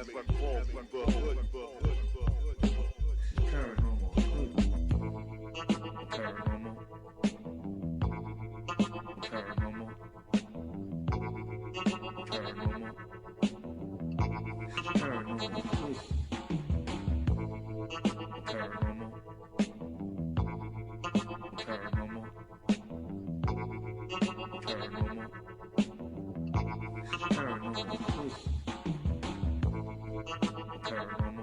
as I crawl through the hood. Paranormal hood. Paranormal. Paranormal. Paranormal. Paranormal hood. Paranormal. Paranormal. Paranormal. Paranormal hood. Paranormal.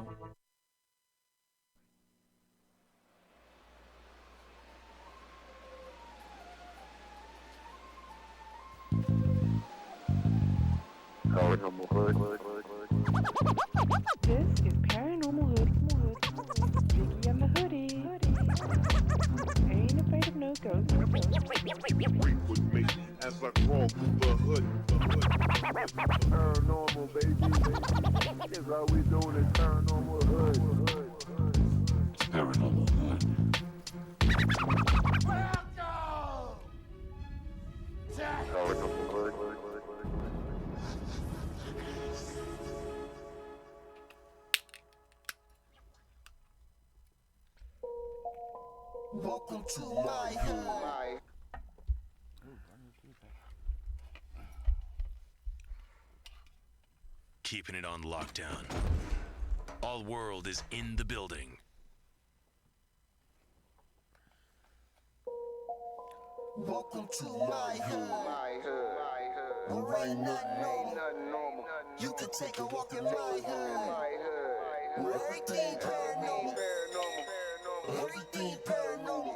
Paranormal Hood. This is Paranormal Hood. Vicky and the Hoodie. Ain't afraid of no ghosts. Break with me as I crawl through the hood. Paranormal, baby. That's how we doing it. Paranormal Hood. Paranormal hood. Paranormal Hood. Welcome to my hood. Keeping it on lockdown. All world is in the building. Welcome to my hood. Where ain't nothing normal. You can take a walk in my hood. Where everything paranormal. Everything paranormal.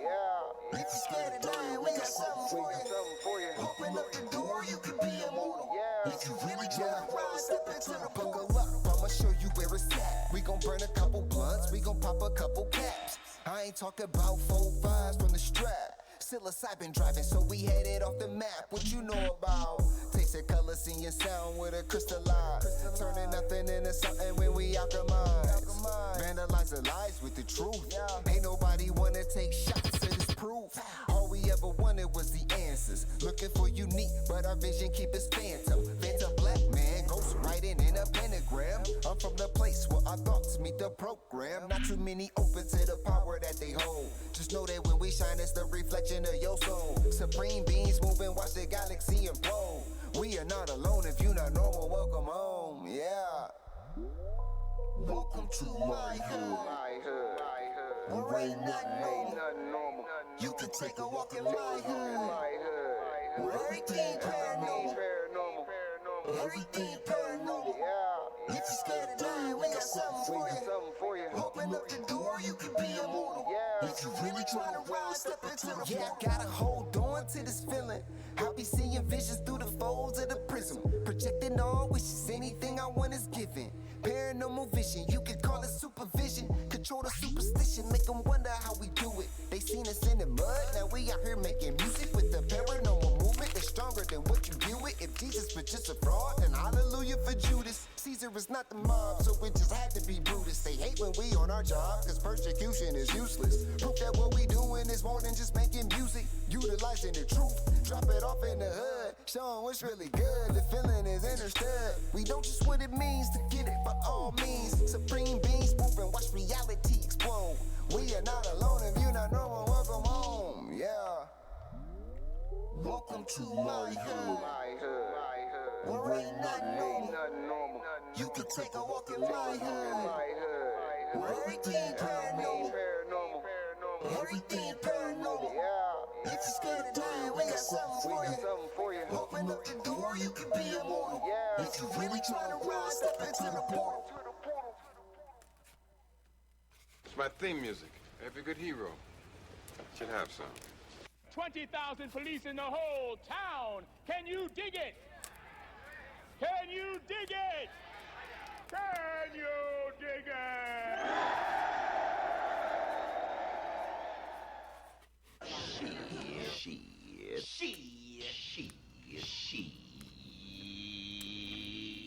If you're scared of dying, we got something for you. Open up the door, you can be immortal. If you really try to rise, step into the buckle up. I'ma show you where it's at. We gon' burn a couple blunts, we gon' pop a couple caps. I ain't talking about 4-5s from the strap. Psilocybin driving, so we headed off the map. What you know about? Tasting color, seeing sound with a crystal eye. Turning nothing into something when we alchemize. Vandalize the lies with the truth. Ain't nobody wanna take shots at this proof. All we ever wanted was the answers. Looking for unique, but our vision keep us phantom. Phantom black man, ghost writing in a pentagram. I'm from the place where our thoughts meet the program. Not too many open to the power that they hold. Just know that when we shine, it's the reflection of your soul. Supreme beings moving, watch the galaxy implode. We are not alone. If you not normal, welcome home. Yeah. Welcome to my hood. Where ain't nothing normal. You can take a walk in my hood. Where everything paranormal. Everything paranormal. If you're scared of dying, we got something for you. Open up the door, you can be immortal. If you really try to rise, step into the I gotta hold on to this feeling. I'll be seeing visions through the folds of the prism. Projecting all wishes, anything I want is given. Paranormal vision, you can call it supervision. Control the superstition, make them wonder how we do it. They seen us in the mud, now we out here making music with the paranormal movement that's stronger than what you deal with. If Jesus was just a fraud, then hallelujah for Judas. Caesar is not the mob, so it just had to be Brutus. They hate when we on our job, cause persecution is useless. Proof that what we doing is more than just making music. Utilizing the truth, drop it off in the hood. Show 'em what's really good, the feeling is understood. We don't just what it means to get it by all means. Supreme beings moving, watch reality explode. We are not alone, if you not normal, welcome home. Yeah. Welcome to my hood. Where ain't nothing normal. You can take a walk in my hood. Where everything paranormal. Everything paranormal. If you're scared of dying, we got something for you. Open up the door, you can be immortal. If you really try to rise, step into the portal. It's my theme music. Every good hero should have some. 20,000 police in the whole town. Can you dig it? Can you dig it? Can you dig it?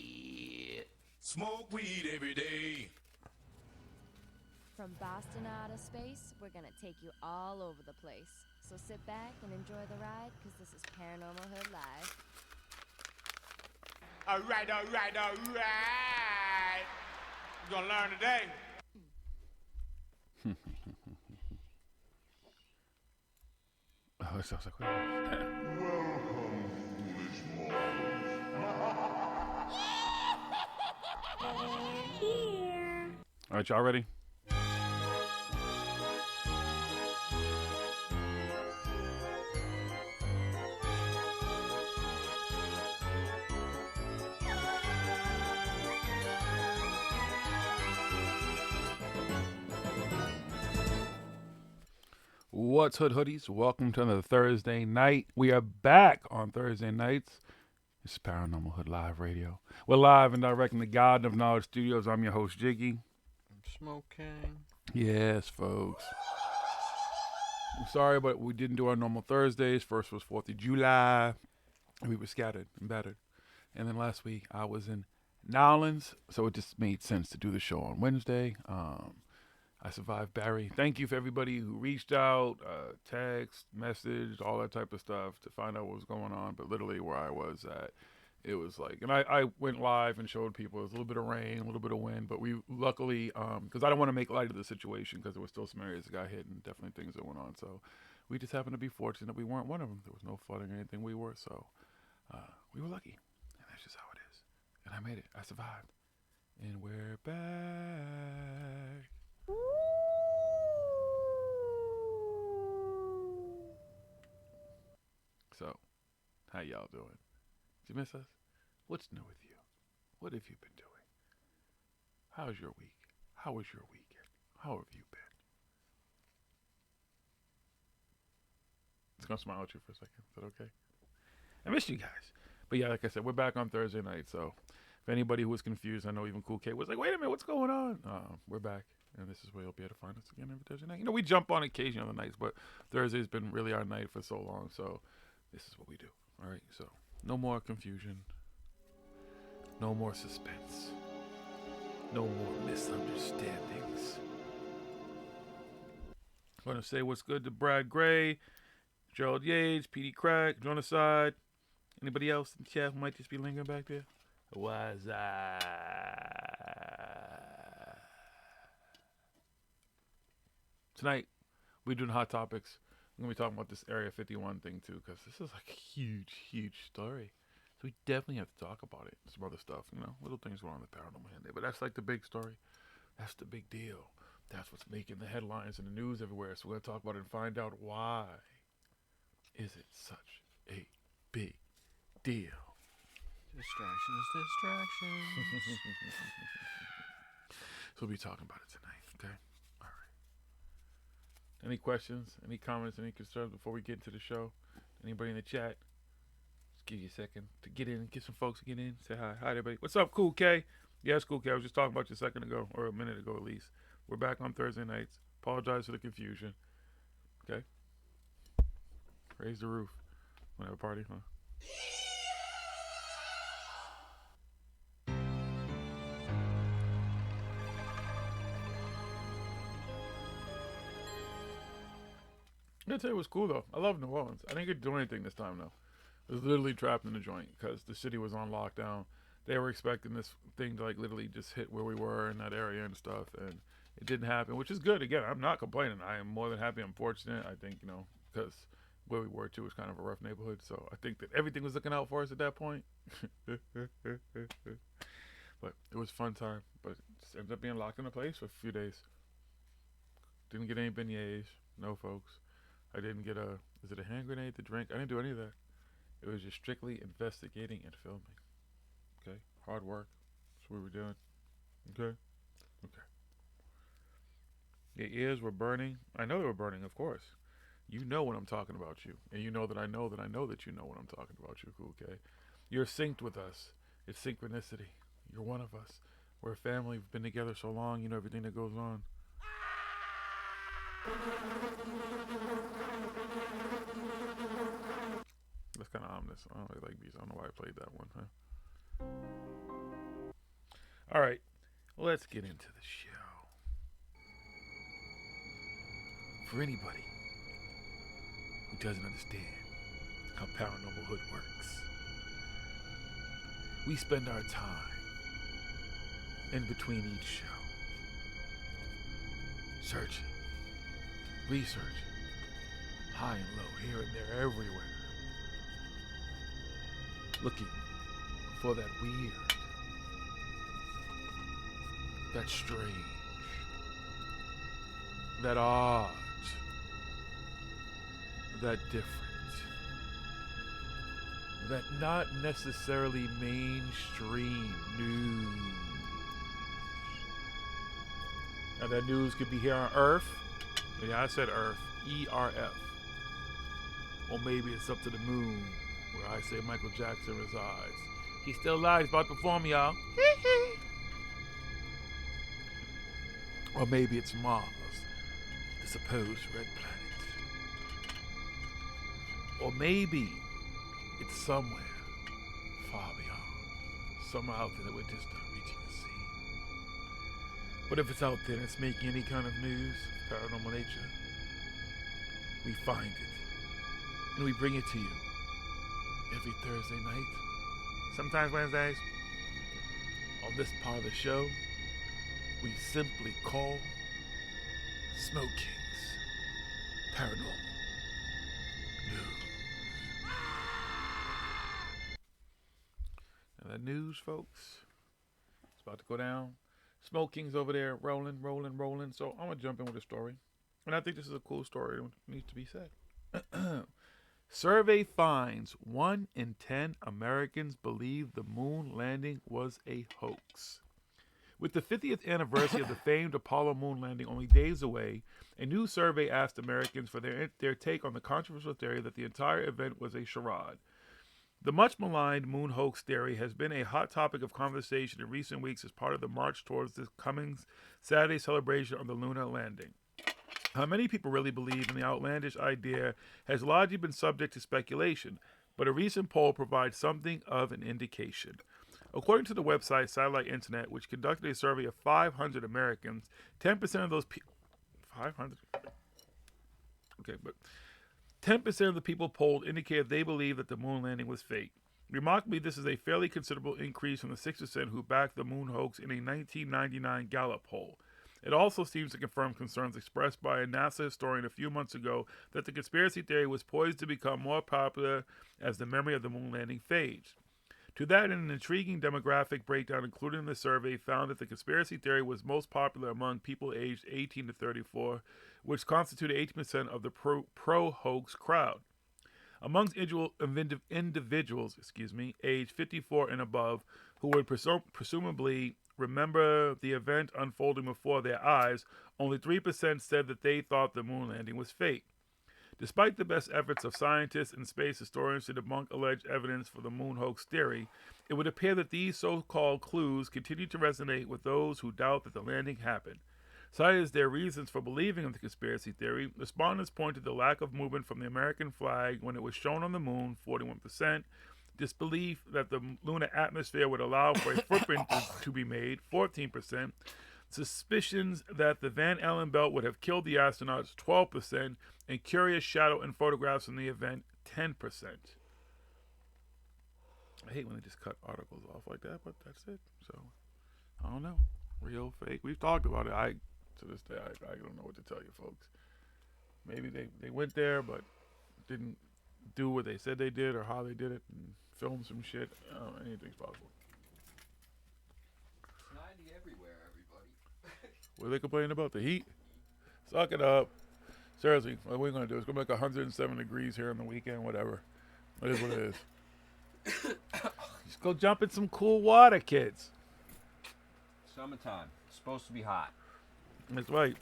Shit. Smoke weed every day. From Boston to outer space, we're gonna take you all over the place. So sit back and enjoy the ride, because this is Paranormal Hood Live. All right. You're gonna learn today. Oh, it sounds like all right, y'all ready? What's Hood Hoodies? Welcome to another Thursday night. We are back on Thursday nights. It's Paranormal Hood Live Radio. We're live and direct in the Garden of Knowledge Studios. I'm your host, Jiggy. I'm smoking. Yes, folks. I'm sorry, but we didn't do our normal Thursdays. First was 4th of July. And we were scattered and battered. And then last week, I was in Nowlands, so it just made sense to do the show on Wednesday. I survived Barry. Thank you for everybody who reached out, text, messaged, all that type of stuff to find out what was going on. But literally where I was at, it was like, and I went live and showed people. It was a little bit of rain, a little bit of wind, but we luckily, because I don't want to make light of the situation because there were still some areas that got hit and definitely things that went on. So we just happened to be fortunate we weren't one of them. There was no flooding or anything. We were, so we were lucky. And that's just how it is. And I made it. I survived. And we're back. So, how y'all doing? Did you miss us? What's new with you? What have you been doing? How's your week? How was your weekend? How have you been? Just gonna smile at you for a second. Is that okay? I missed you guys. But yeah, like I said, we're back on Thursday night. So, if anybody who was confused, I know even Cool K was like, wait a minute, what's going on? We're back. And this is where you'll be able to find us again every Thursday night. You know, we jump on occasion on the nights, but Thursday's been really our night for so long. So, this is what we do. All right, so no more confusion, no more suspense, no more misunderstandings. I'm going to say what's good to Brad Gray, Gerald Yates, PD Crack, Jonaside. Anybody else in the chat who might just be lingering back there? What's up? Tonight, we're doing Hot Topics. I'm going to be talking about this Area 51 thing, too, because this is like a huge, huge story. So we definitely have to talk about it. Some other stuff, you know, little things going on in the paranormal hand there. But that's like the big story. That's the big deal. That's what's making the headlines and the news everywhere. So we're going to talk about it and find out why is it such a big deal. Distractions. So we'll be talking about it tonight, okay? All right. Any questions, any comments, any concerns before we get into the show? Anybody in the chat? Just give you a second to get in, get some folks to get in. Say hi. Hi, everybody. What's up, Cool K? Yes, Cool K. I was just talking about you a second ago, or a minute ago at least. We're back on Thursday nights. Apologize for the confusion. Okay? Raise the roof. Want to have a party, huh? I'm gonna tell you what's cool though. I love New Orleans. I didn't get to do anything this time though. I was literally trapped in the joint because the city was on lockdown. They were expecting this thing to like literally just hit where we were in that area and stuff, and it didn't happen, which is good. Again, I'm not complaining. I am more than happy. I'm fortunate. I think, you know, because where we were too was kind of a rough neighborhood, so I think that everything was looking out for us at that point. But it was a fun time. But it just ended up being locked in a place for a few days. Didn't get any beignets. No, folks. I didn't get is it a hand grenade to drink? I didn't do any of that. It was just strictly investigating and filming. Okay? Hard work. That's what we were doing. Okay? Okay. Your ears were burning. I know they were burning, of course. You know when I'm talking about you. And you know that I know that you know when I'm talking about you, okay? You're synced with us. It's synchronicity. You're one of us. We're a family. We've been together so long. You know everything that goes on. That's kind of ominous. I don't really like these. I don't know why I played that one, huh? All right. Let's get into the show. For anybody who doesn't understand how Paranormal Hood works, we spend our time in between each show searching, researching, high and low, here and there, everywhere, looking for that weird, that strange, that odd, that different, that not necessarily mainstream news. Now that news could be here on Earth. Yeah, I said Earth. E-R-F. Or maybe it's up to the moon, where I say Michael Jackson resides. He's still alive. He's about to perform, y'all. Or maybe it's Mars, the supposed red planet. Or maybe it's somewhere far beyond. Somewhere out there that we're just not reaching to see. But if it's out there and it's making any kind of news, paranormal nature, we find it and we bring it to you every Thursday night, sometimes Wednesdays. On this part of the show, we simply call Smoke King's Paranormal News. Now that news, folks, it's about to go down. Smoke King's over there rolling. So I'm going to jump in with a story. And I think this is a cool story. It needs to be said. Survey finds 1 in 10 Americans believe the moon landing was a hoax. With the 50th anniversary of the famed Apollo moon landing only days away, a new survey asked Americans for their take on the controversial theory that the entire event was a charade. The much maligned moon hoax theory has been a hot topic of conversation in recent weeks as part of the march towards this coming Saturday celebration of the lunar landing. How many people really believe in the outlandish idea has largely been subject to speculation, but a recent poll provides something of an indication. According to the website Satellite Internet, which conducted a survey of 500 Americans, 10% of those people... 500? Okay, but 10% of the people polled indicated they believe that the moon landing was fake. Remarkably, this is a fairly considerable increase from the 6% who backed the moon hoax in a 1999 Gallup poll. It also seems to confirm concerns expressed by a NASA historian a few months ago that the conspiracy theory was poised to become more popular as the memory of the moon landing fades. To that, an intriguing demographic breakdown included in the survey found that the conspiracy theory was most popular among people aged 18 to 34, which constituted 18% of the pro-hoax crowd. Amongst individuals, aged 54 and above, who would presumably remember the event unfolding before their eyes, only 3% said that they thought the moon landing was fake. Despite the best efforts of scientists and space historians to debunk alleged evidence for the moon hoax theory, it would appear that these so-called clues continue to resonate with those who doubt that the landing happened. Cited as their reasons for believing in the conspiracy theory, respondents pointed to the lack of movement from the American flag when it was shown on the moon, 41%, disbelief that the lunar atmosphere would allow for a footprint to be made, 14%, suspicions that the Van Allen belt would have killed the astronauts, 12%, and curious shadow in photographs from the event, 10%. I hate when they just cut articles off like that, but that's it. So, I don't know. Real, fake. We've talked about it. To this day, I don't know what to tell you, folks. Maybe they went there, but didn't do what they said they did or how they did it and film some shit. I don't know, anything's possible. It's 90 everywhere, everybody. What are they complaining about? The heat? Suck it up. Seriously, what we're going to do is going to be like 107 degrees here on the weekend, whatever. It is what it is. Just go jump in some cool water, kids. Summertime. It's supposed to be hot. That's right.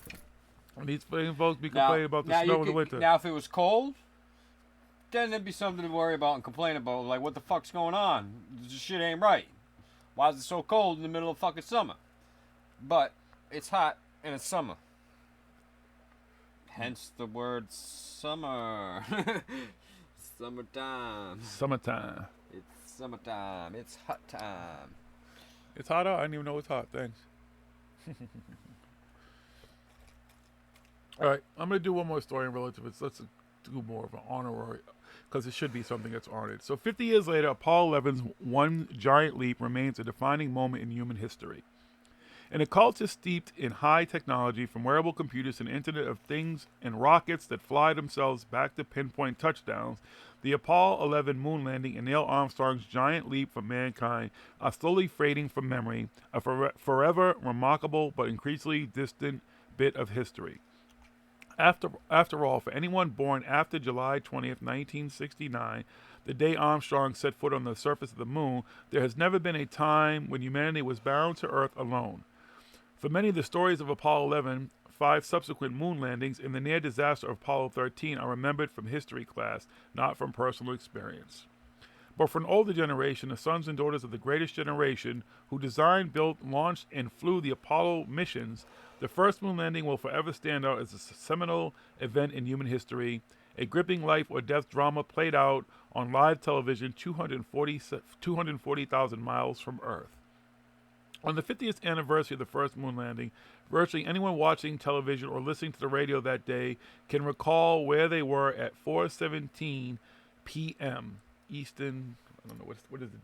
And these folks be complaining about the snow in the winter. Now, if it was cold, then there'd be something to worry about and complain about. Like, what the fuck's going on? This shit ain't right. Why is it so cold in the middle of fucking summer? But it's hot and it's summer. Hence the word summer. Summertime. Summertime. It's summertime. It's hot time. It's hot out? I didn't even know it's hot. Thanks. All right, I'm going to do one more story in relative. Let's do more of an honorary, because it should be something that's honored. So 50 years later, Apollo 11's one giant leap remains a defining moment in human history. In a culture steeped in high technology, from wearable computers and Internet of Things and rockets that fly themselves back to pinpoint touchdowns, the Apollo 11 moon landing and Neil Armstrong's giant leap for mankind are slowly fading from memory, a forever remarkable but increasingly distant bit of history. After all, for anyone born after July 20th, 1969, the day Armstrong set foot on the surface of the moon, there has never been a time when humanity was bound to Earth alone. For many, the stories of Apollo 11, 5 subsequent moon landings, and the near disaster of Apollo 13 are remembered from history class, not from personal experience. But for an older generation, the sons and daughters of the greatest generation, who designed, built, launched, and flew the Apollo missions, the first moon landing will forever stand out as a seminal event in human history, a gripping life or death drama played out on live television 240,000 miles from Earth. On the 50th anniversary of the first moon landing, virtually anyone watching television or listening to the radio that day can recall where they were at 4:17 p.m. Eastern. I don't know what is the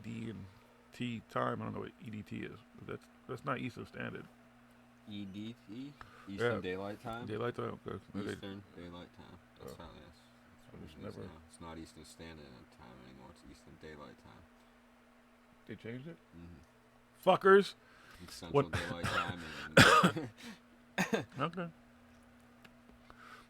D and T time. I don't know what EDT is. That's not Eastern Standard. EDT? Eastern Daylight Time? Daylight Time. Okay. Eastern Daylight Time. That's how it is. It's not Eastern Standard Time anymore. It's Eastern Daylight Time. They changed it? Mm-hmm. Fuckers. It's Central Daylight Time. Okay.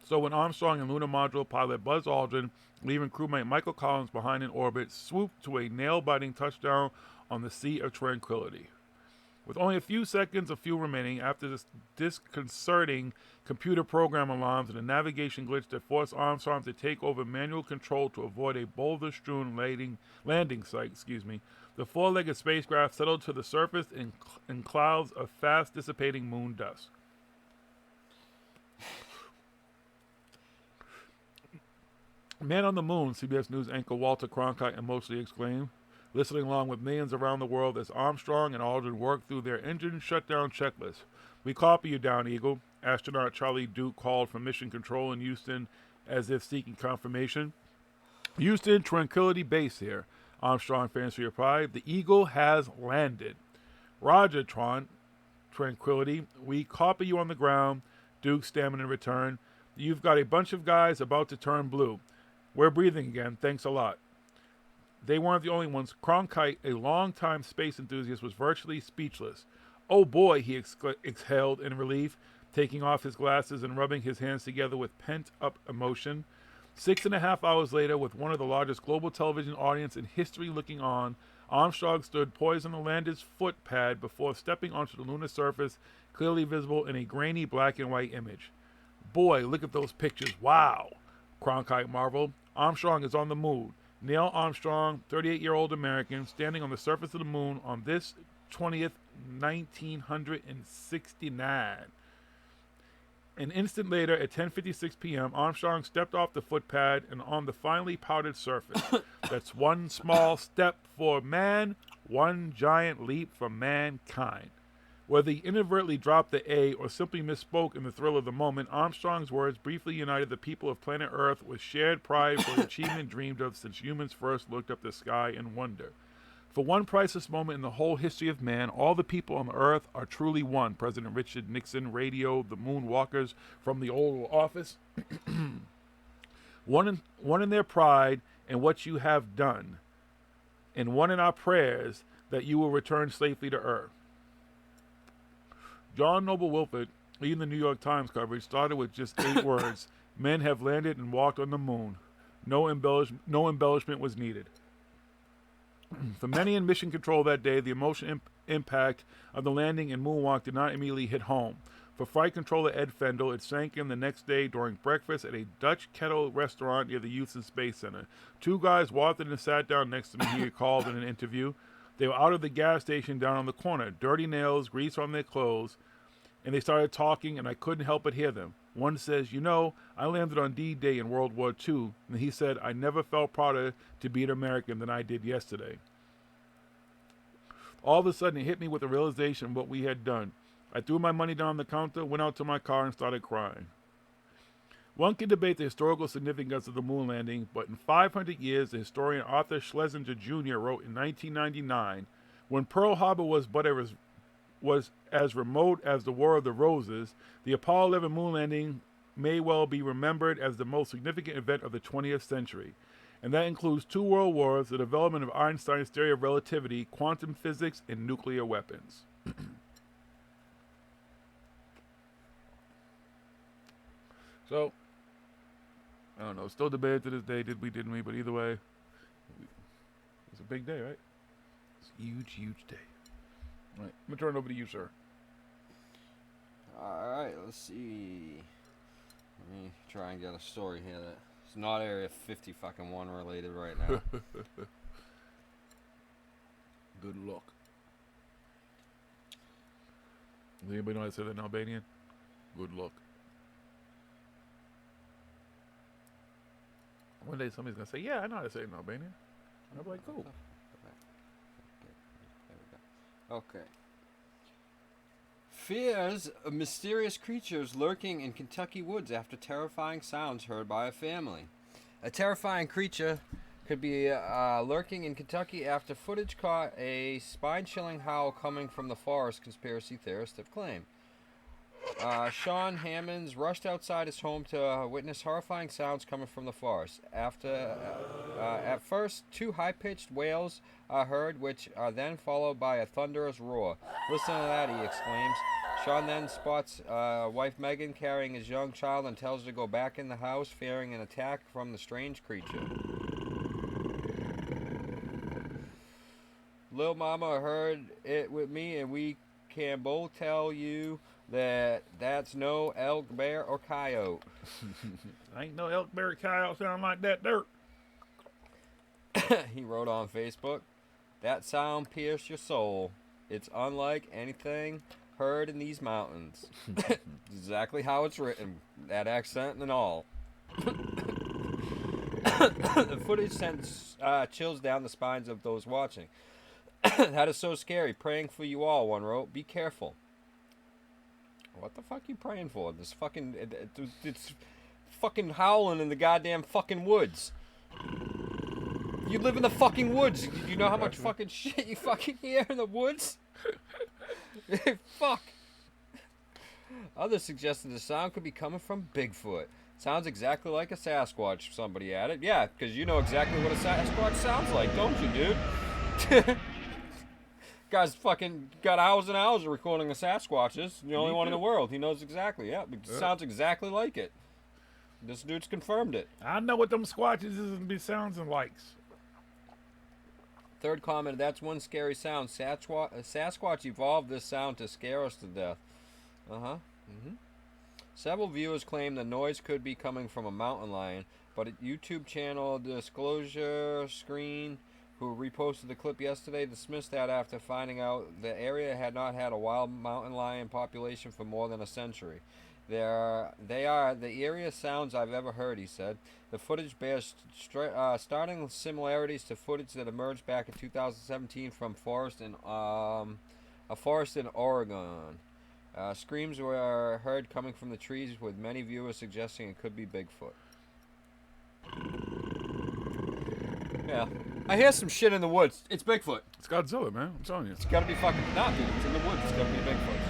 So when Armstrong and lunar module pilot Buzz Aldrin, leaving crewmate Michael Collins behind in orbit, swooped to a nail-biting touchdown on the Sea of Tranquility. With only a few seconds of fuel remaining after this disconcerting computer program alarms and a navigation glitch that forced Armstrong to take over manual control to avoid a boulder-strewn landing site, the four-legged spacecraft settled to the surface in clouds of fast-dissipating moon dust. Man on the moon, CBS News anchor Walter Cronkite emotionally exclaimed, listening along with millions around the world as Armstrong and Aldrin worked through their engine shutdown checklist. "We copy you down, Eagle," astronaut Charlie Duke called from Mission Control in Houston as if seeking confirmation. "Houston, Tranquility Base here," Armstrong famously replied. "The Eagle has landed." "Roger, Tranquility. We copy you on the ground," Duke stammered in return. "You've got a bunch of guys about to turn blue. We're breathing again. Thanks a lot." They weren't the only ones. Cronkite, a longtime space enthusiast, was virtually speechless. "Oh boy," he exhaled in relief, taking off his glasses and rubbing his hands together with pent-up emotion. 6.5 hours later, with one of the largest global television audience in history looking on, Armstrong stood poised on the lander's foot pad before stepping onto the lunar surface, clearly visible in a grainy black and white image. "Boy, look at those pictures. Wow," Cronkite marveled. "Armstrong is on the moon. Neil Armstrong, 38-year-old American, standing on the surface of the moon on this 20th, 1969. An instant later, at 10:56 p.m., Armstrong stepped off the footpad and on the finely powdered surface. That's one small step for man, one giant leap for mankind. Whether he inadvertently dropped the A or simply misspoke in the thrill of the moment, Armstrong's words briefly united the people of planet Earth with shared pride for the achievement dreamed of since humans first looked up the sky in wonder. For one priceless moment in the whole history of man, all the people on Earth are truly one. President Richard Nixon radioed the moonwalkers from the Oval Office. One in their pride in what you have done, and one in our prayers that you will return safely to Earth. John Noble Wilford, leading the New York Times coverage, started with just 8 words: "Men have landed and walked on the moon." No embellishment was needed. For many in Mission Control that day, the emotional impact of the landing and moonwalk did not immediately hit home. For Flight Controller Ed Fendel, it sank in the next day during breakfast at a Dutch Kettle restaurant near the Houston Space Center. 2 guys walked in and sat down next to me, he recalled in an interview. They were out of the gas station down on the corner, dirty nails, grease on their clothes, and they started talking, and I couldn't help but hear them. One says, "You know, I landed on D-Day in World War II, and he said, I never felt prouder to be an American than I did yesterday." All of a sudden, it hit me with the realization of what we had done. I threw my money down on the counter, went out to my car, and started crying. One can debate the historical significance of the moon landing, but in 500 years, the historian Arthur Schlesinger Jr. wrote in 1999, when Pearl Harbor was but was as remote as the War of the Roses, the Apollo 11 moon landing may well be remembered as the most significant event of the 20th century. And that includes 2 world wars, the development of Einstein's theory of relativity, quantum physics, and nuclear weapons. So, I don't know. Still debated to this day, did we, didn't we? But either way, it's a big day, right? It's a huge, huge day. All right, I'm going to turn it over to you, sir. Alright, let's see. Let me try and get a story here that's not Area 50 fucking 1 related right now. Good luck. Does anybody know how to say that in Albanian? Good luck. One day somebody's going to say, yeah, I know how to say it in Albanian. And I'll be like, cool. Okay. Fears of mysterious creatures lurking in Kentucky woods after terrifying sounds heard by a family. A terrifying creature could be lurking in Kentucky after footage caught a spine-chilling howl coming from the forest, conspiracy theorists have claimed. Sean Hammonds rushed outside his home to witness horrifying sounds coming from the forest. At first, 2 high-pitched wails are heard, which are then followed by a thunderous roar. Listen to that, he exclaims. Sean then spots wife Megan carrying his young child and tells her to go back in the house, fearing an attack from the strange creature. Lil Mama heard it with me, and we can both tell you that that's no elk, bear, or coyote. Ain't no elk, bear, or coyote sound like that dirt. He wrote on Facebook, that sound pierced your soul. It's unlike anything heard in these mountains. Exactly how it's written. That accent and all. The footage sends chills down the spines of those watching. That is so scary. Praying for you all, one wrote. Be careful. What the fuck you praying for? This fucking... It's fucking howling in the goddamn fucking woods. You live in the fucking woods. You know how much fucking shit you fucking hear in the woods? Fuck. Others suggested the sound could be coming from Bigfoot. Sounds exactly like a Sasquatch, somebody added. Yeah, because you know exactly what a Sasquatch sounds like, don't you, dude? Guy's fucking got hours and hours of recording the Sasquatches. The only one in the world. He knows exactly. Yeah, it sounds exactly like it. This dude's confirmed it. I know what them squatches is and be sounds and likes. Third comment, that's one scary sound. Sasquatch evolved this sound to scare us to death. Several viewers claim the noise could be coming from a mountain lion, but at YouTube channel Disclosure Screen, who reposted the clip yesterday, dismissed that after finding out the area had not had a wild mountain lion population for more than a century. They are the eeriest sounds I've ever heard, he said. The footage bears starting similarities to footage that emerged back in 2017 from a forest in Oregon. Screams were heard coming from the trees, with many viewers suggesting it could be Bigfoot. Yeah. I hear some shit in the woods. It's Bigfoot. It's Godzilla, man. I'm telling you. It's gotta be fucking... Nah, dude. It's in the woods. It's gotta be Bigfoot.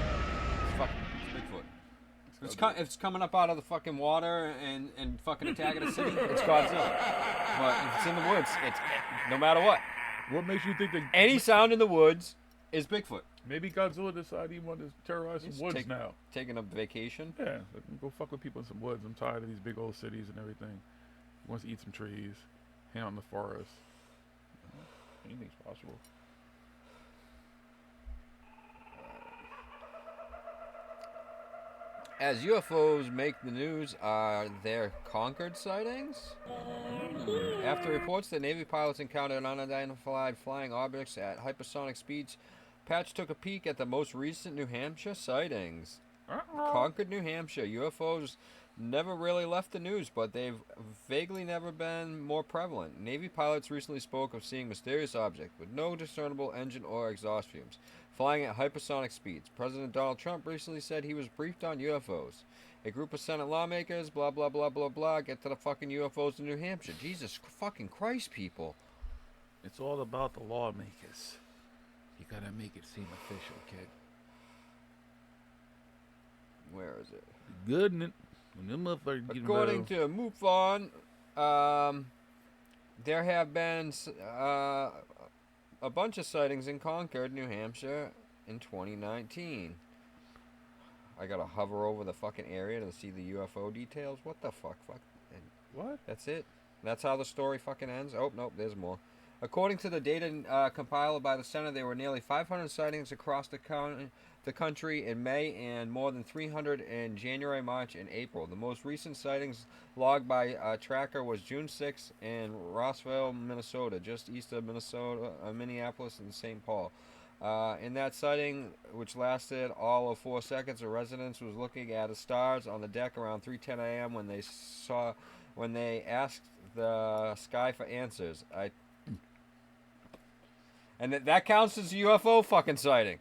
It's Bigfoot. If it's coming up out of the fucking water and fucking attacking a city, it's Godzilla. But if it's in the woods, it's... No matter what. What makes you think that... Any sound in the woods is Bigfoot. Maybe Godzilla decided he wanted to terrorize some woods now. Taking a vacation? Yeah. Go fuck with people in some woods. I'm tired of these big old cities and everything. He wants to eat some trees. Hang out in the forest. Anything's possible. As UFOs make the news, are there Concord sightings? After reports that Navy pilots encountered unidentified flying objects at hypersonic speeds, Patch took a peek at the most recent New Hampshire sightings. Concord, New Hampshire. UFOs never really left the news, but they've vaguely never been more prevalent. Navy pilots recently spoke of seeing mysterious objects with no discernible engine or exhaust fumes, flying at hypersonic speeds. President Donald Trump recently said he was briefed on UFOs. A group of Senate lawmakers, blah, blah, blah, blah, blah, get to the fucking UFOs in New Hampshire. Jesus fucking Christ, people. It's all about the lawmakers. You gotta make it seem official, kid. Where is it? Good, and when them motherfuckers get According involved. to MUFON, there have been a bunch of sightings in Concord, New Hampshire in 2019. I gotta hover over the fucking area to see the UFO details. What the fuck? And What? that's it? That's how the story fucking ends? Oh, nope, there's more. According to the data compiled by the Center, there were nearly 500 sightings across the country in May and more than 300 in January, March, and April. The most recent sightings logged by Tracker was June 6th in Rossville, Minnesota, just east of Minneapolis and St. Paul. In that sighting, which lasted all of 4 seconds, a resident was looking at the stars on the deck around 3:10 a.m. when they asked the sky for answers. And that counts as a UFO fucking sighting.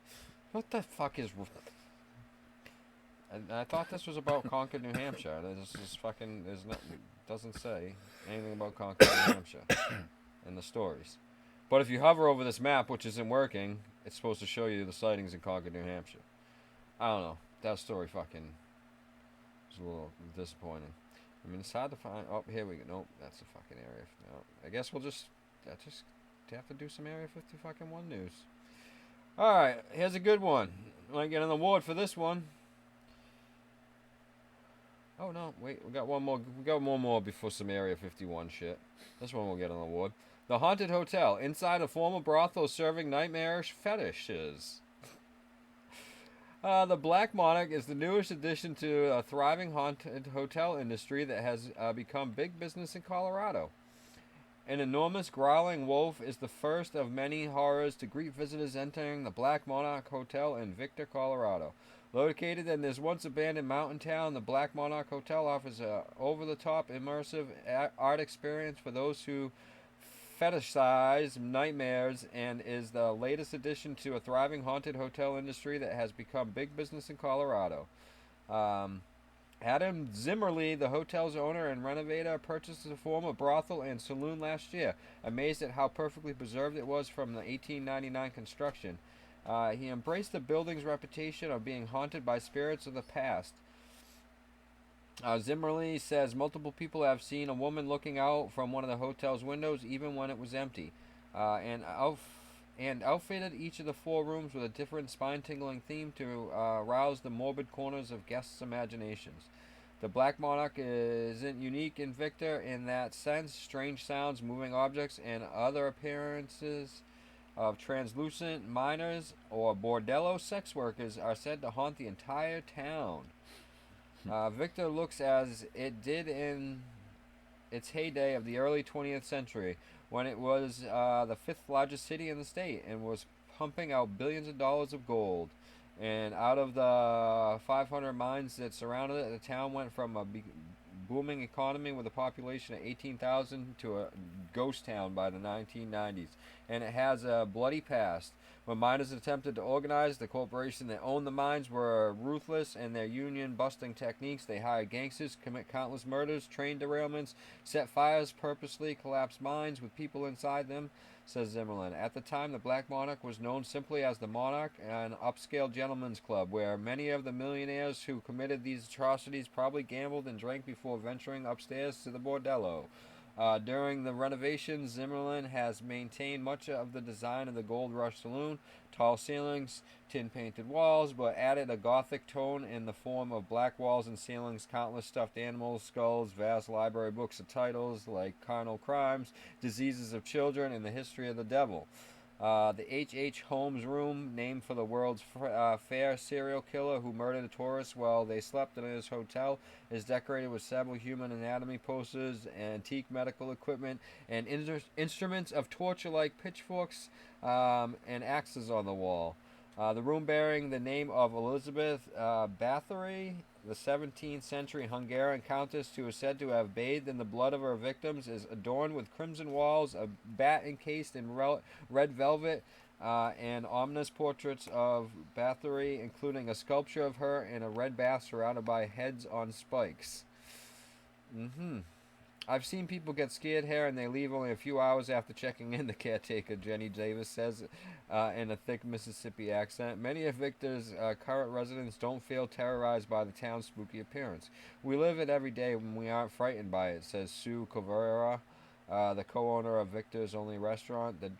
What the fuck is... I thought this was about Concord, New Hampshire. This is fucking... doesn't say anything about Concord, New Hampshire in the stories. But if you hover over this map, which isn't working, it's supposed to show you the sightings in Concord, New Hampshire. I don't know. That story fucking... was a little disappointing. I mean, it's hard to find... Oh, here we go. Nope, that's the fucking area. No, I guess we'll just have to do some Area 50 fucking 1 news. Alright, here's a good one. Might get an award for this one. Oh, no, wait, we got one more. We got one more before some Area 51 shit. This one will get an award. The Haunted Hotel, inside a former brothel serving nightmarish fetishes. The Black Monarch is the newest addition to a thriving haunted hotel industry that has become big business in Colorado. An enormous growling wolf is the first of many horrors to greet visitors entering the Black Monarch Hotel in Victor, Colorado. Located in this once abandoned mountain town, the Black Monarch Hotel offers a over-the-top immersive art experience for those who fetishize nightmares and is the latest addition to a thriving haunted hotel industry that has become big business in Colorado. Adam Zimmerly, the hotel's owner and renovator, purchased a former brothel and saloon last year, amazed at how perfectly preserved it was from the 1899 construction. He embraced the building's reputation of being haunted by spirits of the past. Zimmerly says multiple people have seen a woman looking out from one of the hotel's windows even when it was empty, and outfitted each of the 4 rooms with a different spine-tingling theme to rouse the morbid corners of guests' imaginations. The Black Monarch isn't unique in Victor in that sense. Strange sounds, moving objects, and other appearances of translucent minors or bordello sex workers are said to haunt the entire town. Victor looks as it did in its heyday of the early 20th century, when it was the 5th largest city in the state and was pumping out billions of dollars of gold. And out of the 500 mines that surrounded it, the town went from a booming economy with a population of 18,000 to a ghost town by the 1990s. And it has a bloody past. When miners attempted to organize, the corporation that owned the mines were ruthless in their union-busting techniques. They hired gangsters, commit countless murders, train derailments, set fires, purposely collapsed mines with people inside them, says Zimmerlin. At the time, the Black Monarch was known simply as the Monarch, an upscale gentleman's club, where many of the millionaires who committed these atrocities probably gambled and drank before venturing upstairs to the bordello. During the renovations, Zimmerlin has maintained much of the design of the Gold Rush Saloon, tall ceilings, tin-painted walls, but added a gothic tone in the form of black walls and ceilings, countless stuffed animals, skulls, vast library books of titles like Carnal Crimes, Diseases of Children, and the History of the Devil. The H.H. Holmes Room, named for the world's fair serial killer who murdered tourists while they slept in his hotel, is decorated with several human anatomy posters, antique medical equipment, and instruments of torture-like pitchforks and axes on the wall. The room, bearing the name of Elizabeth Bathory, the 17th century Hungarian countess who is said to have bathed in the blood of her victims, is adorned with crimson walls, a bat encased in red velvet, and ominous portraits of Bathory, including a sculpture of her in a red bath surrounded by heads on spikes. I've seen people get scared here and they leave only a few hours after checking in, the caretaker, Jenny Davis, says in a thick Mississippi accent. Many of Victor's current residents don't feel terrorized by the town's spooky appearance. We live it every day when we aren't frightened by it, says Sue Cabrera, the co-owner of Victor's only restaurant, the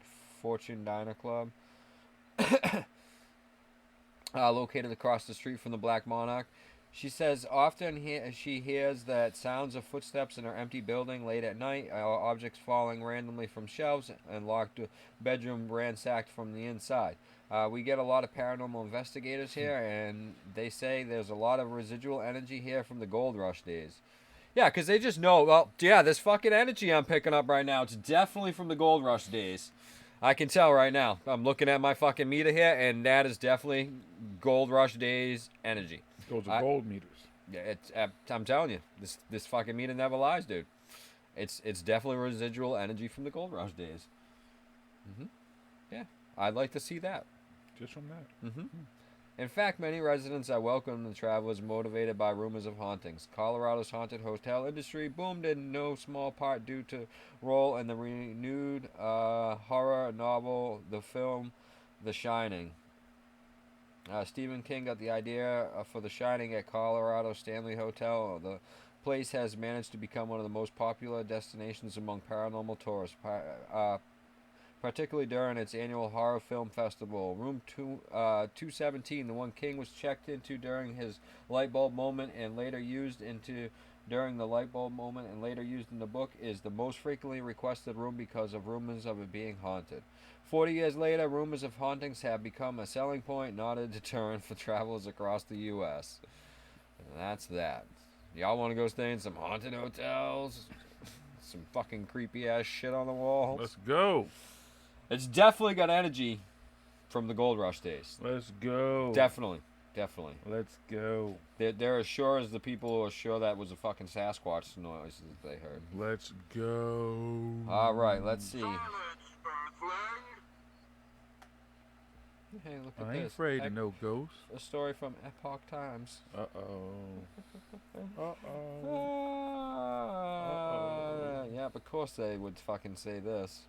Fortune Diner Club, located across the street from the Black Monarch. She says often she hears that sounds of footsteps in her empty building late at night, objects falling randomly from shelves, and locked bedroom ransacked from the inside. We get a lot of paranormal investigators here, and they say there's a lot of residual energy here from the gold rush days. Yeah, because they just know, well, yeah, this fucking energy I'm picking up right now, it's definitely from the gold rush days. I can tell right now. I'm looking at my fucking meter here, and that is definitely gold rush days energy. Those are gold meters. Yeah, I'm telling you, this fucking meter never lies, dude. It's definitely residual energy from the gold rush days. Yeah, I'd like to see that. Just from that. In fact, many residents are welcome to travelers motivated by rumors of hauntings. Colorado's haunted hotel industry boomed in no small part due to role in the renewed horror novel, the film The Shining. Stephen King got the idea for The Shining at Colorado Stanley Hotel. The place has managed to become one of the most popular destinations among paranormal tourists, particularly during its annual horror film festival. Room 217, the one King was checked into during his light bulb moment and later used during the light bulb moment and later used in the book, is the most frequently requested room because of rumors of it being haunted. 40 years later, rumors of hauntings have become a selling point, not a deterrent for travelers across the U.S. And that's that. Y'all want to go stay in some haunted hotels? Some fucking creepy ass shit on the walls? Let's go. It's definitely got energy from the gold rush days. Let's go. Definitely. Let's go. They're as sure as the people who are sure that was a fucking Sasquatch noises they heard. Let's go. All right, let's see. Hey, look at I ain't this. afraid of no ghosts. A story from Epoch Times. Yeah, of course they would fucking say this.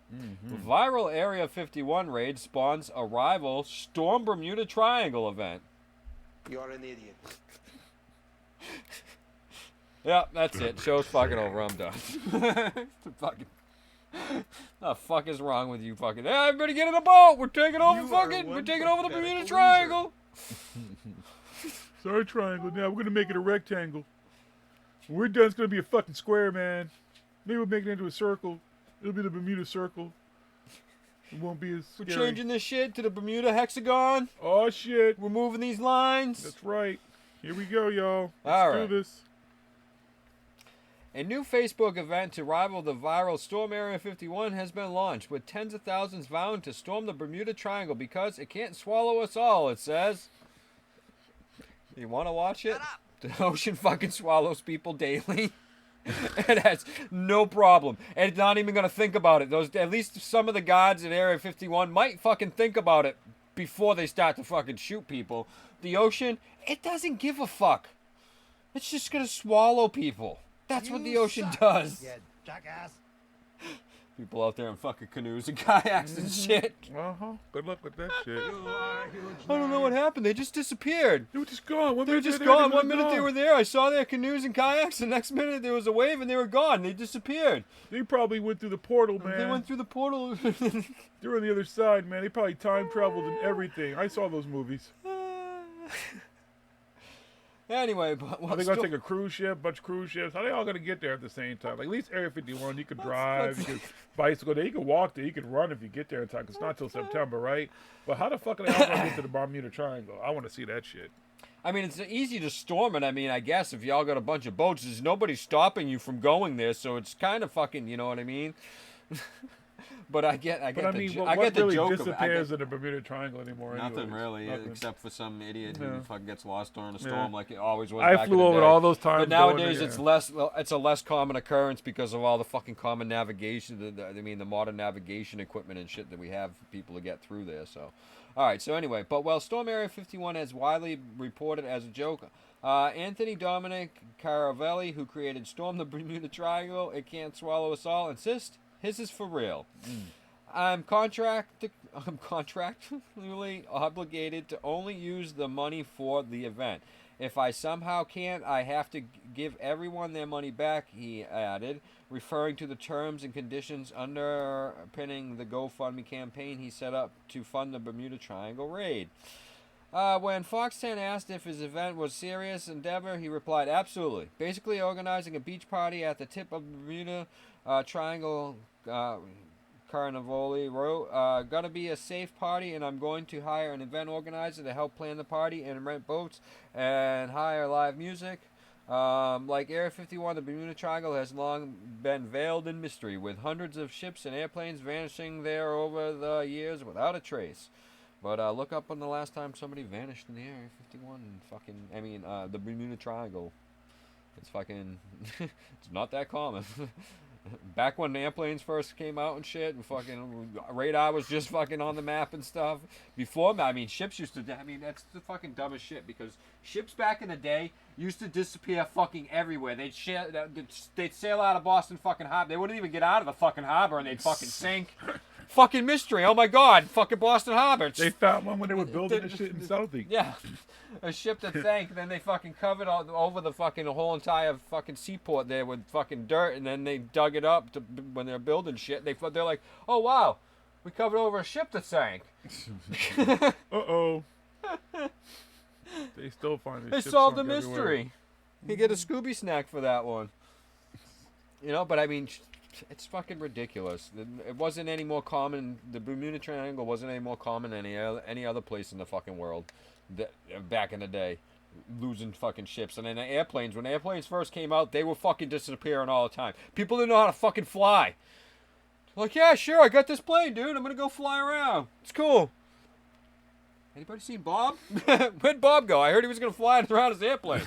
Viral Area 51 raid spawns a rival Storm Bermuda Triangle event. You're an idiot. Yeah, that's it. Show's fucking over. I'm done. Fucking. The fuck is wrong with you fucking? Hey, everybody get in the boat! We're taking over we're taking over the Bermuda Triangle! Sorry, triangle. Now we're gonna make it a rectangle. When we're done, it's gonna be a fucking square, man. Maybe we'll make it into a circle. It'll be the Bermuda Circle. It won't be as scary. We're changing this shit to the Bermuda Hexagon. Oh, shit. We're moving these lines. That's right. Here we go, y'all. All Let's right. do this. A new Facebook event to rival the viral Storm Area 51 has been launched, with tens of thousands vowing to storm the Bermuda Triangle because it can't swallow us all, it says. You want to watch it? The ocean fucking swallows people daily. It has no problem. And it's not even going to think about it. At least some of the guards at Area 51 might fucking think about it before they start to fucking shoot people. The ocean, it doesn't give a fuck. It's just going to swallow people. That's what the ocean does. Yeah, jackass. People out there in fucking canoes and kayaks and shit. Good luck with that shit. I don't know what happened. They just disappeared. They were just gone. They were just gone. 1 minute they were there. I saw their canoes and kayaks. The next minute there was a wave and they were gone. They disappeared. They probably went through the portal, man. They went through the portal. They were on the other side, man. They probably time traveled and everything. I saw those movies. Anyway, but are they gonna take a cruise ship, bunch of cruise ships? How are they all gonna get there at the same time? Like at least Area 51, you could drive, you could bicycle there, you could walk there, you could run if you get there in time. 'Cause it's not till September, right? But how the fuck are they all gonna get to the Bermuda Triangle? I want to see that shit. I mean, it's easy to storm it. I mean, I guess if y'all got a bunch of boats, there's nobody stopping you from going there, so it's kind of fucking, you know what I mean? But I get what the really joke of it. disappears in the Bermuda Triangle anymore? Nothing anyways. really, Nothing. except for some idiot Yeah. who fucking gets lost during a storm, like it always was. I back flew in the over day. all those times. But nowadays, it's less. It's a less common occurrence because of all the fucking common navigation. The modern navigation equipment and shit that we have for people to get through there. So, all right. So anyway, but while Storm Area 51 is widely reported as a joke, Anthony Dominic Caravelli, who created Storm the Bermuda Triangle, It Can't Swallow Us All, insists his is for real. I'm contractually obligated to only use the money for the event. If I somehow can't, I have to give everyone their money back, he added, referring to the terms and conditions underpinning the GoFundMe campaign he set up to fund the Bermuda Triangle raid. When Fox 10 asked if his event was a serious endeavor, he replied, absolutely. Basically organizing a beach party at the tip of the Bermuda Triangle Carnivoli wrote, gonna be a safe party, and I'm going to hire an event organizer to help plan the party and rent boats and hire live music. Like Area 51, the Bermuda Triangle has long been veiled in mystery, with hundreds of ships and airplanes vanishing there over the years without a trace. But look up on the last time somebody vanished in the Area 51 and the Bermuda Triangle. It's fucking, it's not that common. Back when the airplanes first came out and shit, and fucking radar was just fucking on the map and stuff. Before, ships used to, that's the fucking dumbest shit, because ships back in the day used to disappear fucking everywhere. They'd sail out of Boston fucking harbor. They wouldn't even get out of the fucking harbor, and they'd fucking sink. Fucking mystery. Oh my god. Fucking Boston Harbor. They found one when they were building the shit in Southie. Yeah. A ship that sank, then they fucking covered all over the whole entire fucking seaport there with fucking dirt, and then they dug it up when they're building shit. They're like, oh wow, we covered over a ship that sank. Uh-oh. They still find it. They solved the mystery. You get a Scooby snack for that one. But it's fucking ridiculous. It wasn't any more common. The Bermuda Triangle wasn't any more common than any other place in the fucking world back in the day. Losing fucking ships. And then airplanes. When airplanes first came out, they were fucking disappearing all the time. People didn't know how to fucking fly. Like, yeah, sure, I got this plane, dude. I'm gonna go fly around. It's cool. Anybody seen Bob? Where'd Bob go? I heard he was gonna fly around his airplane.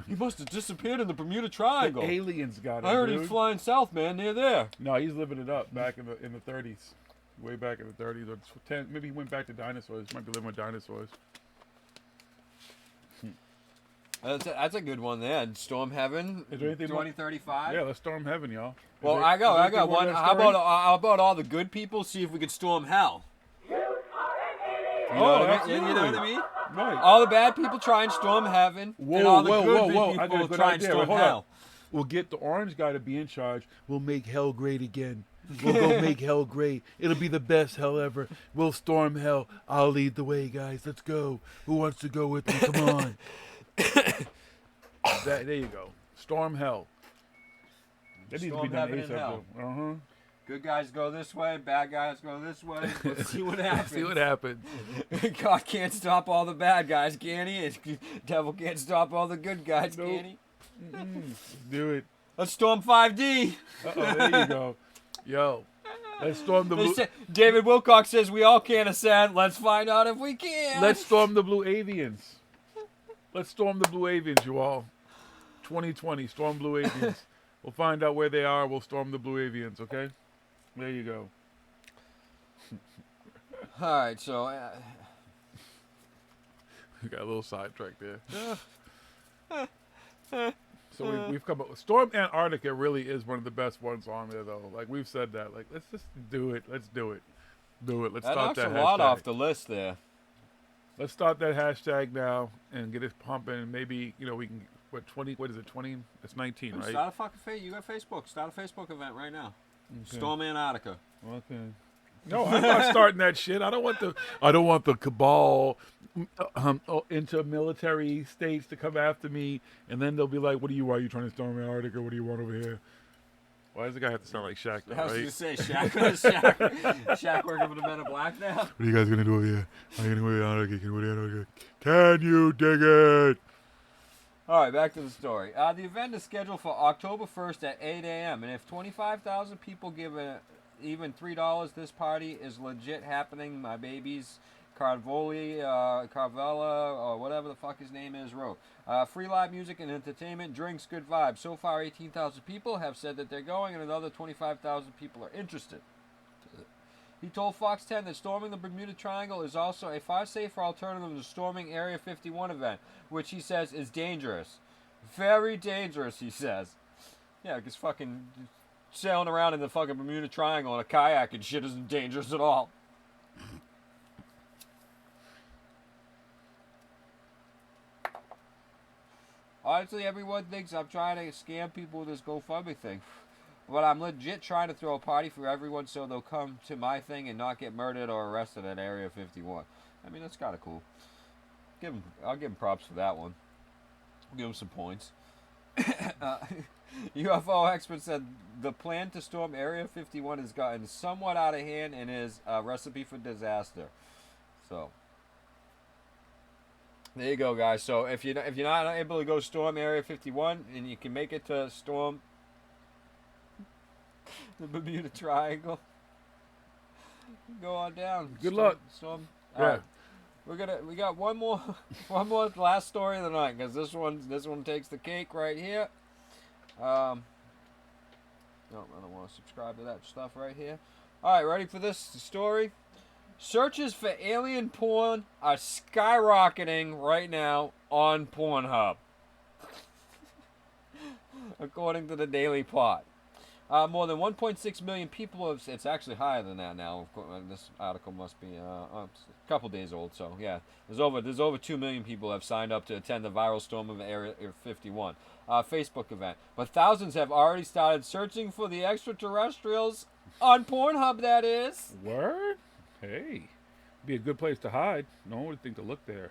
He must have disappeared in the Bermuda Triangle. The aliens got him. I heard he was flying south, man, near there. No, he's living it up back in the 30s, way back in the 30s or 10. Maybe he went back to dinosaurs. Might be living with dinosaurs. That's a good one there. Storm Heaven. Is there anything 2035? Yeah, let's storm heaven, y'all. Well, I got one. How about all the good people? See if we could storm hell. You know what I mean? Right. All the bad people try and storm heaven, and all the good people try and storm hell. We'll get the orange guy to be in charge. We'll make hell great again. We'll go make hell great. It'll be the best hell ever. We'll storm hell. I'll lead the way, guys. Let's go. Who wants to go with me? Come on. There you go. Storm hell. That needs to be done ASAP. Good guys go this way, bad guys go this way. Let's see what happens. See what happens. God can't stop all the bad guys, can he? Devil can't stop all the good guys, can he? Let's do it. Let's storm 5D. There you go. Yo, let's storm the blue. David Wilcox says we all can't ascend. Let's find out if we can. Let's storm the blue avians. Let's storm the blue avians, you all. 2020, storm blue avians. We'll find out where they are. We'll storm the blue avians, okay? There you go. All right, so we got a little sidetrack there. So we've come up with Storm Antarctica. Really is one of the best ones on there, though. Like we've said that. Like let's just do it. Let's do it. Do it. Let's start that hashtag. That's a lot off the list there. Let's start that hashtag now and get it pumping. Maybe we can. What 20? What is it? 20? It's 19, right? Start a fucking you got Facebook. Start a Facebook event right now. Okay. Storm Antarctica. Okay. No, I'm not starting that shit. I don't want the cabal into military states to come after me, and then they'll be like, "Why are you trying to storm Antarctica? What do you want over here?" Why does the guy have to sound like Shaq, though, right? I was going to say, Shaq working for the Men in Black now? What are you guys going to do over here? I'm going to go to Antarctica. Can you dig it? All right, back to the story. The event is scheduled for October 1st at 8 a.m., and if 25,000 people give even $3, this party is legit happening. My babies, Carvella, or whatever the fuck his name is, wrote. Free live music and entertainment, drinks, good vibes. So far, 18,000 people have said that they're going, and another 25,000 people are interested. He told Fox 10 that storming the Bermuda Triangle is also a far safer alternative to storming Area 51 event, which he says is dangerous. Very dangerous, he says. Yeah, because fucking sailing around in the fucking Bermuda Triangle in a kayak and shit isn't dangerous at all. Honestly, everyone thinks I'm trying to scam people with this GoFundMe thing. But I'm legit trying to throw a party for everyone so they'll come to my thing and not get murdered or arrested at Area 51. I mean, that's kind of cool. I'll give him props for that one. I'll give him some points. UFO expert said the plan to storm Area 51 has gotten somewhat out of hand and is a recipe for disaster. So there you go, guys. So if you're not able to go storm Area 51 and you can make it to storm the Bermuda Triangle, go on down. Good luck. Storm. Yeah. All right. We got one more last story of the night, because this one takes the cake right here. No, I don't want to subscribe to that stuff right here. All right, ready for this story? Searches for alien porn are skyrocketing right now on Pornhub, according to the Daily Pot. More than 1.6 million people have... It's actually higher than that now. Of course, this article must be a couple days old. So yeah, there's over 2 million people have signed up to attend the viral storm of Area 51 Facebook event. But thousands have already started searching for the extraterrestrials on Pornhub. That is. Word? Hey, be a good place to hide. No one would think to look there.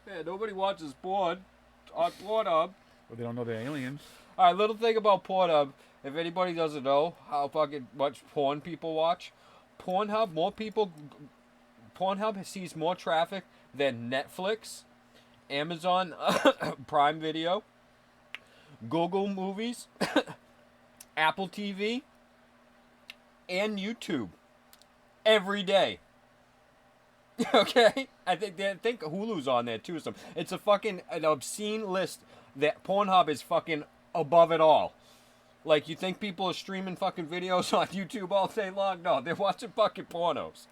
Yeah, nobody watches porn on Pornhub. Well, they don't know they're aliens. All right, little thing about Pornhub. If anybody doesn't know how fucking much porn people watch, Pornhub sees more traffic than Netflix, Amazon Prime Video, Google Movies, Apple TV, and YouTube every day. Okay? I think Hulu's on there too. It's an obscene list that Pornhub is fucking above it all. Like, you think people are streaming fucking videos on YouTube all day long? No, they're watching fucking pornos.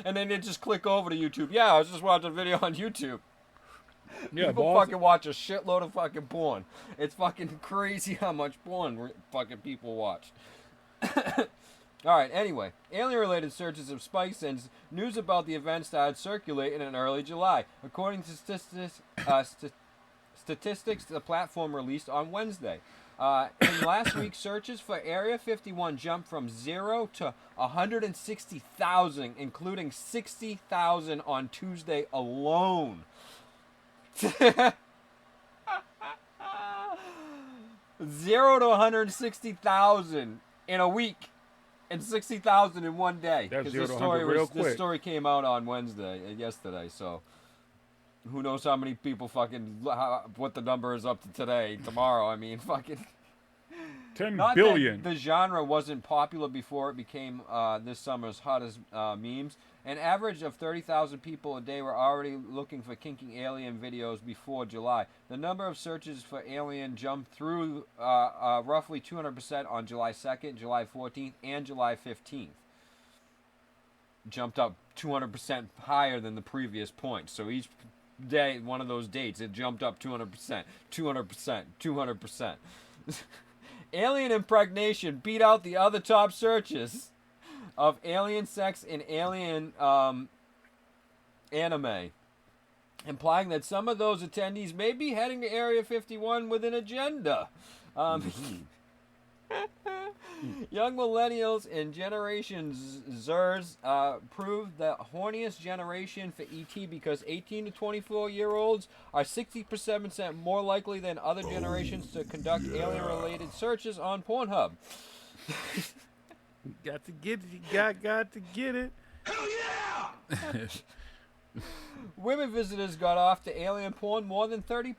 And then they just click over to YouTube. Yeah, I was just watching a video on YouTube. Yeah, people fucking watch a shitload of fucking porn. It's fucking crazy how much porn fucking people watch. Alright, anyway. Alien-related searches have spiked since news about the event started circulating in early July. According to statistics the platform released on Wednesday. In last week, searches for Area 51 jumped from 0 to 160,000, including 60,000 on Tuesday alone. 0 to 160,000 in a week, and 60,000 in one day. That's 0 to 100 real quick. This story came out on yesterday, so who knows how many people what the number is up to today, tomorrow. I mean, fucking 10 not billion. That the genre wasn't popular before it became this summer's hottest memes. An average of 30,000 people a day were already looking for kinky alien videos before July. The number of searches for alien jumped through roughly 200% on July 2nd, July 14th, and July 15th. Jumped up 200% higher than the previous point. So each day, one of those dates, it jumped up 200%, 200%, 200%. Alien impregnation beat out the other top searches of alien sex and alien anime, implying that some of those attendees may be heading to Area 51 with an agenda. Young millennials and Generation Zers proved the horniest generation for ET because 18 to 24-year-olds are 60% more likely than other generations to conduct alien-related searches on Pornhub. Got to get it. You got to get it. Hell yeah! Women visitors got off to alien porn more than 30%.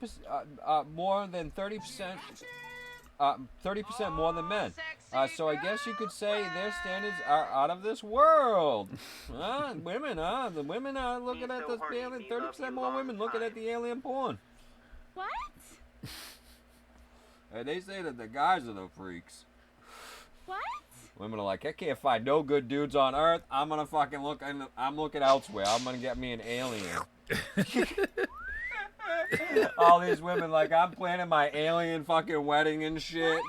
30% more than men. So I guess you could say their standards are out of this world. Women, the women are looking at this alien. 30% more women looking at the alien porn. What? They say that the guys are the freaks. What? Women are like, I can't find no good dudes on Earth. I'm gonna fucking I'm looking elsewhere. I'm gonna get me an alien. All these women like, I'm planning my alien fucking wedding and shit.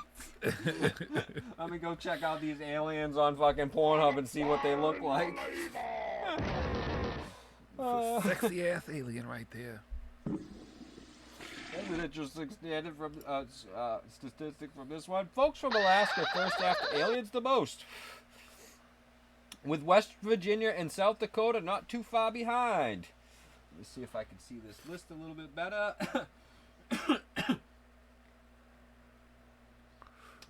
Let me go check out these aliens on fucking Pornhub and see what they look like. Sexy ass alien right there. That's an interesting statistic from this one. Folks from Alaska thirst after aliens the most, with West Virginia and South Dakota not too far behind. Let me see if I can see this list a little bit better.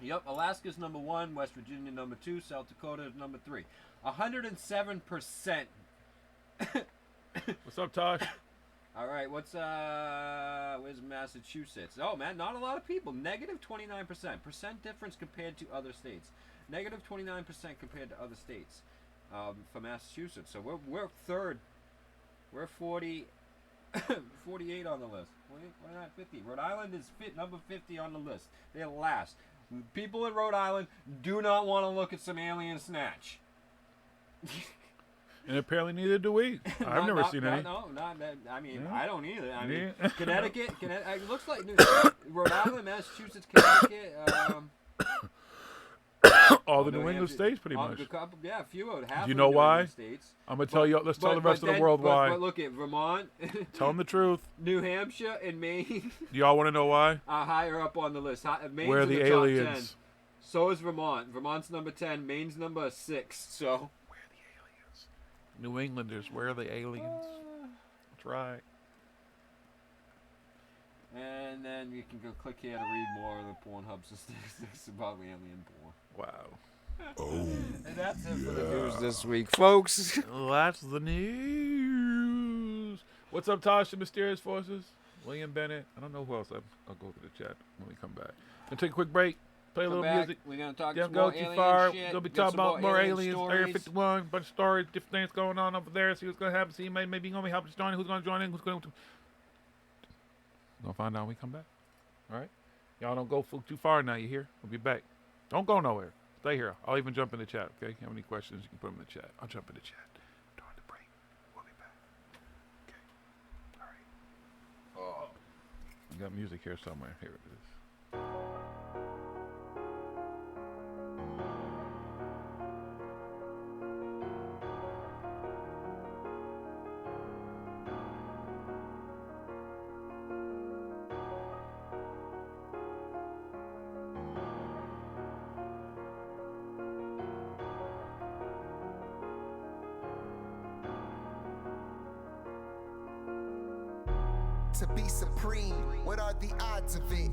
Yep, Alaska's number 1, West Virginia number 2, South Dakota is number 3. 107%. What's up, Tosh? All right, where's Massachusetts? Oh, man, not a lot of people. Negative 29%. Percent difference compared to other states. Negative 29% compared to other states for Massachusetts. So we're third. We're 48 on the list. We're not 50. Rhode Island is number 50 on the list. They're last. People in Rhode Island do not want to look at some alien snatch. And apparently neither do we. I've never seen any. No, not that. I mean, I don't either. I mean, Connecticut, it looks like Rhode Island, Massachusetts, Connecticut. All the New England states, pretty much. Yeah, a few of half. Do you know why? States. I'm gonna tell you. Let's tell the rest of the world why. But look at Vermont. Tell them the truth. New Hampshire and Maine. Do y'all want to know why? Are higher up on the list. Maine's Where are the aliens? Top 10. So is Vermont. Vermont's number 10. Maine's number 6. So. Where are the aliens? New Englanders. Where are the aliens? That's right. And then you can go click here to read more of the Pornhub statistics about alien porn. Wow. And that's it for the news this week, folks. That's the news. What's up, Tosh, the Mysterious Forces? William Bennett. I don't know who else. I'll go to the chat when we come back. Gonna take a quick break. Play a little music. We're gonna talk Don't more go too alien far. shit. We'll be Get talking some about more aliens. stories. Area 51. Bunch of stories, different things going on over there. See what's gonna happen. See, maybe you're gonna be helping us join in. Who's gonna join in? Who's going to? We're gonna find out when we come back. All right. Y'all don't go too far now. You hear? We'll be back. Don't go nowhere. Stay here. I'll even jump in the chat. Okay. If you have any questions, you can put them in the chat. I'll jump in the chat during the break. We'll be back. Okay. All right. Oh. We got music here somewhere. Here it is. To be supreme, what are the odds of it?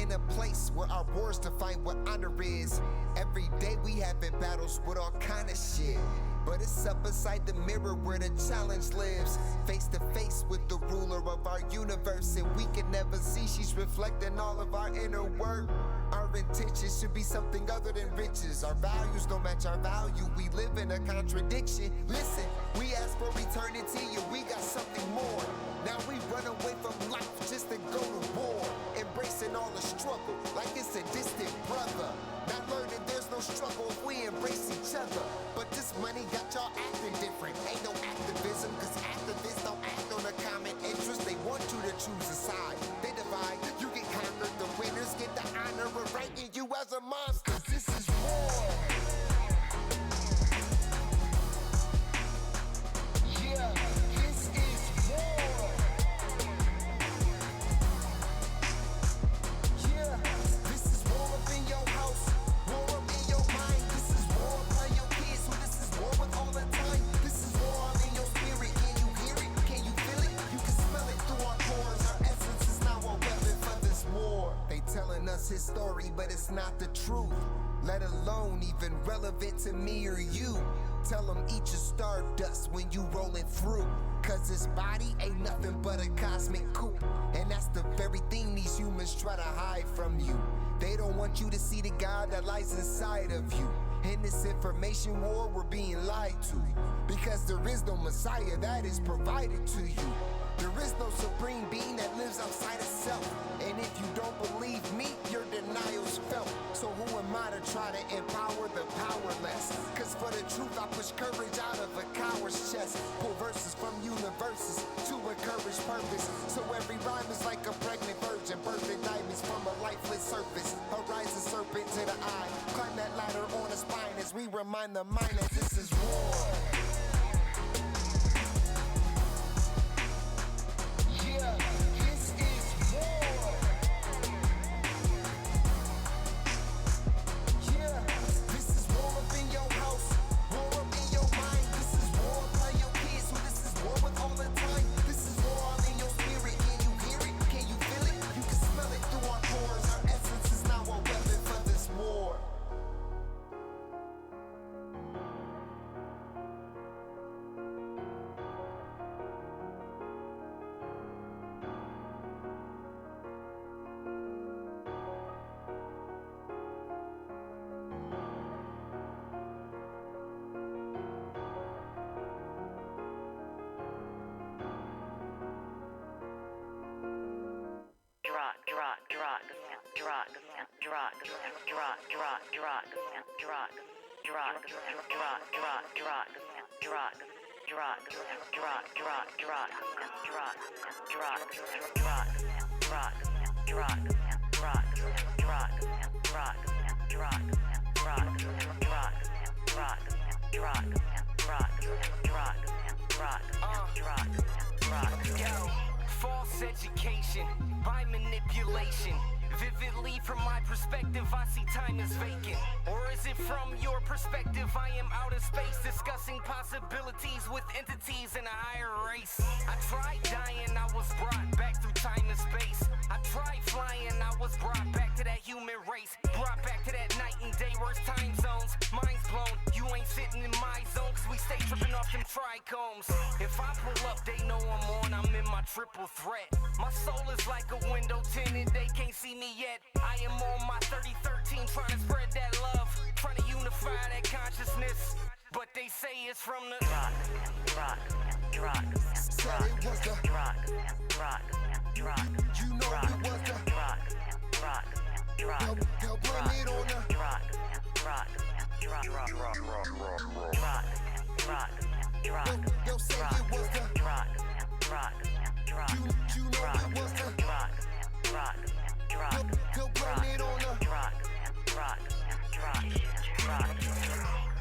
In a place where our wars define what honor is. Every day we having battles with all kind of shit. But it's up beside the mirror where the challenge lives. Face to face with the ruler of our universe. And we can never see she's reflecting all of our inner work. Our intentions should be something other than riches. Our values don't match our value. We live in a contradiction. Listen, we ask for eternity and we got something more. Now we run away from life just to go to war. Embracing all the struggle like it's a distant brother. Not learning there's no struggle if we embrace each other. But this money got y'all acting different. Ain't no activism, cause activists don't act on a common interest. They want you to choose a side. They divide, you get conquered. The winners get the honor of ranking you as a monster. This is war. Yeah, this is war. Yeah, this is war up in your house, war up in your mind. This is war upon your kids, so this is war with all the time. This is war all in your spirit. Can you hear it? Can you feel it? You can smell it through our pores. Our essence is now a weapon for this war. They telling us his story, but it's not the truth. Let alone even relevant to me or you. Tell them eat your stardust when you rolling through. Cause this body ain't nothing but a cosmic coup. And that's the very thing these humans try to hide from you. They don't want you to see the God that lies inside of you. In this information war, we're being lied to. Because there is no Messiah that is provided to you. There is no supreme being that lives outside of self. And if you don't believe me, your denial's felt. So who am I to try to empower the powerless? Cause for the truth I push courage out of a coward's chest. Pull verses from universes to encourage purpose. So every rhyme is like a pregnant virgin, birthing diamonds from a lifeless surface. A rising serpent to the eye. Climb that ladder on a spine as we remind the mind that this is war. Yeah, this is war. Yeah, this is war up in your house, war up in your mind. This is war by your kids, so this is war with all the time. This is war all in your spirit. Can you hear it? Can you feel it? You can smell it through our pores. Our essence is now a weapon for this war. Yo, false education by manipulation. Vividly from my perspective, I see time is vacant. Or is it from your perspective? I am out in space discussing possibilities with entities in a higher race. I tried dying, I was brought back through time and space. I tried flying, I was brought back to that human race. Brought back to that night and day worst time zones. Mind's blown, you ain't sitting in my zone, cause we stay tripping off them trichomes. If I pull up, they know I'm on, I'm in my triple threat. My soul is like a window tinted, they can't see me yet. I am on my 3013 trying to spread that love, trying to unify that consciousness. But they say it's from the rock. Said it was the rock. You know it was the rock. They'll blame it on the rock. They'll say it was the rock. You know it was the rock. They'll blame it on the rock.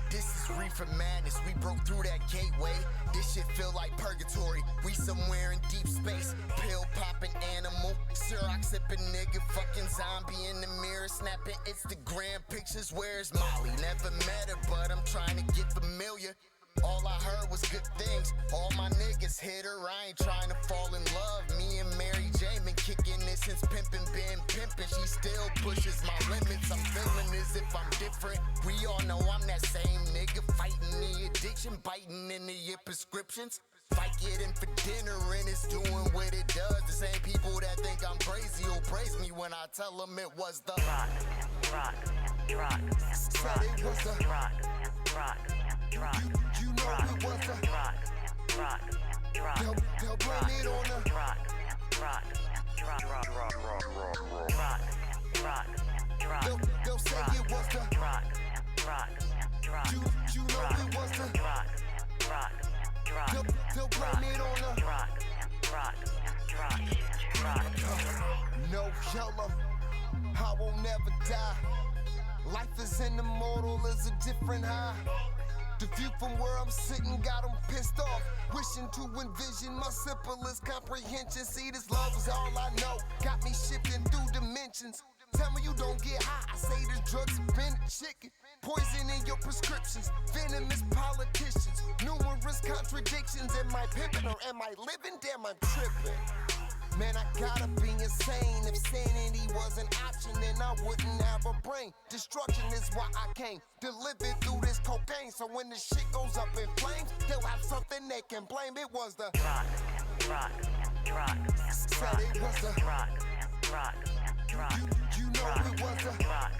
This is reefer madness, we broke through that gateway. This shit feel like purgatory, we somewhere in deep space. Pill popping animal, Ciroc sipping nigga, fucking zombie in the mirror, snapping Instagram pictures. Where's Molly? Never met her, but I'm trying to get familiar. All I heard was good things, all my niggas hit her. I ain't trying to fall in love. Me and Mary Jane been kicking this since pimpin' been pimpin'. She still pushes my limits, I'm feeling as if I'm different. We all know I'm that same nigga, fighting the addiction, biting into your prescriptions. Fight getting for dinner and it's doing what it does. The same people that think I'm crazy will praise me when I tell them it was the rock. Said it was the rock. You know it was the rock. They'll blame it on the rock. They'll say it was the rock. You know it was the They'll blame it on the No yellow, I will never die. Life is an immortal, is a different high. The view from where I'm sitting got them pissed off. Wishing to envision my simplest comprehension. See, this love is all I know. Got me shifting through dimensions. Tell me you don't get high. I say there's drugs and been chicken. Poison in your prescriptions. Venomous politicians. Numerous contradictions. Am I pimping or am I living? Damn, I'm tripping. Man, I gotta be insane. If sanity was an option, then I wouldn't have a brain. Destruction is why I came. Delivered through this cocaine. So when the shit goes up in flames, they'll have something they can blame. It was the rock. Said it was the rock. You know it was the rock.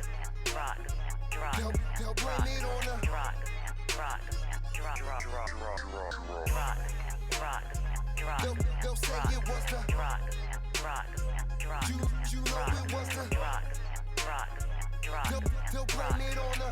They'll blame it on the rock. They'll say say it was the you know it was the they'll blame it on the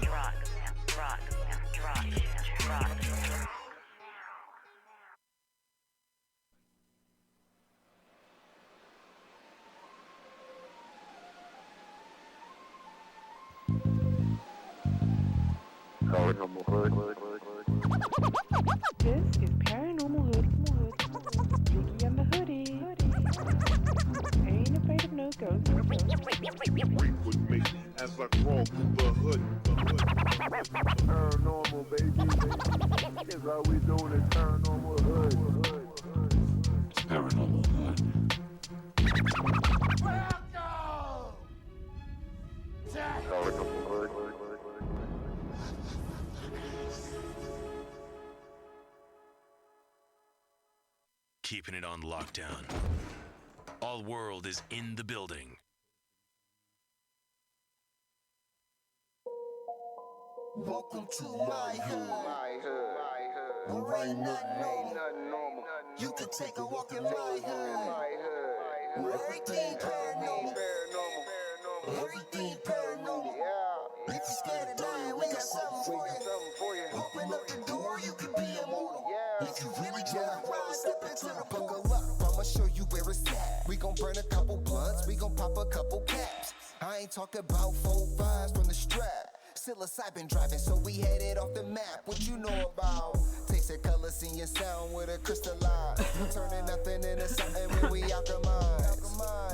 This is Paranormal Hood. Vicky and the Hoodie. Ain't afraid of no ghosts. Wait with me as I crawl through the hood. Paranormal, baby. That's how we doing it. Paranormal Hood. Paranormal Hood. Keeping it on lockdown. All world is in the building. welcome to my hood. Where ain't nothing normal. You can take a walk in my hood. Where everything paranormal. Everything paranormal. If you're scared of dying, we got something for you. Open up the door, you can be immortal. If you really tryna ride, step into the buckle up. I'ma show you where it's at. We gon' burn a couple blunts, we gon' pop a couple caps. I ain't talking about 4 5s from the strap. Psilocybin driving, so we headed off the map. What you know about? Tasting color, seeing sound with a crystal eye. Turning nothing into something when we alchemize.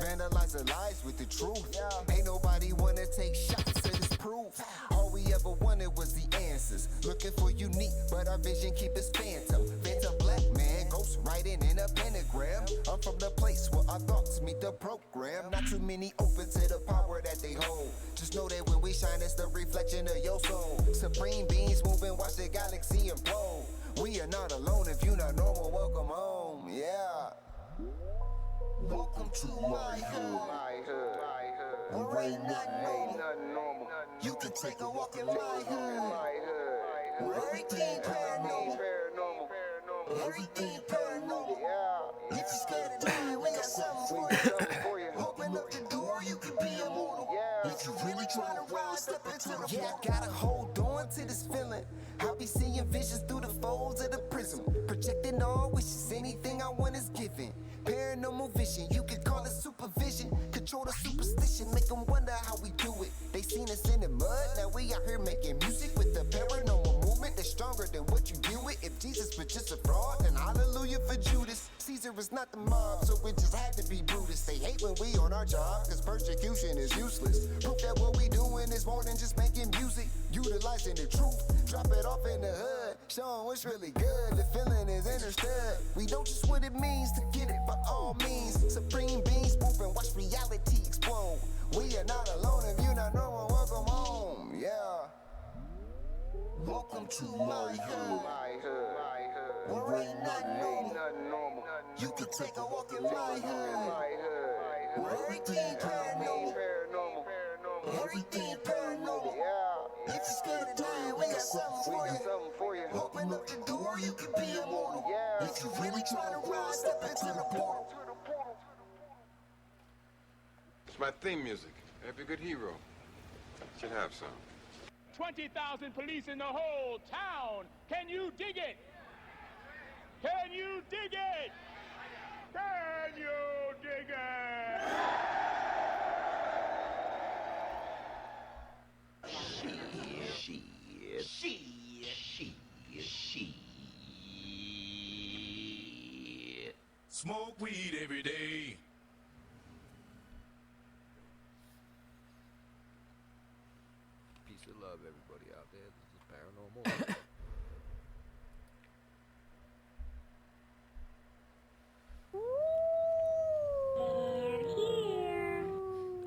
Vandalize the lies with the truth. Ain't nobody wanna take shots to this proof. All we ever wanted was the answers. Looking for unique, but our vision keep us phantom. Phantom black man, ghost writing in a pentagram. I'm from the place where our thoughts meet the program. Not too many open to the power that they hold. Just know that when we shine, it's the reflection of your soul. Supreme beings moving, watch the galaxy implode. We are not alone. If you're not normal, welcome home. Yeah. Welcome to my hood. Where ain't nothing normal. You can take a walk in my hood. Where everything paranormal. Everything paranormal. If you're scared of dying, we got something for you. Open up the door, you can be immortal. If you really tryna ride, step into the I gotta hold on to this feeling. I'll be seeing visions through the folds of the prism. Projecting all wishes, anything I want is given. Paranormal vision, you can call it supervision. Control the superstition, make them wonder how we do it. They seen us in the mud, now we out here making music with the paranormal movement that's stronger than what you deal with. If Jesus was just a fraud, then hallelujah for Judas. Caesar is not the mob, so it just had to be Brutus. They hate when we on our job, cause persecution is useless. Proof that what we doing is more than just making music. Utilizing the truth, drop it off in the hood. Show 'em what's really good, the feeling is understood. We know just what it means to get it by all means. Supreme beings moving, watch reality explode. We are not alone, if you're not normal, welcome home. Yeah. Welcome to my hood. Where ain't nothing normal. You can take a walk in my hood. Where everything paranormal. Everything paranormal. If you're scared of dying, we got something for you. Open up the door, you can be immortal. If you really tryna ride, step into the portal. It's my theme music. Every good hero should have some. 20,000 police in the whole town. Can you dig it? Can you dig it? Can you dig it? Smoke weed every day. Peace and love, everybody out there. This is Paranormal.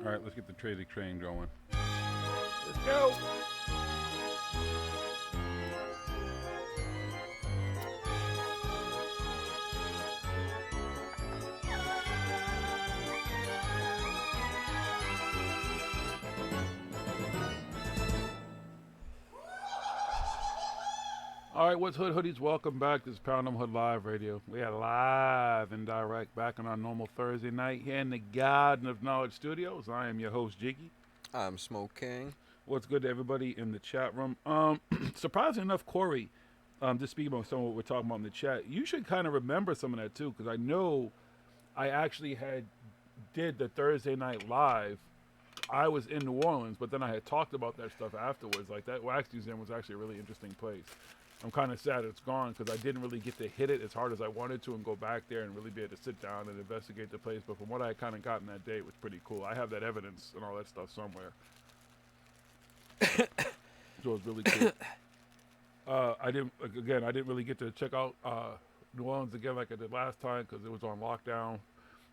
All right, let's get the trading train going. Let's go. All right, what's Hood Hoodies? Welcome back. This is Paranormal Hood Live Radio. We are live and direct back on our normal Thursday night here in the Garden of Knowledge Studios. I am your host, Jiggy. I'm Smoke King. What's good to everybody in the chat room? Surprisingly enough, Corey, just speaking about some of what we're talking about in the chat, you should kind of remember some of that too, because I know I actually did the Thursday night live. I was in New Orleans, but then I had talked about that stuff afterwards. Like that Wax Museum was actually a really interesting place. I'm kind of sad it's gone because I didn't really get to hit it as hard as I wanted to and go back there and really be able to sit down and investigate the place. But from what I kind of gotten that day, it was pretty cool. I have that evidence and all that stuff somewhere. So it was really cool. I didn't really get to check out New Orleans again like I did last time because it was on lockdown.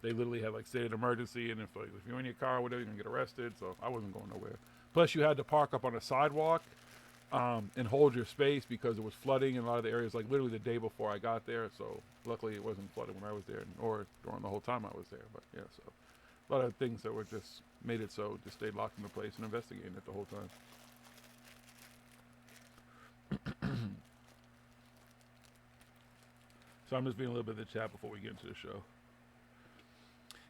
They literally had like state of emergency, and if you're in your car or whatever, you're gonna get arrested. So I wasn't going nowhere. Plus, you had to park up on a sidewalk and hold your space because it was flooding in a lot of the areas. Like literally the day before I got there. So luckily, it wasn't flooded when I was there, or during the whole time I was there. But yeah, so a lot of things that were just made it so just stayed locked in the place and investigating it the whole time. So I'm just being a little bit of the chat before we get into the show.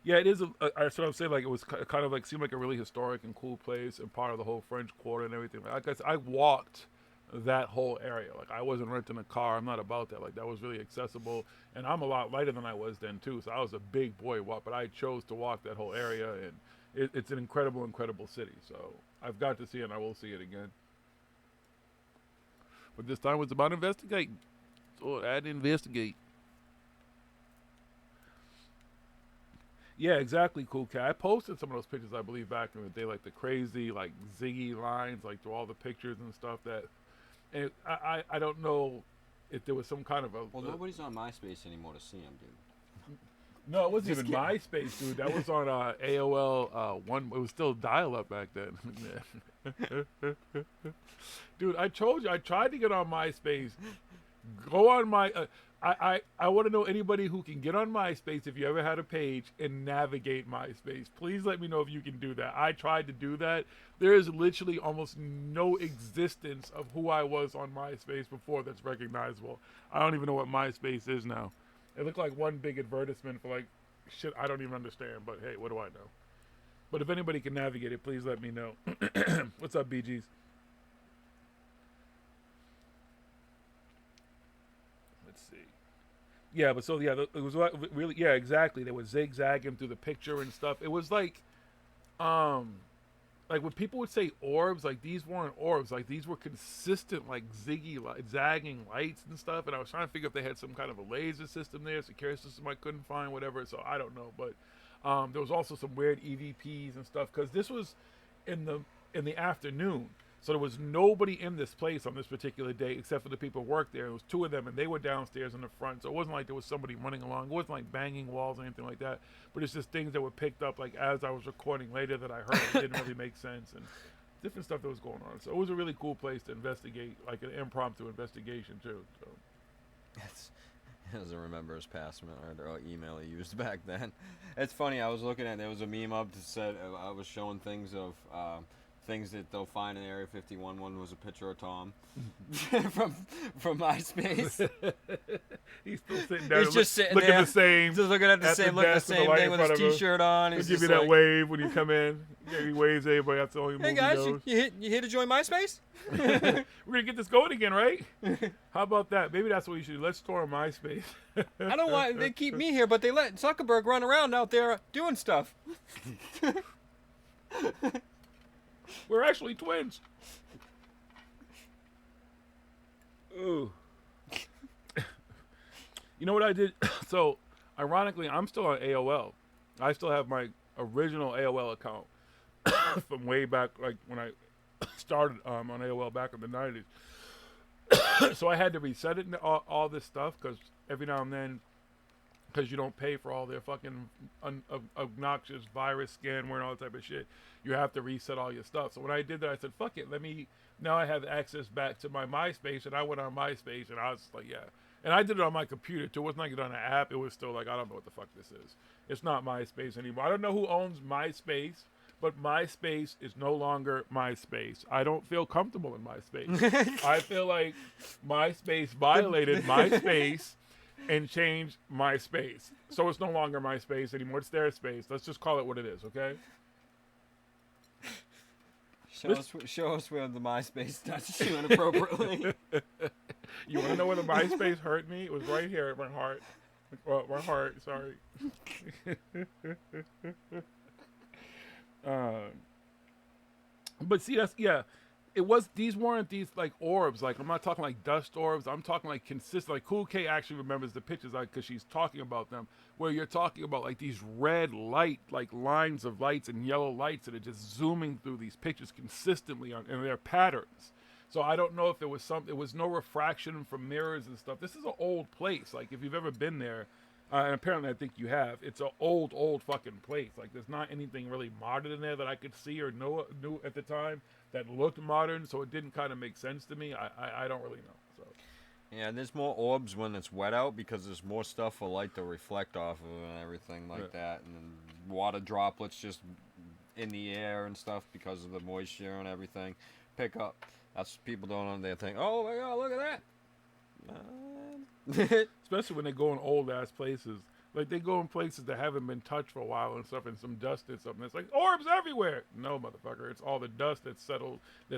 Yeah, it is. That's what I'm saying. Like it was kind of like seemed like a really historic and cool place and part of the whole French Quarter and everything. Like I said, I walked that whole area. Like I wasn't renting a car. I'm not about that. Like that was really accessible, and I'm a lot lighter than I was then too. So I was a big boy walk, but I chose to walk that whole area, and it's an incredible, incredible city. So I've got to see it, and I will see it again. But this time was about investigating. So I had to investigate. Yeah, exactly, Cool Cat. I posted some of those pictures, I believe, back in the day, like the crazy, like ziggy lines, like through all the pictures and stuff. And I don't know if there was some kind of a. Well, nobody's on MySpace anymore to see them, dude. No, it wasn't even MySpace, dude. That was on AOL one. It was still dial-up back then. Dude, I told you, I tried to get on MySpace. Go on my. I want to know anybody who can get on MySpace if you ever had a page and navigate MySpace. Please let me know if you can do that. I tried to do that. There is literally almost no existence of who I was on MySpace before that's recognizable. I don't even know what MySpace is now. It looked like one big advertisement for like shit I don't even understand, but hey, what do I know? But if anybody can navigate it, please let me know. What's up, BGs? Yeah, but so yeah, it was really exactly. They were zigzagging through the picture and stuff. It was like when people would say orbs, like these weren't orbs, like these were consistent, like zagging lights and stuff. And I was trying to figure if they had some kind of a laser system there, security system I couldn't find, whatever. So I don't know, but there was also some weird EVPs and stuff because this was in the afternoon. So there was nobody in this place on this particular day except for the people who worked there. It was two of them, and they were downstairs in the front. So it wasn't like there was somebody running along. It wasn't like banging walls or anything like that. But it's just things that were picked up like as I was recording later that I heard. It didn't really make sense and different stuff that was going on. So it was a really cool place to investigate, like an impromptu investigation too. So. He doesn't remember his password or email he used back then. It's funny. I was looking at there was a meme up that said I was showing things of. Things that they'll find in Area 51. One was a picture of Tom from MySpace. He's still sitting there. He's just sitting looking there, the same. Just looking at the same, looking the same thing with his T-shirt on. He'll give you that wave when you come in. Yeah, he waves everybody. That's the only movie. Hey guys, you here to join MySpace? We're gonna get this going again, right? How about that? Maybe that's what we should do. Let's store on MySpace. I don't want. They keep me here, but they let Zuckerberg run around out there doing stuff. We're actually twins. Ooh. You know what I did? So, ironically, I'm still on AOL. I still have my original AOL account from way back, like when I started on AOL back in the 90s. So I had to reset it and all this stuff because every now and then, because you don't pay for all their fucking obnoxious virus scanware and all that type of shit, you have to reset all your stuff. So when I did that, I said, fuck it, now I have access back to my MySpace, and I went on MySpace, and I was like, yeah. And I did it on my computer, too. It wasn't like it on an app. It was still like, I don't know what the fuck this is. It's not MySpace anymore. I don't know who owns MySpace, but my space is no longer my space. I don't feel comfortable in my space. I feel like my space violated my space and changed my space. So it's no longer my space anymore. It's their space. Let's just call it what it is, okay? Show us where the MySpace touched you inappropriately. You want to know where the MySpace hurt me? It was right here at my heart. Well, my heart, sorry. But see, that's, yeah. It was, these weren't these like orbs. Like, I'm not talking like dust orbs. I'm talking like consistent. Like, Cool K actually remembers the pictures, like, because she's talking about them, where you're talking about like these red light, like lines of lights and yellow lights that are just zooming through these pictures consistently on, and their patterns. So I don't know if there was it was no refraction from mirrors and stuff. This is an old place. Like, if you've ever been there, and apparently I think you have, it's an old fucking place. Like, there's not anything really modern in there that I could see or knew at the time that looked modern, so it didn't kind of make sense to me. I don't really know. So yeah, there's more orbs when it's wet out because there's more stuff for light to reflect off of and everything like that, and then water droplets just in the air and stuff because of the moisture and everything pick up. That's what people don't understand. They think, oh my god, look at that. Especially when they go in old ass places. Like, they go in places that haven't been touched for a while and stuff, and some dust and something. It's like, orbs everywhere. No, motherfucker. It's all the dust that's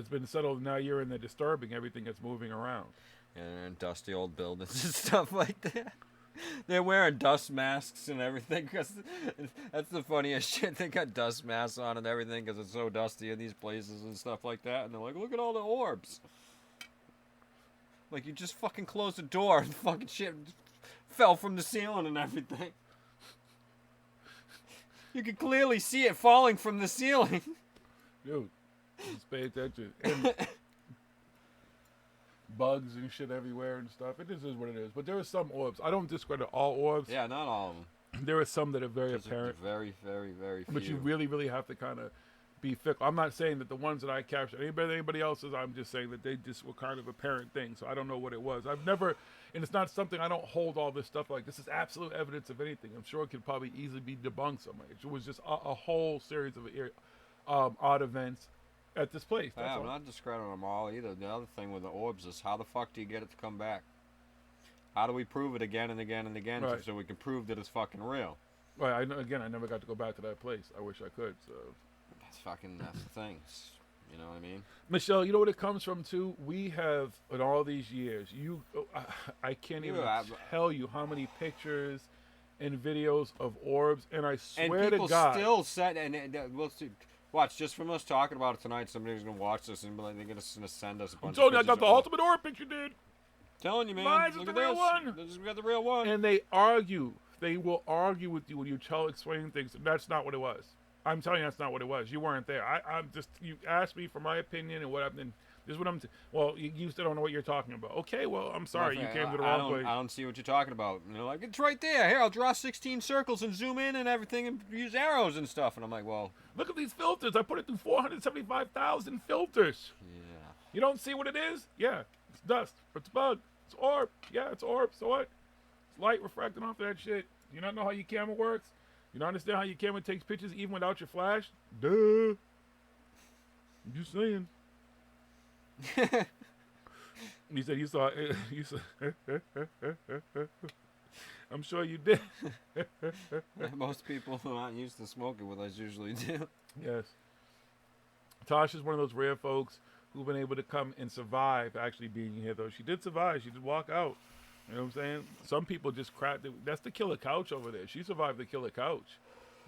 been settled. Now you're in there disturbing everything that's moving around. And dusty old buildings and stuff like that. They're wearing dust masks and everything because that's the funniest shit. They got dust masks on and everything because it's so dusty in these places and stuff like that. And they're like, look at all the orbs. Like, you just fucking closed the door and fucking shit fell from the ceiling and everything. You can clearly see it falling from the ceiling. Dude, just pay attention. And bugs and shit everywhere and stuff. It just is what it is. But there are some orbs. I don't discredit all orbs. Yeah, not all of them. There are some that are very apparent. Very, very, very few. But you really, really have to kind of be fickle. I'm not saying that the ones that I captured anybody else's. I'm just saying that they just were kind of apparent things. So I don't know what it was. I've never, and it's not something, I don't hold all this stuff like this is absolute evidence of anything. I'm sure it could probably easily be debunked somewhere. It was just a whole series of odd events at this place. Yeah, I'm not discrediting them all either. The other thing with the orbs is how the fuck do you get it to come back? How do we prove it again and again and again so we can prove that it's fucking real? Right. I never got to go back to that place. I wish I could. So that's the thing. You know what I mean? Michelle, you know what it comes from too? We have, in all these years, I can't even tell you how many pictures and videos of orbs, and I swear to God. And people still said, and we'll see. Watch, just from us talking about it tonight, somebody's going to watch this and be like, they're going to send us a bunch of pictures. I got the ultimate orb picture, dude. Telling you, man. Mine's Look the at real this. one. We got the real one. And they argue. They will argue with you when you explain things. That's not what it was. I'm telling you, that's not what it was. You weren't there. I'm just, you asked me for my opinion and what I've been. This is what I'm. Well, you still don't know what you're talking about. Okay, well, I'm sorry. You came to the wrong place. I don't see what you're talking about. And they're like, it's right there. Here, I'll draw 16 circles and zoom in and everything and use arrows and stuff. And I'm like, well. Look at these filters. I put it through 475,000 filters. Yeah. You don't see what it is? Yeah. It's dust. It's bug. It's orb. Yeah, it's orb. So what? It's light refracting off of that shit. You not know how your camera works? You don't understand how your camera takes pictures even without your flash? Duh. I'm just saying. He said you saw it. You saw. I'm sure you did. Most people who aren't used to smoking with us usually do. Yes. Tasha's one of those rare folks who've been able to come and survive actually being here, though. She did survive. She did walk out. You know what I'm saying? Some people just crack. That's the killer couch over there. She survived the killer couch.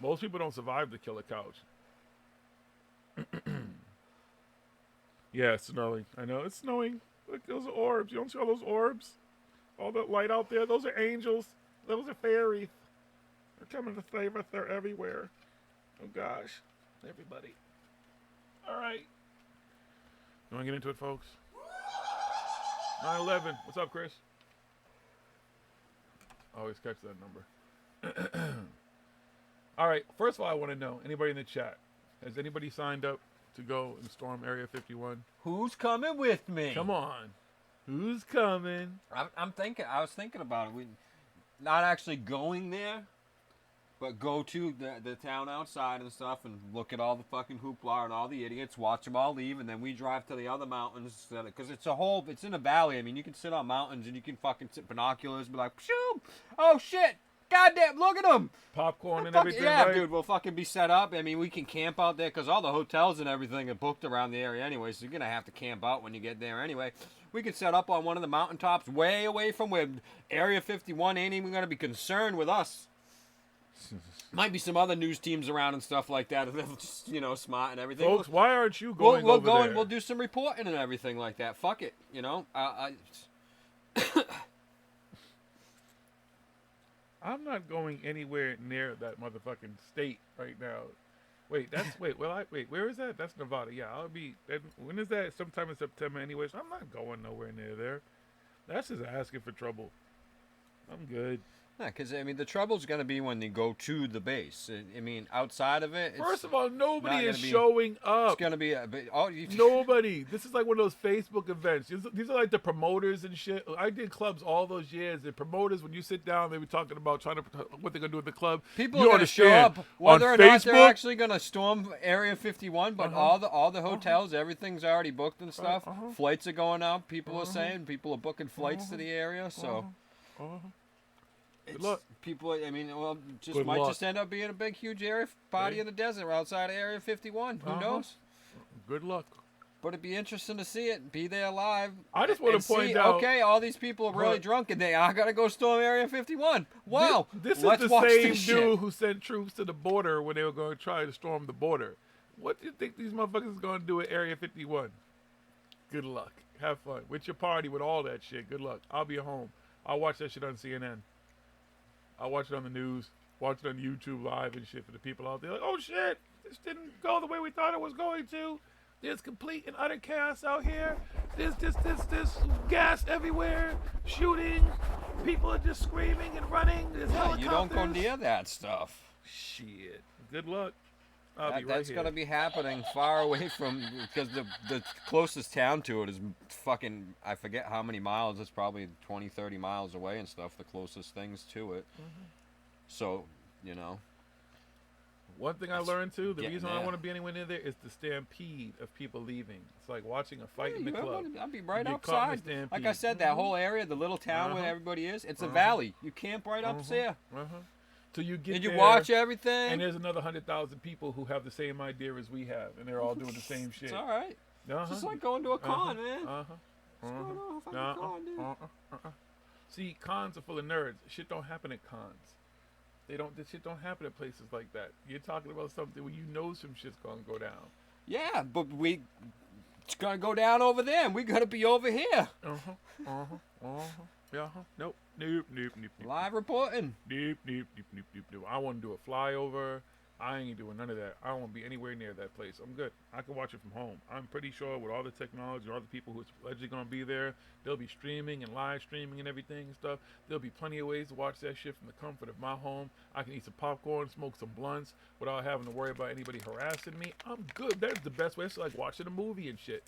Most people don't survive the killer couch. Yeah, it's snowing. I know, it's snowing. Look, those are orbs. You don't see all those orbs? All that light out there? Those are angels. Those are fairies. They're coming to save us. They're everywhere. Oh, gosh. Everybody. All right. You want to get into it, folks? 9/11. What's up, Chris? Always catch that number. All right. First of all, I want to know, anybody in the chat, has anybody signed up to go and storm Area 51? Who's coming with me? Come on. Who's coming? I was thinking about it. We not actually going there, But go to the town outside and stuff and look at all the fucking hoopla and all the idiots, watch them all leave, and then we drive to the other mountains. Because it's in a valley. I mean, you can sit on mountains and you can fucking sit binoculars and be like, shoo! Oh shit! Goddamn, look at them! Popcorn and Fuck, everything, yeah, right? dude, we'll fucking be set up. I mean, we can camp out there because all the hotels and everything are booked around the area anyway, so you're going to have to camp out when you get there anyway. We can set up on one of the mountaintops way away from where Area 51 ain't even going to be concerned with us. Might be some other news teams around and stuff like that. They're just, smart and everything. Folks, why aren't you going we'll over go there? and we'll do some reporting and everything like that. Fuck it, I'm not going anywhere near that motherfucking state right now. Wait, where is that? That's Nevada. Yeah, I'll be. When is that? Sometime in September, anyway. So I'm not going nowhere near there. That's just asking for trouble. I'm good. Yeah, because, I mean, the trouble's going to be when they go to the base. I mean, outside of it... First of all, nobody is showing up. It's going to be... Nobody. This is like one of those Facebook events. These are like the promoters and shit. I did clubs all those years. The promoters, when you sit down, they were talking about what they're going to do with the club. People are going to show up, whether or not they're actually going to storm Area 51, but all the hotels, everything's already booked and stuff. Flights are going out, people are saying. People are booking flights to the area, so... Good luck. People, I mean, just end up being a big, huge area party in the desert outside of Area 51. Who knows? Good luck. But it'd be interesting to see it, be there live. I just want to point out. Okay, all these people are really drunk and they are going to go storm Area 51. Wow. This is Let's the watch same this dude shit. who sent troops to the border when they were going to try to storm the border. What do you think these motherfuckers are going to do at Area 51? Good luck. Have fun. With your party, with all that shit. Good luck. I'll be home. I'll watch that shit on CNN. I'll watch it on the news, watch it on YouTube Live and shit for the people out there. Like, oh shit, this didn't go the way we thought it was going to. There's complete and utter chaos out here. There's this gas everywhere, shooting. People are just screaming and running. There's helicopters. You don't go near that stuff. Shit. Good luck. I'll be right that's here. going to be happening far away from, because the closest town to it is fucking, I forget how many miles. It's probably 20, 30 miles away and stuff, the closest things to it. So, One thing I learned too, the getting reason I there. don't want to be anywhere near there is the stampede of people leaving. It's like watching a fight in the club. I'll be right Get caught in outside. the stampede. Like I said, that whole area, the little town where everybody is, it's a valley. You camp right up there. So you get And you there, watch everything. and there's another 100,000 people who have the same idea as we have, and they're all doing the same shit. It's all right. It's just like going to a con, man. What's going on? Fucking con, dude. See, cons are full of nerds. Shit don't happen at cons. This shit don't happen at places like that. You're talking about something where you know some shit's gonna go down. Yeah, but it's gonna go down over there, and we gotta be over here. Nope. Live reporting. Nope. I want to do a flyover. I ain't doing none of that. I don't want to be anywhere near that place. I'm good. I can watch it from home. I'm pretty sure with all the technology, all the people who's allegedly going to be there, they'll be streaming and live streaming and everything and stuff. There'll be plenty of ways to watch that shit from the comfort of my home. I can eat some popcorn, smoke some blunts without having to worry about anybody harassing me. I'm good. That's the best way. It's like watching a movie and shit.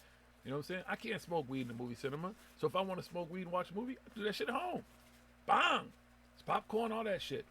You know what I'm saying? I can't smoke weed in the movie cinema. So if I want to smoke weed and watch a movie, I do that shit at home. Bang! It's popcorn, all that shit.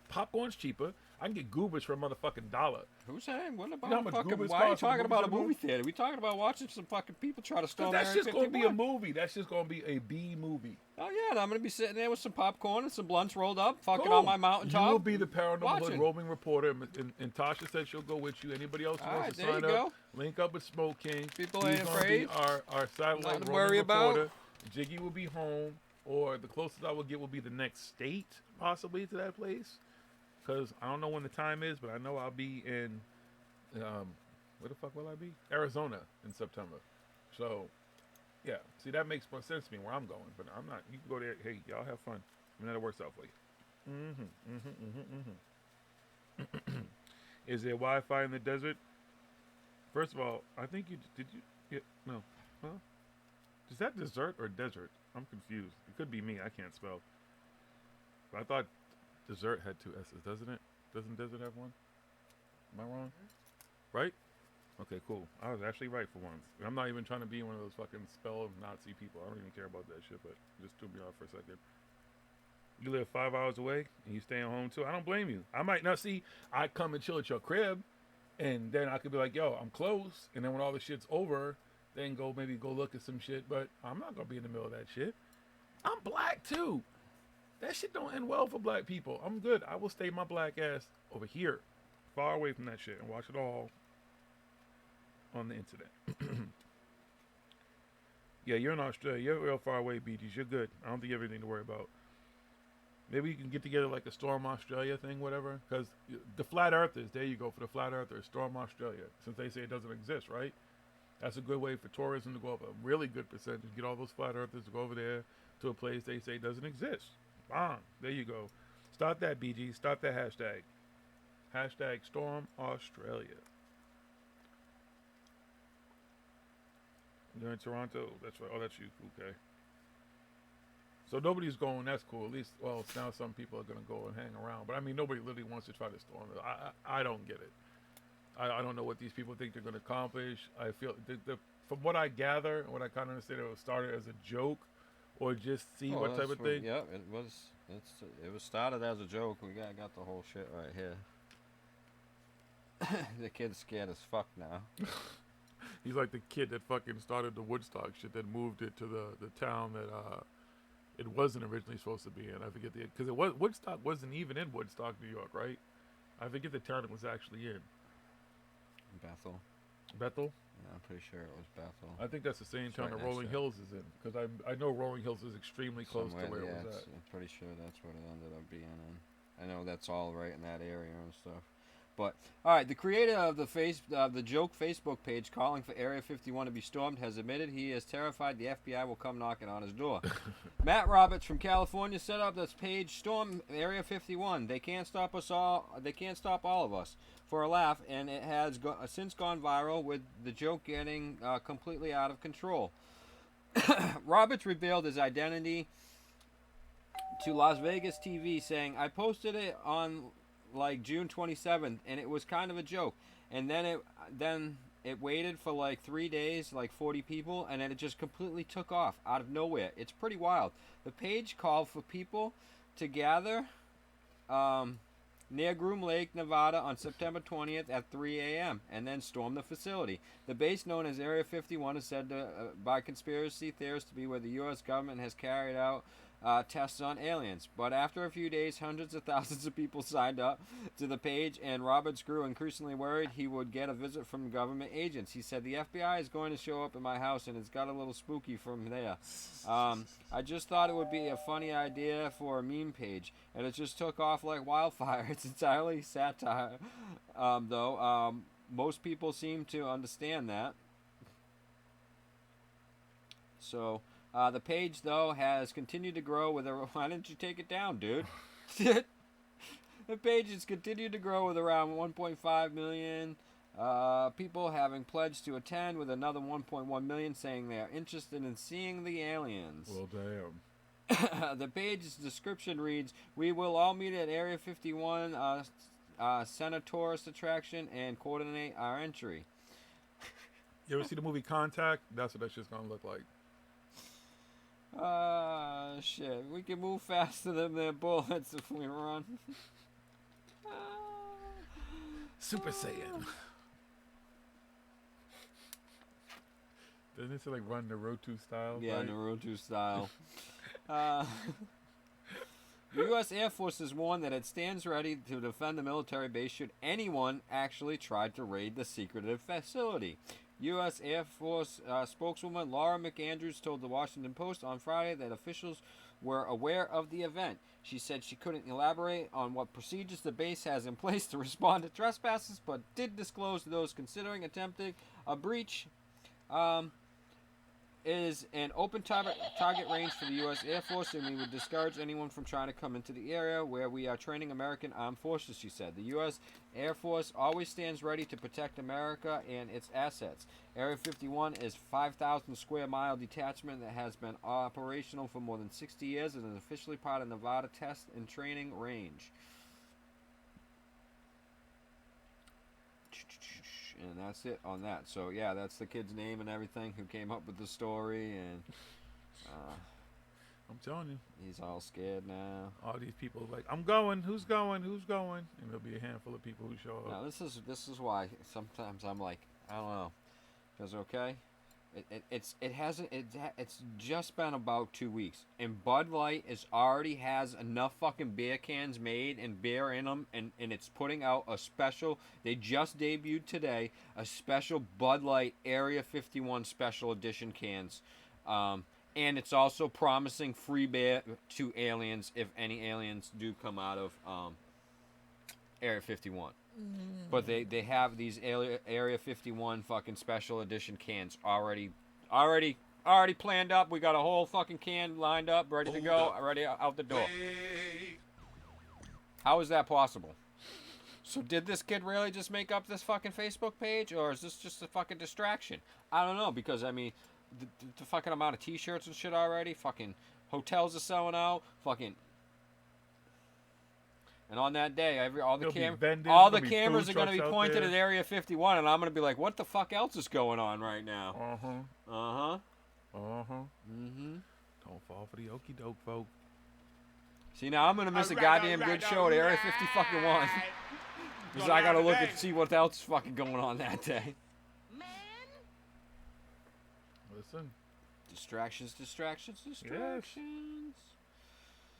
Popcorn's cheaper. I can get goobers for a motherfucking $1. Who's saying? What about You know how much fucking? goobers Why are you cost in a talking about a movie movie theater? We talking about watching some fucking people try to storm That's Area just going to be a 51. movie. That's just going to be a B movie. Oh yeah, and I'm gonna be sitting there with some popcorn and some blunts rolled up, fucking Cool. on my mountaintop. You will be the Paranormal watching. Hood roving reporter, and Tasha said she'll go with you. Anybody else who All wants right, to there sign you up, go. link up with Smoke King. People He's ain't gonna afraid. be our satellite Nothing to roving worry about. reporter. Jiggy will be home, or the closest I will get will be the next state, possibly, to that place. Because I don't know when the time is, but I know I'll be in, where the fuck will I be? Arizona in September. So, yeah. See, that makes more sense to me where I'm going, but I'm not. You can go there. Hey, y'all have fun. And that works out for you. Is there Wi-Fi in the desert? First of all, I think no. Huh? Is that dessert or desert? I'm confused. It could be me. I can't spell. But I thought dessert had 2 S's, doesn't it? Doesn't desert have one? Am I wrong? Right? Okay, cool. I was actually right for once. I'm not even trying to be one of those fucking spell Nazi people. I don't even care about that shit, but it just threw me off for a second. You live 5 hours away and you staying home too. I don't blame you. I might not see. I come and chill at your crib, and then I could be like, yo, I'm close. And then when all the shit's over, then maybe go look at some shit. But I'm not gonna be in the middle of that shit. I'm black too. That shit don't end well for black people. I'm good. I will stay my black ass over here, far away from that shit, and watch it all on the internet. Yeah, you're in Australia. You're real far away, BGs. You're good. I don't think you have anything to worry about. Maybe you can get together like a Storm Australia thing, whatever. Because the Flat Earthers, there you go, for the Flat Earthers, Storm Australia. Since they say it doesn't exist, right? That's a good way for tourism to go up a really good percentage. Get all those Flat Earthers to go over there to a place they say doesn't exist. Bang. There you go. Start that, BG. Start that hashtag. Hashtag Storm Australia. You're in Toronto? That's right. Oh, that's you. Okay. So nobody's going. That's cool. At least, well, now some people are going to go and hang around. But I mean, nobody literally wants to try to storm it. I don't get it. I don't know what these people think they're going to accomplish. I feel, from what I gather, what I kind of understand, it was started as a joke or just see what type of thing. Yeah, it was. It was started as a joke. We got the whole shit right here. The kid's scared as fuck now. He's like the kid that fucking started the Woodstock shit, that moved it to the town that it wasn't originally supposed to be in. I forget because Woodstock wasn't even in Woodstock, New York, right? I forget the town it was actually in. Bethel. Bethel? Yeah, I'm pretty sure it was Bethel. I think that's the same It's town right that Rolling Hills is in, because I know Rolling Hills is extremely close to where it was at. I'm pretty sure that's what it ended up being in. I know that's all right in that area and stuff. But all right, the creator of the joke Facebook page calling for Area 51 to be stormed has admitted he is terrified the FBI will come knocking on his door. Matt Roberts from California set up this page, storm Area 51. They can't stop us all. They can't stop all of us. For a laugh, and it has since gone viral, with the joke getting completely out of control. Roberts revealed his identity to Las Vegas TV, saying, "I posted it on like June 27th, and it was kind of a joke. And then it waited for like 3 days, like 40 people, and then it just completely took off out of nowhere. It's pretty wild. The page called for people to gather near Groom Lake, Nevada on September 20th at 3 a.m. and then storm the facility. The base, known as Area 51, is said by conspiracy theorists to be where the U.S. government has carried out tests on aliens. But after a few days, hundreds of thousands of people signed up to the page, and Roberts grew increasingly worried he would get a visit from government agents. He said, "The FBI is going to show up at my house, and it's got a little spooky from there. I just thought it would be a funny idea for a meme page, and it just took off like wildfire." It's entirely satire, though. Most people seem to understand that. So... the page, though, has continued to grow with a... Why didn't you take it down, dude? The page has continued to grow with around 1.5 million people having pledged to attend, with another 1.1 million saying they are interested in seeing the aliens. Well, damn. The page's description reads, "We will all meet at Area 51 center tourist attraction and coordinate our entry." You ever see the movie Contact? That's what that shit's gonna look like. Shit. We can move faster than their bullets if we run. Super Saiyan. Doesn't it say like run Naruto style? Yeah, right? Naruto style. The U.S. Air Force has warned that it stands ready to defend the military base should anyone actually try to raid the secretive facility. U.S. Air Force spokeswoman Laura McAndrews told the Washington Post on Friday that officials were aware of the event. She said she couldn't elaborate on what procedures the base has in place to respond to trespassers, but did disclose to those considering attempting a breach is an open target range for the U.S. Air Force, and we would discourage anyone from trying to come into the area where we are training American armed forces, she said. The U.S. Air Force always stands ready to protect America and its assets. Area 51 is a 5,000 square mile detachment that has been operational for more than 60 years and is officially part of Nevada Test and Training Range. And that's it on that. So yeah, that's the kid's name and everything who came up with the story. And I'm telling you. He's all scared now. All these people are like, I'm going. Who's going? Who's going? And there'll be a handful of people who show up. No, this is why sometimes I'm like, I don't know. Because okay, it's just been about 2 weeks, and Bud Light already has enough fucking beer cans made and beer in them, and it's putting out a special. They just debuted today a special Bud Light Area 51 special edition cans, and it's also promising free beer to aliens if any aliens do come out of Area 51. But they have these Area 51 fucking special edition cans already planned up. We got a whole fucking can lined up, ready to go, ready out the door. How is that possible? So did this kid really just make up this fucking Facebook page, or is this just a fucking distraction? I don't know, because I mean, the fucking amount of T-shirts and shit already, fucking hotels are selling out, fucking. And on that day, all the cameras are going to be pointed at Area 51, and I'm going to be like, what the fuck else is going on right now? Don't fall for the okie doke, folk. See, now I'm going to miss a goddamn good show at Area 50 fucking 1. Because I got to look and see what else is fucking going on that day. Listen. Distractions. Yes.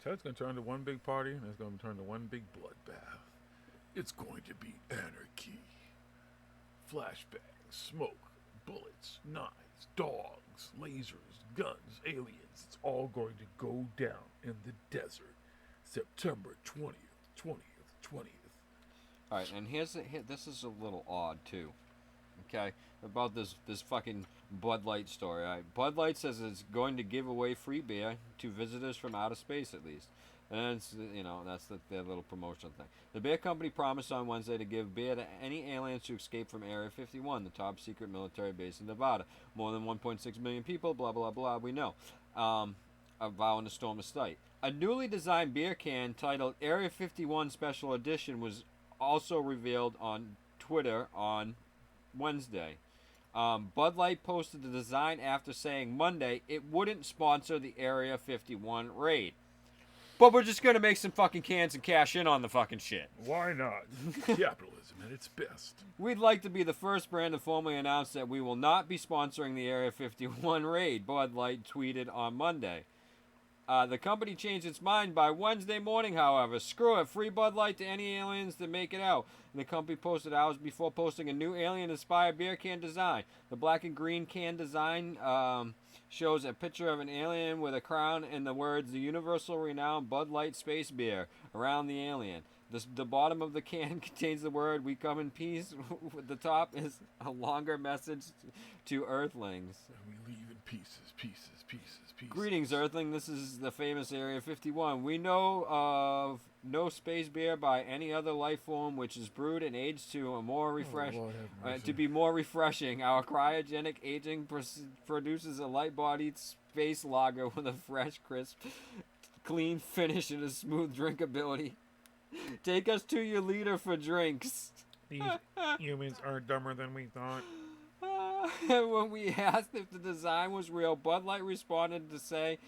Ted's going to turn to one big party, and it's going to turn to one big bloodbath. It's going to be anarchy. Flashbangs, smoke, bullets, knives, dogs, lasers, guns, aliens. It's all going to go down in the desert. September 20th. All right, and this is a little odd, too. Okay, about this fucking Bud Light story. Bud Light says it's going to give away free beer to visitors from outer space, at least. And it's, that's their little promotional thing. The beer company promised on Wednesday to give beer to any aliens who escape from Area 51, the top secret military base in Nevada. More than 1.6 million people, blah, blah, blah, we know, are vowing to storm the site. A newly designed beer can titled Area 51 Special Edition was also revealed on Twitter on Wednesday. Bud Light posted the design after saying Monday it wouldn't sponsor the Area 51 raid. But we're just going to make some fucking cans and cash in on the fucking shit. Why not? Capitalism at its best. We'd like to be the first brand to formally announce that we will not be sponsoring the Area 51 raid, Bud Light tweeted on Monday. The company changed its mind by Wednesday morning, however. Screw it. Free Bud Light to any aliens that make it out. And the company posted hours before posting a new alien-inspired beer can design. The black and green can design shows a picture of an alien with a crown and the words, "The Universal Renowned Bud Light Space Beer," around the alien. The bottom of the can contains the word, "We come in peace." The top is a longer message to Earthlings. And we leave in pieces. Greetings, Earthling. This is the famous Area 51. We know of no space beer by any other life form which is brewed and aged to be more refreshing. Our cryogenic aging produces a light-bodied space lager with a fresh, crisp, clean finish and a smooth drinkability. Take us to your leader for drinks. These humans are dumber than we thought. When we asked if the design was real, Bud Light responded to say,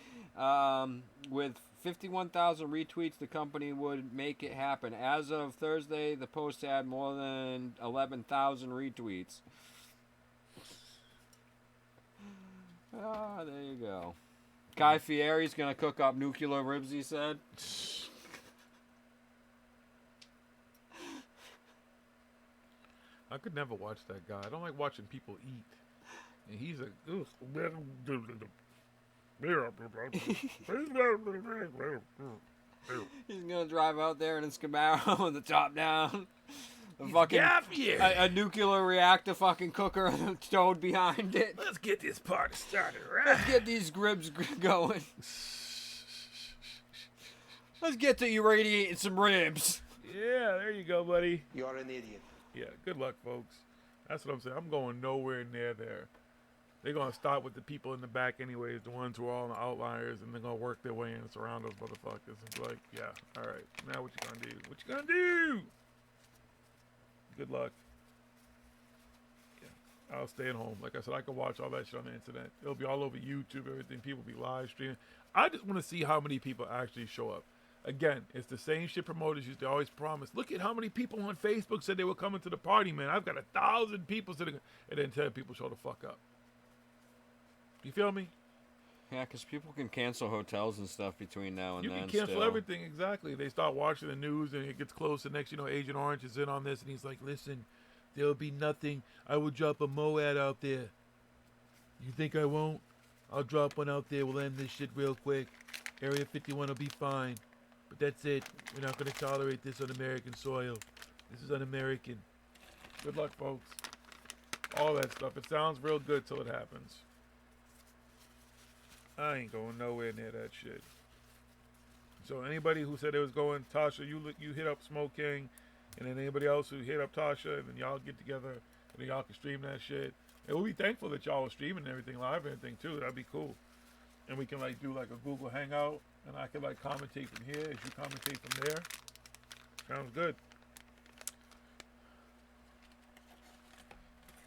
with 51,000 retweets, the company would make it happen. As of Thursday, the post had more than 11,000 retweets. There you go. Guy Fieri's going to cook up nuclear ribs, he said. I could never watch that guy. I don't like watching people eat. And he's a... He's going to drive out there in his Camaro with the top down. A nuclear reactor fucking cooker stowed behind it. Let's get this party started, right? Let's get these ribs going. Let's get to irradiating some ribs. Yeah, there you go, buddy. You're an idiot. Yeah, good luck, folks. That's what I'm saying. I'm going nowhere near there. They're going to start with the people in the back anyways, the ones who are all the outliers, and they're going to work their way in and surround those motherfuckers. And be like, yeah, all right, now what you going to do? What you going to do? Good luck. Yeah, I'll stay at home. Like I said, I can watch all that shit on the internet. It'll be all over YouTube, everything. People be live streaming. I just want to see how many people actually show up. Again, it's the same shit promoters used to always promise. Look at how many people on Facebook said they were coming to the party, man. I've got 1,000 people sitting, and then 10 people show the fuck up. You feel me? Yeah, because people can cancel hotels and stuff between now and You then. can cancel still. everything, exactly. They start watching the news, and it gets close. The next, Agent Orange is in on this, and he's like, listen, there'll be nothing. I will drop a MOAD out there. You think I won't? I'll drop one out there. We'll end this shit real quick. Area 51 will be fine. But that's it. We're not going to tolerate this on American soil. This is un-American. Good luck, folks. All that stuff. It sounds real good till it happens. I ain't going nowhere near that shit. So anybody who said it was going, Tasha, you hit up Smoke King, and then anybody else who hit up Tasha, and then y'all get together, and then y'all can stream that shit. And we'll be thankful that y'all are streaming everything live and everything too. That'd be cool. And we can do a Google Hangout, and I can commentate from here as you commentate from there. Sounds good.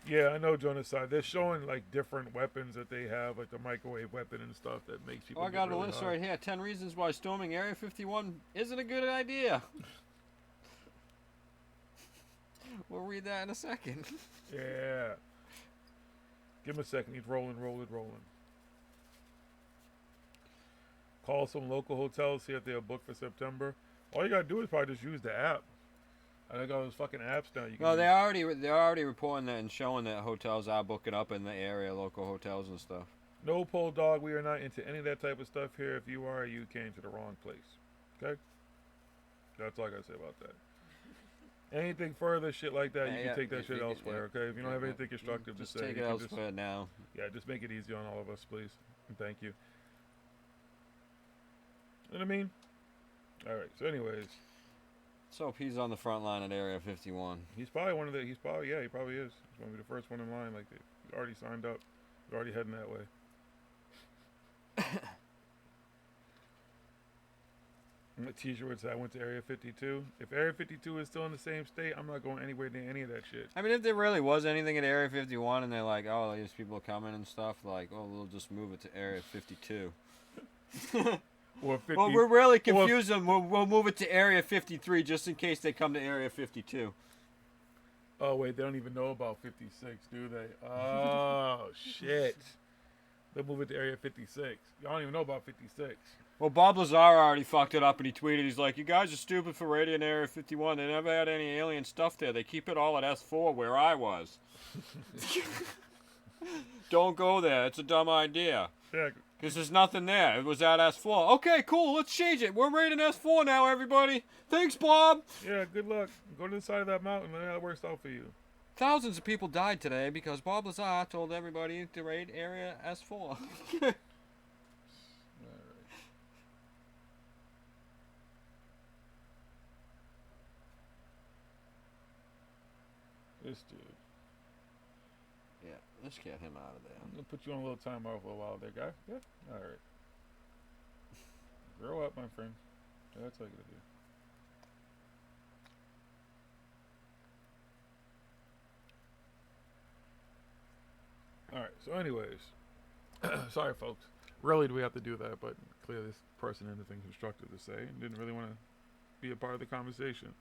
Yeah, I know, Jonas. They're showing different weapons that they have, like the microwave weapon and stuff that makes people. Oh, I got a really list hard. right here. 10 reasons why storming Area 51 isn't a good idea. We'll read that in a second. Yeah. Give him a second. He's rolling. Call some local hotels, see if they're booked for September. All you gotta do is probably just use the app. I think all those fucking apps now. You can No, they're already reporting that and showing that hotels are booking up in the area, local hotels and stuff. No, Pole Dog, we are not into any of that type of stuff here. If you are, you came to the wrong place. Okay? That's all I gotta say about that. Anything further, shit like that, you can take that shit elsewhere, okay? If you don't have anything constructive to say, take it you can elsewhere now. Yeah, just make it easy on all of us, please. And thank you. You know what I mean? Alright, so anyways. So he's on the front line at Area 51. He's probably one of the, he probably is. He's going to be the first one in line. He's already signed up. He's already heading that way. The t-shirt would say, I went to Area 52. If Area 52 is still in the same state, I'm not going anywhere near any of that shit. I mean, if there really was anything at Area 51 and they're like, oh, these people are coming and stuff, we'll just move it to Area 52. Or 50, well, we're really confused them. We'll move it to Area 53 just in case they come to Area 52. Oh, wait, they don't even know about 56, do they? Oh, shit. They'll move it to Area 56. Y'all don't even know about 56. Well, Bob Lazar already fucked it up, and he tweeted, he's like, you guys are stupid for raiding Area 51. They never had any alien stuff there. They keep it all at S4 where I was. Don't go there. It's a dumb idea. Yeah. Because there's nothing there. It was at S4. Okay, cool. Let's change it. We're raiding S4 now, everybody. Thanks, Bob. Yeah, good luck. Go to the side of that mountain and that works out for you. Thousands of people died today because Bob Lazar told everybody to raid Area S4. This dude. Yeah, let's get him out of there. I'm going to put you on a little time off for a while there, guy. Yeah? Alright. Grow up, my friend. That's all you gotta do. Alright, so anyways. Sorry, folks. Rarely do we have to do that, but clearly this person had anything constructive to say and didn't really want to be a part of the conversation.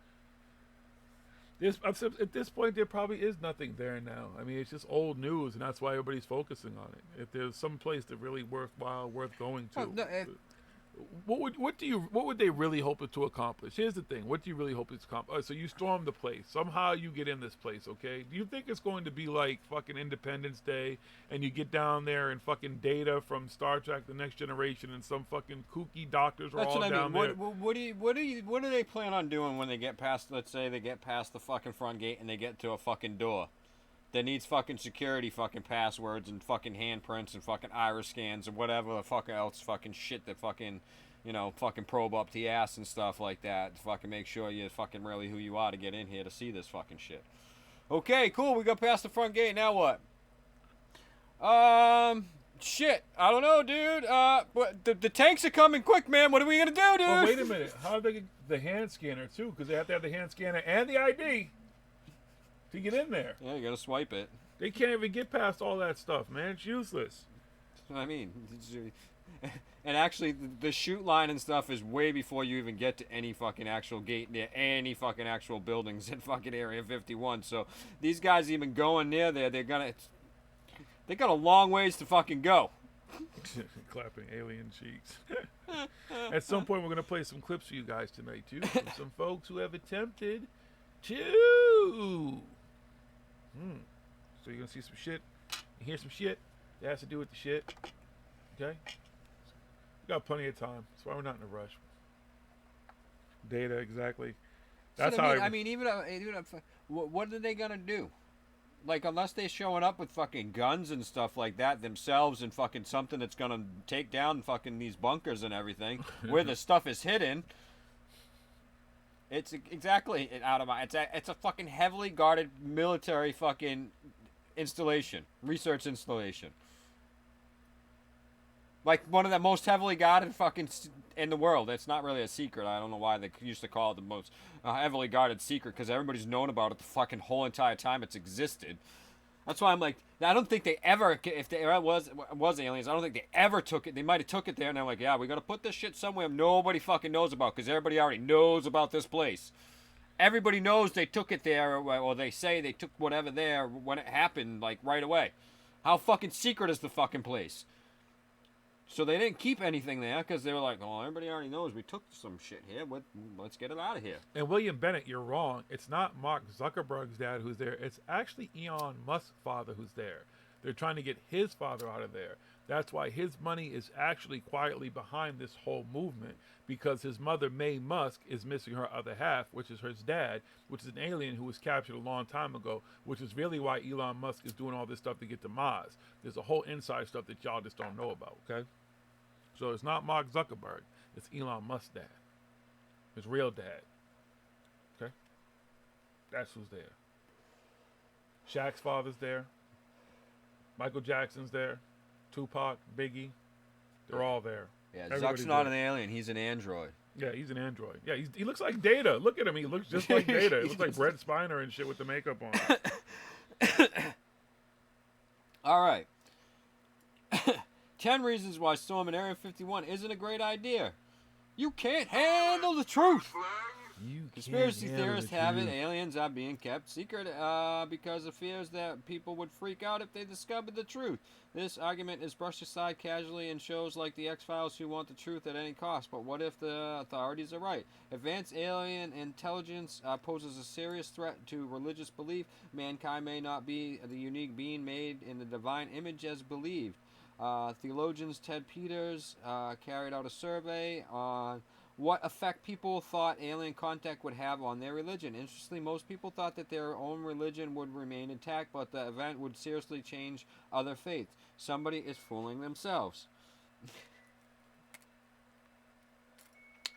At this point, there probably is nothing there now. I mean, it's just old news, and that's why everybody's focusing on it. If there's some place that really worth going to, what would they really hope it to accomplish? Here's the thing: what do you really hope it's accomplish? So you storm the place. Somehow you get in this place, okay? Do you think it's going to be like fucking Independence Day, and you get down there and fucking Data from Star Trek: The Next Generation, and some fucking kooky doctors are all down there? What do they plan on doing when they get past? Let's say they get past the fucking front gate and they get to a fucking door that needs fucking security fucking passwords and fucking handprints and fucking iris scans and whatever the fucking else fucking shit that fucking, fucking probe up the ass and stuff like that to fucking make sure you're fucking really who you are to get in here to see this fucking shit. Okay, cool, we got past the front gate, now what? Shit, I don't know, dude. But the tanks are coming quick, man. What are we gonna do, dude? Well, wait a minute. How do they get the hand scanner too? Because they have to have the hand scanner and the ID to get in there. Yeah, you gotta swipe it. They can't even get past all that stuff, man. It's useless. I mean, And actually, the shoot line and stuff is way before you even get to any fucking actual gate near any fucking actual buildings in fucking Area 51. So these guys even going near there, they got a long ways to fucking go. Clapping alien cheeks. At some point, we're gonna play some clips for you guys tonight too, from some folks who have attempted to. So you're gonna see some shit, you hear some shit that has to do with the shit. Okay. We got plenty of time. That's why we're not in a rush. Data, exactly. That's so, how I mean, even what are they gonna do? Like, unless they're showing up with fucking guns and stuff like that themselves and fucking something that's gonna take down fucking these bunkers and everything where the stuff is hidden. It's exactly out of my. It's a fucking heavily guarded military fucking installation, research installation. Like one of the most heavily guarded fucking in the world. It's not really a secret. I don't know why they used to call it the most heavily guarded secret, because everybody's known about it the fucking whole entire time it's existed. That's why I'm like, I don't think they ever, if there was aliens, I don't think they ever took it. They might have took it there and they're like, yeah, we got to put this shit somewhere nobody fucking knows about, because everybody already knows about this place. Everybody knows they took it there, or they say they took whatever there when it happened, like right away. How fucking secret is the fucking place? So they didn't keep anything there because they were like, oh, everybody already knows we took some shit here. Let's get it out of here. And William Bennett, you're wrong. It's not Mark Zuckerberg's dad who's there. It's actually Elon Musk's father who's there. They're trying to get his father out of there. That's why his money is actually quietly behind this whole movement, because his mother, Mae Musk, is missing her other half, which is his dad, which is an alien who was captured a long time ago, which is really why Elon Musk is doing all this stuff to get to Mars. There's a whole inside stuff that y'all just don't know about, okay? So it's not Mark Zuckerberg. It's Elon Musk's dad. His real dad. Okay? That's who's there. Shaq's father's there. Michael Jackson's there. Tupac, Biggie. They're all there. Yeah, Everybody's Zuck's not there. an alien. He's an android. Yeah, he's an android. Yeah, he looks like Data. Look at him. He looks just like Data. He looks like Brett Spiner and shit with the makeup on. All right. 10 reasons why storming Area 51 isn't a great idea. You can't handle the truth. Conspiracy theorists have it aliens are being kept secret because of fears that people would freak out if they discovered the truth. This argument is brushed aside casually in shows like The X-Files, who want the truth at any cost. But what if the authorities are right? Advanced alien intelligence poses a serious threat to religious belief. Mankind may not be the unique being made in the divine image as believed. Theologians Ted Peters carried out a survey on what effect people thought alien contact would have on their religion. Interestingly, most people thought that their own religion would remain intact, but the event would seriously change other faiths. Somebody is fooling themselves.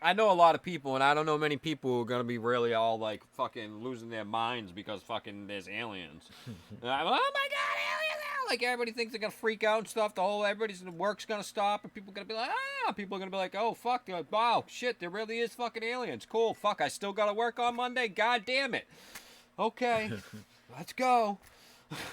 I know a lot of people, and I don't know many people who are going to be really all like fucking losing their minds because fucking there's aliens. And I'm like, oh my god, aliens! Like everybody thinks they're going to freak out and stuff. Everybody's work's going to stop, and people are going to be like, people are going to be like, oh fuck, wow, shit, there really is fucking aliens. Cool, fuck, I still got to work on Monday. God damn it. Okay, let's go.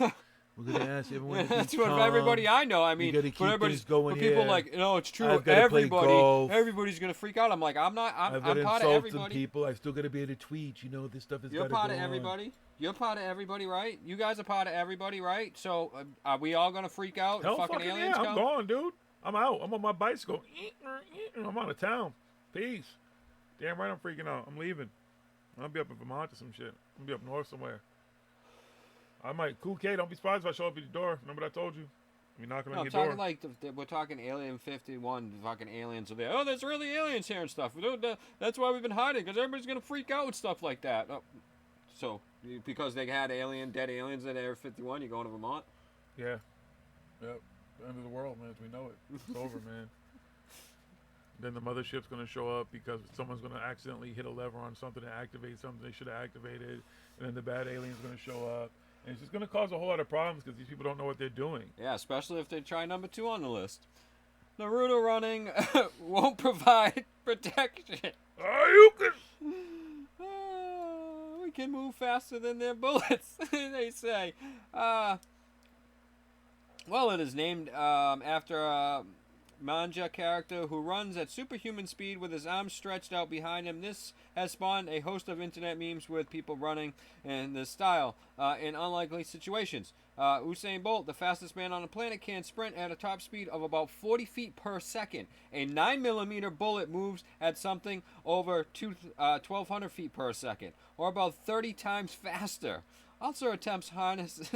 We're gonna ask everyone. That's what everybody I know. I mean, but everybody's going but people here. like, no, it's true. I've gotta play golf. Everybody's gonna freak out. I'm like, I'm not. I'm got to part of insult everybody. some people. I still gotta be able to tweet. You know, this stuff is. You're part of everybody. You're part of everybody, right? You guys are part of everybody, right? So, are we all gonna freak out? Hell, fucking aliens yeah, come? I'm gone, dude. I'm out. I'm on my bicycle. I'm out of town. Peace. Damn right, I'm freaking out. I'm leaving. I'll be up in Vermont or some shit. I'll be up north somewhere. I might. Cool K, don't be surprised if I show up at your door. Remember what I told you? We knocking on I'm your talking door. like we're talking Alien 51. Fucking aliens are there. Oh, there's really aliens here and stuff. That's why we've been hiding, because everybody's gonna freak out and stuff like that. Oh, so because they had dead aliens at Area 51, you going to Vermont? Yeah. Yep. The end of the world, man. As we know it. It's over, man. Then the mothership's gonna show up because someone's gonna accidentally hit a lever on something to activate something they should have activated, and then the bad alien's gonna show up. And it's just going to cause a whole lot of problems because these people don't know what they're doing. Yeah, especially if they try number 2 on the list. Naruto running won't provide protection. We can move faster than their bullets, they say. Well, it is named after manga character who runs at superhuman speed with his arms stretched out behind him. This has spawned a host of internet memes with people running in this style in unlikely situations. Usain Bolt, the fastest man on the planet, can sprint at a top speed of about 40 feet per second. A 9mm bullet moves at something over 1,200 feet per second, or about 30 times faster. Also attempts harness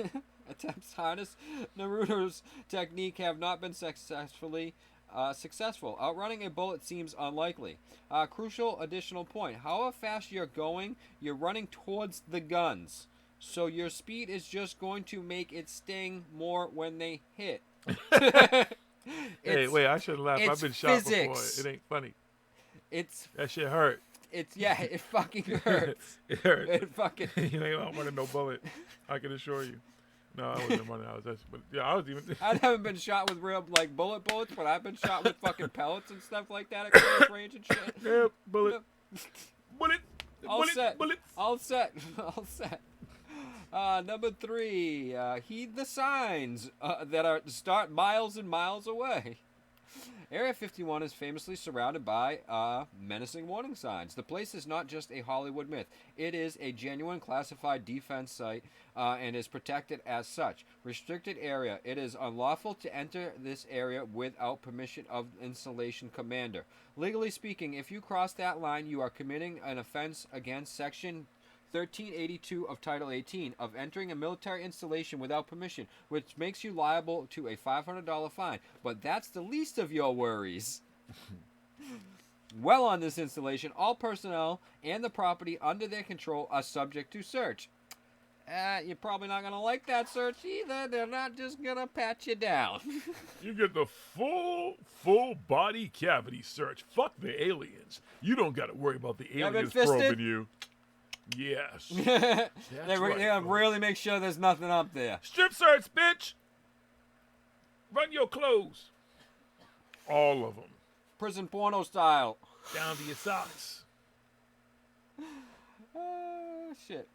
Naruto's technique have not been successful. Outrunning a bullet seems unlikely. Crucial additional point. However fast you're going, you're running towards the guns. So your speed is just going to make it sting more when they hit. Hey, wait, I shouldn't laugh. I've been shot before. It ain't funny. That shit hurt. It fucking hurts. It hurts. It fucking. You ain't running no bullet. I can assure you. No, I wasn't running. I was even. I haven't been shot with real bullets, but I've been shot with fucking pellets and stuff like that at close range and shit. Yeah, bullet. All set. Number 3, heed the signs that start miles and miles away. Area 51 is famously surrounded by menacing warning signs. The place is not just a Hollywood myth. It is a genuine classified defense site and is protected as such. Restricted area. It is unlawful to enter this area without permission of installation commander. Legally speaking, if you cross that line, you are committing an offense against Section 1382 of Title 18 of entering a military installation without permission, which makes you liable to a $500 fine. But that's the least of your worries. Well, on this installation, all personnel and the property under their control are subject to search. You're probably not going to like that search either. They're not just going to pat you down. You get the full body cavity search. Fuck the aliens. You don't got to worry about the aliens probing you. Yes. They really make sure there's nothing up there. Strip search, bitch. Run your clothes. All of them. Prison porno style. Down to your socks. Shit.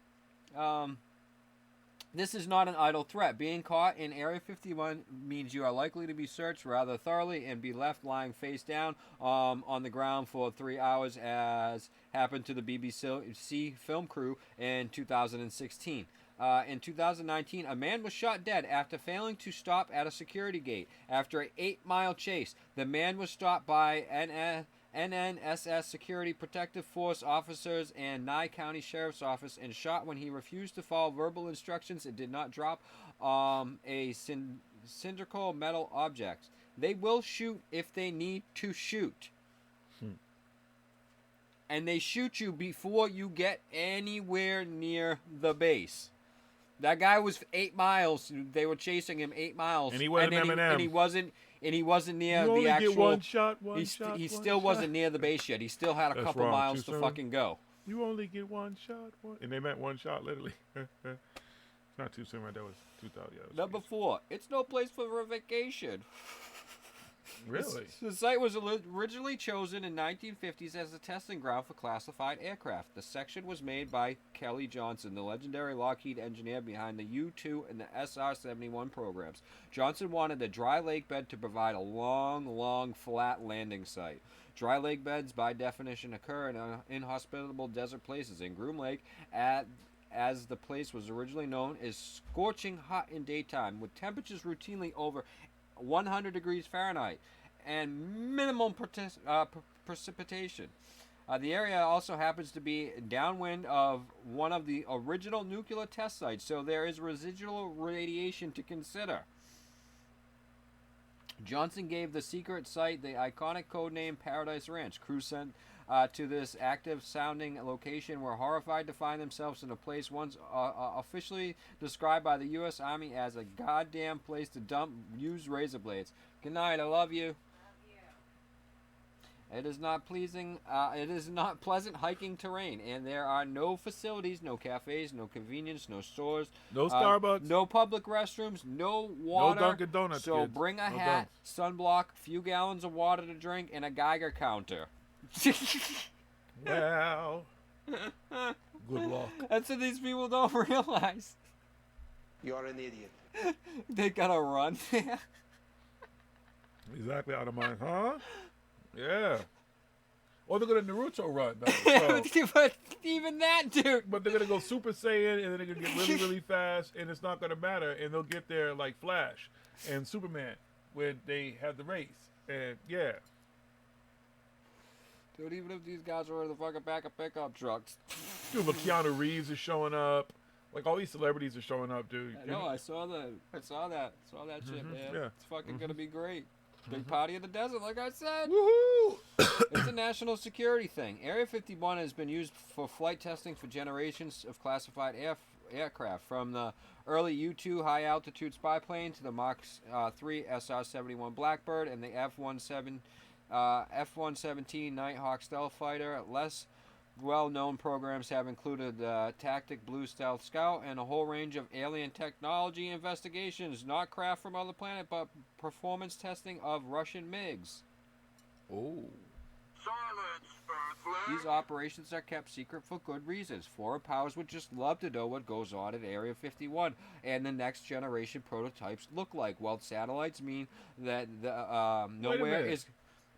This is not an idle threat. Being caught in Area 51 means you are likely to be searched rather thoroughly and be left lying face down on the ground for 3 hours, as happened to the BBC film crew in 2016. In 2019, a man was shot dead after failing to stop at a security gate. After an 8-mile chase, the man was stopped by NNSS Security Protective Force officers and Nye County Sheriff's Office and shot when he refused to follow verbal instructions and did not drop a cylindrical metal object. They will shoot if they need to shoot. And they shoot you before you get anywhere near the base. That guy was 8 miles. They were chasing him 8 miles. And he wasn't Eminem. And he wasn't near you the actual. Get one shot. He still wasn't near the base yet. He still had a couple miles to fucking go. You only get one shot. And they meant one shot, literally. It's not too soon, right? That was 2000. Yeah, Number 4. It's no place for a vacation. Really? The site was originally chosen in 1950s as a testing ground for classified aircraft. The section was made by Kelly Johnson, the legendary Lockheed engineer behind the U-2 and the SR-71 programs. Johnson wanted the dry lake bed to provide a long, flat landing site. Dry lake beds, by definition, occur in inhospitable desert places. In Groom Lake, as the place was originally known, is scorching hot in daytime, with temperatures routinely over 100 degrees Fahrenheit and minimum precipitation. The area also happens to be downwind of one of the original nuclear test sites, so there is residual radiation to consider. Johnson gave the secret site the iconic codename Paradise Ranch. Crews sent to this active-sounding location were horrified to find themselves in a place once officially described by the U.S. Army as a goddamn place to dump used razor blades. Good night, I love you. It is not pleasing. It is not pleasant hiking terrain, and there are no facilities, no cafes, no convenience, no stores, no Starbucks, no public restrooms, no water. No Dunkin' Donuts. So kids. bring a no hat, sunblock, few gallons of water to drink, and a Geiger counter. Well, good luck. That's what these people don't realize. You're an idiot. They gotta run. Exactly out of mind, huh? Yeah. Or they're gonna Naruto run. Though, so. But even that, dude. But they're gonna go Super Saiyan, and then they're gonna get really, really fast, and it's not gonna matter, and they'll get there like Flash and Superman when they had the race, and yeah. Dude, even if these guys are in the fucking back of pickup trucks. Dude, but Keanu Reeves is showing up. Like, all these celebrities are showing up, dude. I know, I saw that. Saw that shit, man. Yeah. It's fucking gonna be great. Big party in the desert, like I said. Woohoo! It's a national security thing. Area 51 has been used for flight testing for generations of classified aircraft, from the early U-2 high-altitude spy plane to the Mach 3 SR-71 Blackbird and the F-117 Nighthawk stealth fighter. Less well-known programs have included Tactic Blue Stealth Scout and a whole range of alien technology investigations, not craft from other planet, but performance testing of Russian MiGs. Oh. These operations are kept secret for good reasons. Foreign powers would just love to know what goes on at Area 51 and the next generation prototypes look like. Well, satellites mean that nowhere is...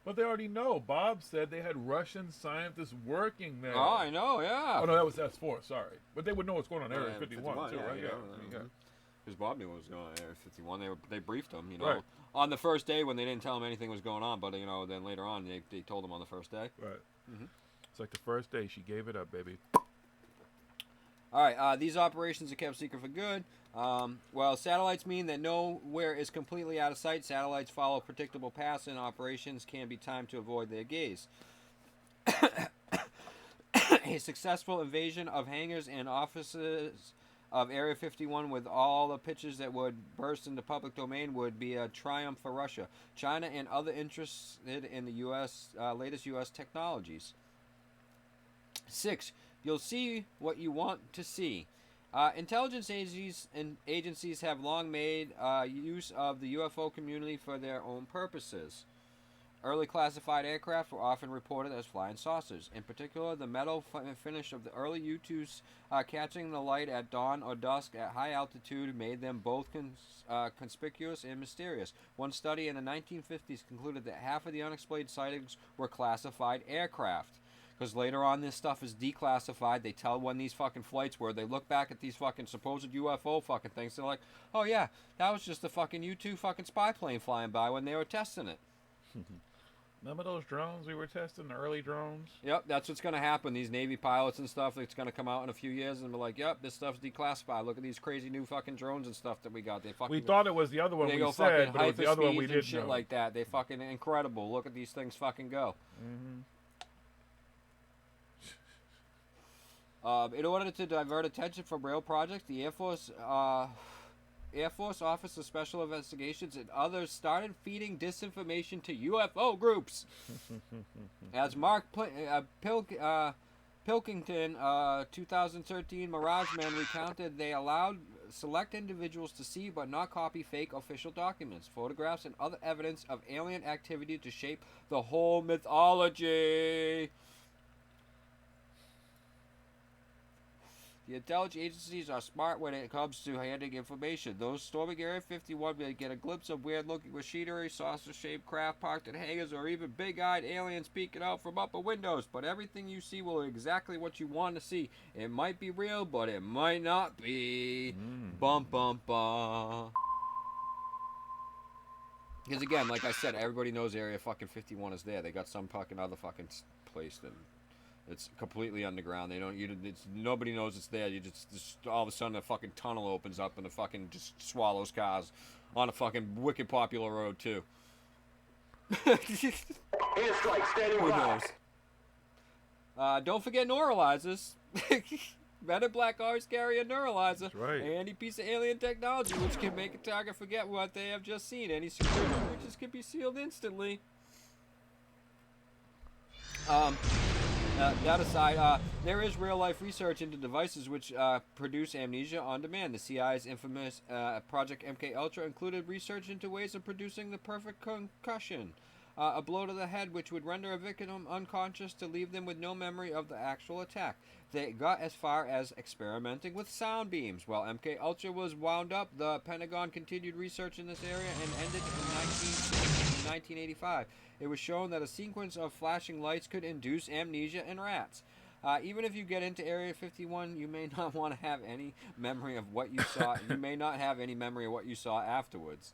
But they already know. Bob said they had Russian scientists working there. Oh, I know, yeah. Oh, no, that was S4, sorry. But they would know what's going on in Area 51, too, yeah, right? Yeah. Because Bob knew what was going on in Area 51. They briefed him, Right. on the first day when they didn't tell him anything was going on. But, then later on, they told him on the first day. Right. Mm-hmm. It's like the first day. She gave it up, baby. All right, these operations are kept secret for good. Well, satellites mean that nowhere is completely out of sight. Satellites follow predictable paths, and operations can be timed to avoid their gaze. A successful invasion of hangars and offices of Area 51 with all the pictures that would burst into public domain would be a triumph for Russia, China, and other interested in the latest U.S. technologies. 6. You'll see what you want to see. Intelligence agencies have long made use of the UFO community for their own purposes. Early classified aircraft were often reported as flying saucers. In particular, the metal finish of the early U-2s catching the light at dawn or dusk at high altitude made them both conspicuous and mysterious. One study in the 1950s concluded that half of the unexplained sightings were classified aircraft. Because later on this stuff is declassified. They tell when these fucking flights were. They look back at these fucking supposed UFO fucking things. They're like, oh yeah, that was just the fucking U-2 fucking spy plane flying by when they were testing it. Remember those drones we were testing, the early drones? Yep, that's what's going to happen. These Navy pilots and stuff, it's going to come out in a few years and be like, yep, this stuff's declassified. Look at these crazy new fucking drones and stuff that we got. We thought it was the other one they we go said, fucking but it was the other one we hyperspeeds and didn't shit know. like that. They fucking incredible. Look at these things fucking go. Mm-hmm. In order to divert attention from real projects, the Air Force Office of Special Investigations and others started feeding disinformation to UFO groups. As Mark Pilkington, 2013 Mirage Man recounted, they allowed select individuals to see but not copy fake official documents, photographs, and other evidence of alien activity to shape the whole mythology. The intelligence agencies are smart when it comes to handing information. Those storming Area 51 may get a glimpse of weird-looking machinery, saucer-shaped craft parked in hangars, or even big-eyed aliens peeking out from upper windows. But everything you see will be exactly what you want to see. It might be real, but it might not be. Bum, bum, bum. Because again, like I said, everybody knows Area fucking 51 is there. They got some fucking other fucking place that... It's completely underground. Nobody knows it's there. You just all of a sudden a fucking tunnel opens up and it fucking just swallows cars on a fucking wicked popular road too. Who knows? Don't forget neuralizers. Men in Black always carry a neuralizer. That's right. Any piece of alien technology which can make a target forget what they have just seen. Any security breaches can be sealed instantly. That aside, there is real-life research into devices which produce amnesia on demand. The CIA's infamous Project MK Ultra included research into ways of producing the perfect concussion, a blow to the head which would render a victim unconscious to leave them with no memory of the actual attack. They got as far as experimenting with sound beams. While MK Ultra was wound up, the Pentagon continued research in this area and ended in 1960. in 1985. It was shown that a sequence of flashing lights could induce amnesia in rats. Even if you get into Area 51, you may not want to have any memory of what you saw. You may not have any memory of what you saw afterwards.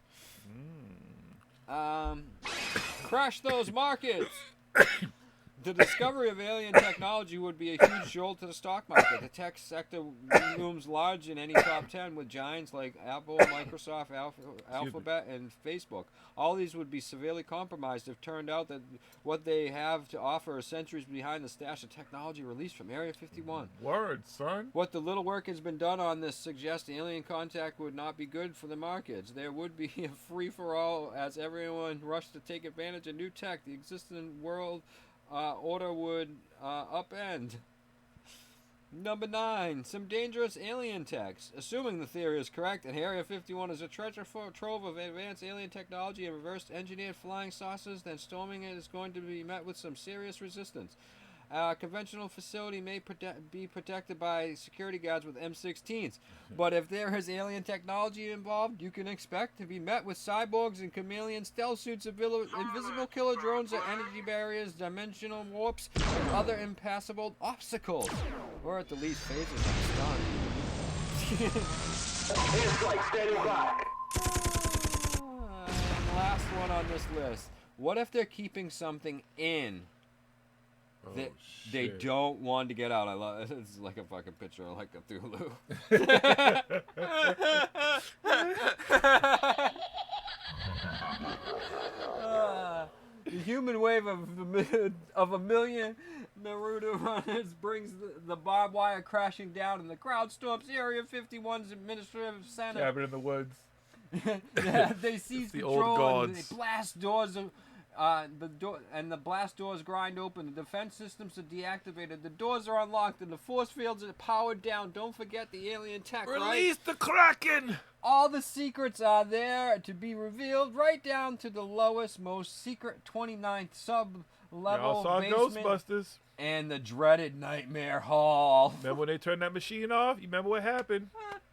Crash those markets! The discovery of alien technology would be a huge jolt to the stock market. The tech sector looms large in any top 10 with giants like Apple, Microsoft, Alphabet, and Facebook. All these would be severely compromised if it turned out that what they have to offer are centuries behind the stash of technology released from Area 51. Word, son. What the little work has been done on this suggests alien contact would not be good for the markets. There would be a free-for-all as everyone rushed to take advantage of new tech. The existing world order would upend. Number 9. Some dangerous alien techs. Assuming the theory is correct and Area 51 is a treasure trove of advanced alien technology and reverse engineered flying saucers, then storming it is going to be met with some serious resistance. A conventional facility may be protected by security guards with M16s, but if there is alien technology involved, you can expect to be met with cyborgs and chameleon stealth suits, invisible killer drones, energy barriers, dimensional warps, and other impassable obstacles, or at the least phases of stun. Last one on this list. What if they're keeping something in? They don't want to get out. I love it. It's like a fucking picture of like Cthulhu. The human wave of a million Naruto runners brings the barbed wire crashing down, and the crowd storms Area 51's administrative center. Cabin in the woods. Yeah, they seize the control old gods. and they blast doors of. The blast doors grind open. The defense systems are deactivated. The doors are unlocked, and the force fields are powered down. Don't forget the alien tech. Release the Kraken! All the secrets are there to be revealed, right down to the lowest, most secret 29th sub-level Y'all saw basement Ghostbusters. and the dreaded Nightmare Hall. Remember when they turned that machine off? You remember what happened?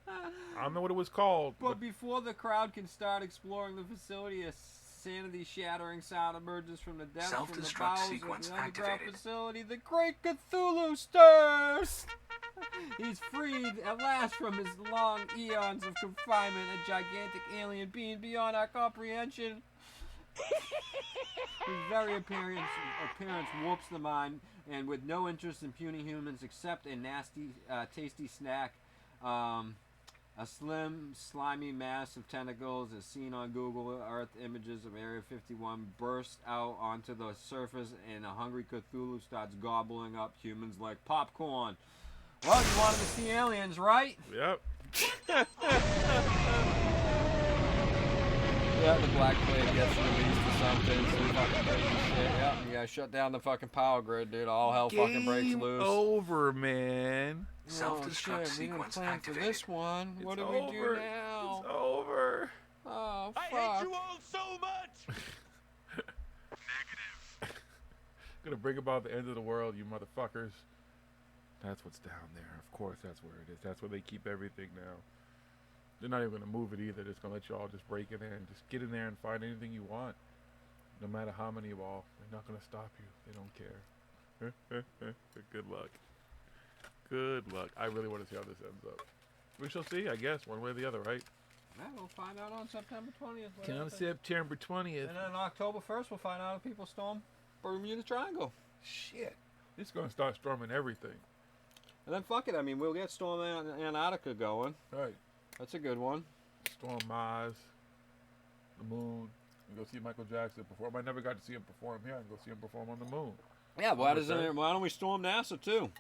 I don't know what it was called. But before the crowd can start exploring the facility, a sanity-shattering sound emerges from the depths from the bowels of the underground facility. The great Cthulhu stirs! He's freed at last from his long eons of confinement, a gigantic alien being beyond our comprehension. His very appearance warps the mind, and with no interest in puny humans except a nasty, tasty snack, a slim, slimy mass of tentacles, as seen on Google Earth images of Area 51, bursts out onto the surface, and a hungry Cthulhu starts gobbling up humans like popcorn. Well, you wanted to see aliens, right? Yep. Yeah, the Black Plague gets released or something, some fucking crazy shit. Yep, you gotta shut down the fucking power grid, dude. All hell fucking breaks loose. Over, man. Self-destruct sequence activated. For this one. What do we do now? It's over. Oh, fuck. I hate you all so much! Negative. Gonna bring about the end of the world, you motherfuckers. That's what's down there. Of course, that's where it is. That's where they keep everything now. They're not even gonna move it either. They're just gonna let you all just break in there and just get in there and find anything you want. No matter how many of all, they're not gonna stop you. They don't care. Good luck. Good luck. I really want to see how this ends up. We shall see, I guess, one way or the other, right? Yeah, we'll find out on September 20th. On September 20th. And then on October 1st, we'll find out if people storm Bermuda Triangle. Shit. It's gonna start storming everything. And then fuck it. I mean, we'll get Storm Antarctica going. Right. That's a good one. Storm Mars. The moon. We go see Michael Jackson perform. I never got to see him perform here. I can go see him perform on the moon. Yeah, why don't we storm NASA too?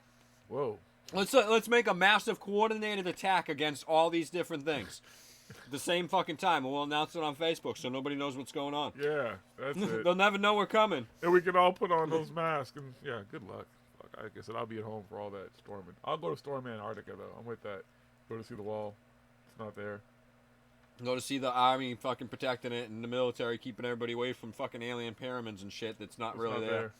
Whoa. Let's make a massive coordinated attack against all these different things. At the same fucking time, and we'll announce it on Facebook so nobody knows what's going on. Yeah, that's it. They'll never know we're coming. And we can all put on those masks, and yeah, good luck. Fuck, I guess I'll be at home for all that storming. I'll go to Storm Antarctica though. I'm with that. Go to see the wall. It's not there. Go to see the army fucking protecting it, and the military keeping everybody away from fucking alien pyramids and shit that's not really there.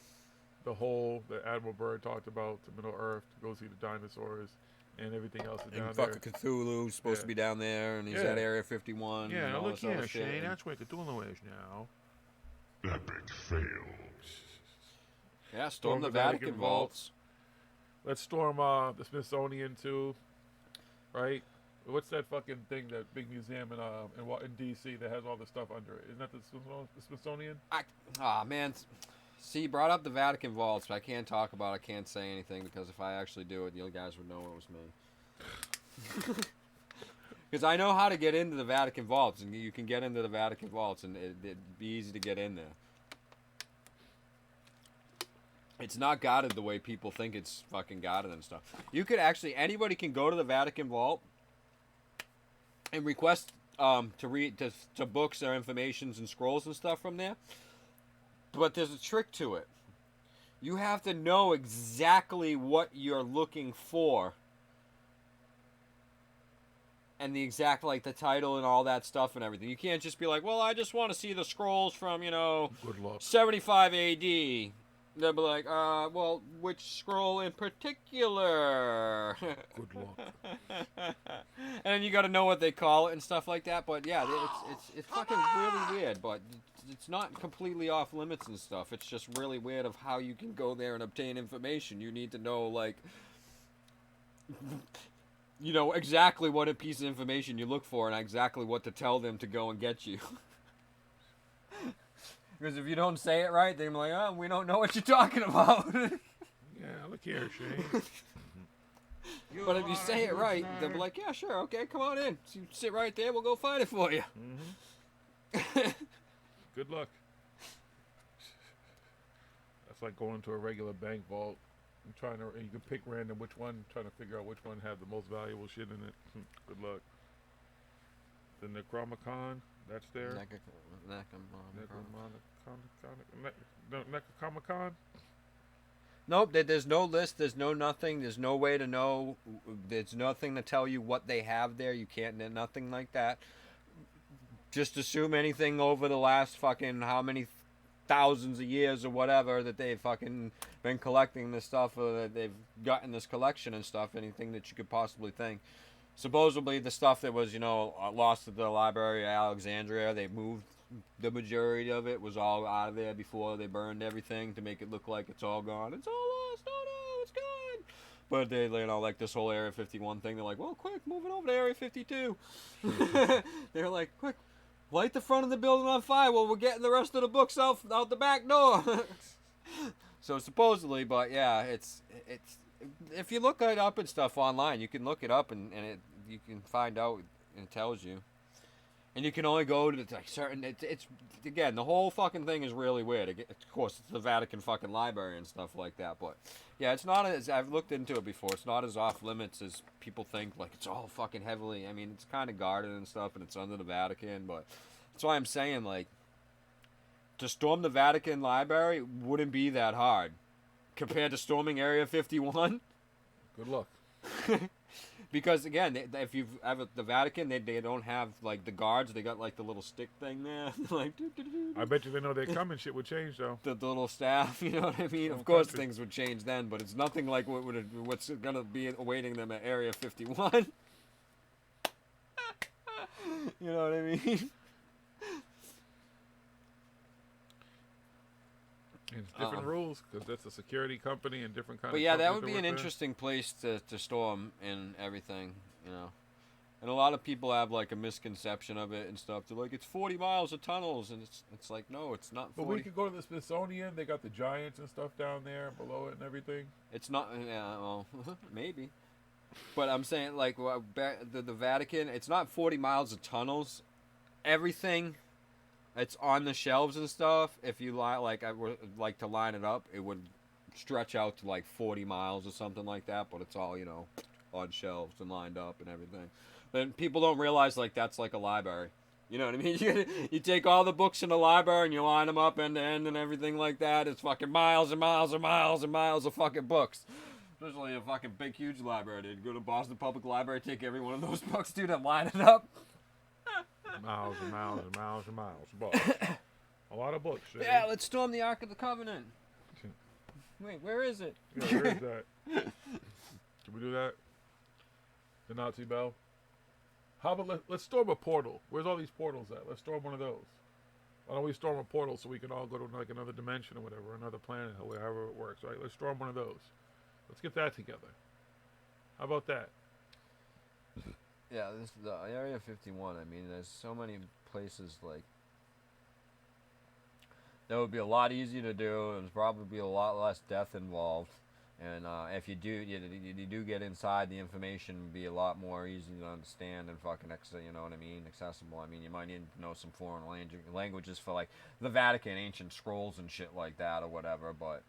The hole that Admiral Byrd talked about, the Middle Earth, to go see the dinosaurs and everything else is down there. And fucking Cthulhu's supposed to be down there, and he's at Area 51. Yeah, and all look this here, other shit. Shane. That's where Cthulhu is now. Epic fail. Yeah, storm the Vatican vaults. Let's storm the Smithsonian too, right? What's that fucking thing, that big museum in D.C. that has all the stuff under it? Isn't that the Smithsonian? Man. See, you brought up the Vatican vaults, but I can't talk about it. I can't say anything because if I actually do it, you guys would know it was me. Because I know how to get into the Vatican vaults, and you can get into the Vatican vaults, and it'd be easy to get in there. It's not guarded the way people think it's fucking guarded and stuff. You could actually, anybody can go to the Vatican vault and request to read to books or informations and scrolls and stuff from there. But there's a trick to it. You have to know exactly what you're looking for. And the exact, like, the title and all that stuff and everything. You can't just be like, well, I just want to see the scrolls from, 75 AD. They'll be like, well, which scroll in particular? Good luck. And you got to know what they call it and stuff like that. But yeah, it's fucking really weird. But it's not completely off limits and stuff. It's just really weird of how you can go there and obtain information. You need to know, like, exactly what a piece of information you look for and exactly what to tell them to go and get you. Because if you don't say it right, they're like, oh, we don't know what you're talking about. Yeah, look here, Shane. But if you say it right, they'll be like, yeah, sure, okay, come on in. So you sit right there, we'll go find it for you. Mm-hmm. Good luck. That's like going to a regular bank vault and you can pick random which one, trying to figure out which one had the most valuable shit in it. Good luck. The Necronomicon, that's there. Necronomicon? Nope, there's no list, there's no nothing, there's no way to know, there's nothing to tell you what they have there, you can't, nothing like that. Just assume anything over the last fucking how many thousands of years or whatever that they've fucking been collecting this stuff, or that they've gotten this collection and stuff, anything that you could possibly think. Supposedly the stuff that was, lost at the Library of Alexandria, they moved the majority of it, was all out of there before they burned everything to make it look like it's all gone. It's all lost, no, it's gone. But they, like this whole Area 51 thing, they're like, well, quick, move it over to Area 52. They're like, quick, light the front of the building on fire while we're getting the rest of the books out the back door. So supposedly, but yeah, it's if you look it up and stuff online, you can look it up and you can find out and it tells you. And you can only go to like certain. It's again, the whole fucking thing is really weird. Of course, it's the Vatican fucking library and stuff like that. But yeah, it's not as I've looked into it before. It's not as off limits as people think. Like it's all fucking heavily. I mean, it's kind of guarded and stuff, and it's under the Vatican. But that's why I'm saying, like, to storm the Vatican library wouldn't be that hard compared to storming Area 51. Good luck. Because again, if you've ever the Vatican, they don't have like the guards. They got like the little stick thing there. Like, I bet you they know they're coming. Shit would change though. The little staff, you know what I mean? Of course, things would change then, but it's nothing like what's gonna be awaiting them at Area 51. You know what I mean? It's different rules because that's a security company and different kind of. But yeah, that would be an interesting place to storm and everything, And a lot of people have like a misconception of it and stuff. They're like, it's 40 miles of tunnels, and it's like, no, it's not 40. But we could go to the Smithsonian. They got the giants and stuff down there below it and everything. It's not, well, maybe. But I'm saying like the Vatican. It's not 40 miles of tunnels. Everything. It's on the shelves and stuff. If you like, I would like to line it up, it would stretch out to like 40 miles or something like that. But it's all on shelves and lined up and everything. Then people don't realize like that's like a library. You know what I mean? You take all the books in the library and you line them up end to end and everything like that. It's fucking miles and miles and miles and miles of fucking books. Especially a fucking big, huge library. Dude, go to Boston Public Library, take every one of those books, dude, and line it up. Miles and miles and miles and miles of books. A lot of books. Yeah, let's storm the Ark of the Covenant. Wait, where is it? Yeah, where is that? Can we do that? The Nazi bell? How about let's storm a portal? Where's all these portals at? Let's storm one of those. Why don't we storm a portal so we can all go to like another dimension or whatever, another planet, or however it works, right? Let's storm one of those. Let's get that together. How about that? Yeah, this the Area 51. I mean, there's so many places like that would be a lot easier to do. And there's probably be a lot less death involved. And if you do get inside, the information would be a lot more easy to understand and fucking, you know what I mean, accessible. I mean, you might need to know some foreign languages for like the Vatican, ancient scrolls and shit like that or whatever. But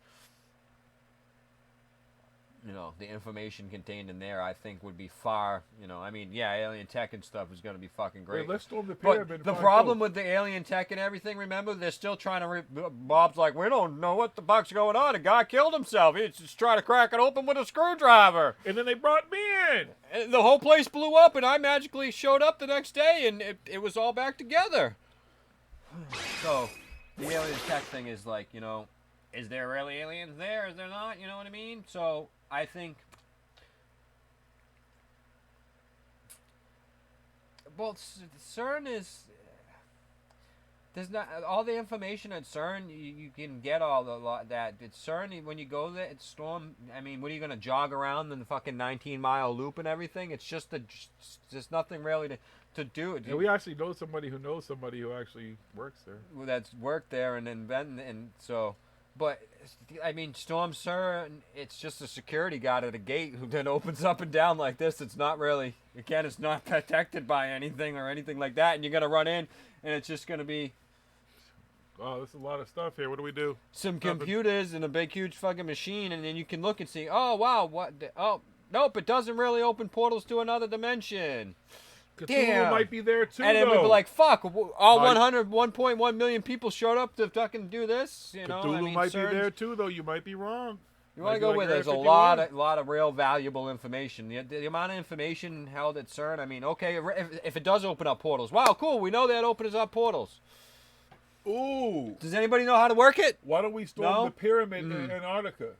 you know, the information contained in there, I think, would be far, you know, I mean, yeah, alien tech and stuff is going to be fucking great. Hey, let's storm the pyramid. But the problem with the alien tech and everything, remember, they're still trying to, Bob's like, we don't know what the fuck's going on. A guy killed himself. He's just trying to crack it open with a screwdriver. And then they brought me in. And the whole place blew up, and I magically showed up the next day, and it was all back together. So, the alien tech thing is like, you know, is there really aliens there? Is there not? You know what I mean? So, I think, well, CERN is, there's not, all the information at CERN, you can get all that. It's CERN, when you go there, it's storm, I mean, what are you going to jog around in the fucking 19-mile loop and everything? It's just, there's nothing really to do. Yeah, we actually know somebody who knows somebody who actually works there. That's worked there and so... But, I mean, Storm CERN, it's just a security guard at a gate who then opens up and down like this. It's not really, again, it's not protected by anything or anything like that. And you're going to run in, and it's just going to be... Oh, there's a lot of stuff here. What do we do? Some computers and a big, huge fucking machine, and then you can look and see, oh, wow, oh, nope, it doesn't really open portals to another dimension. Cthulhu Damn. might be there too, and then though. we'd be like, fuck, all 1.1 million people showed up to fucking do this. You know, Cthulhu I mean, might be there too, though. You might be wrong. You want to go with there's a lot of real valuable information. The amount of information held at CERN. I mean, okay, if it does open up portals, wow, cool. We know that opens up portals. Ooh. Does anybody know how to work it? Why don't we storm the pyramid in Antarctica?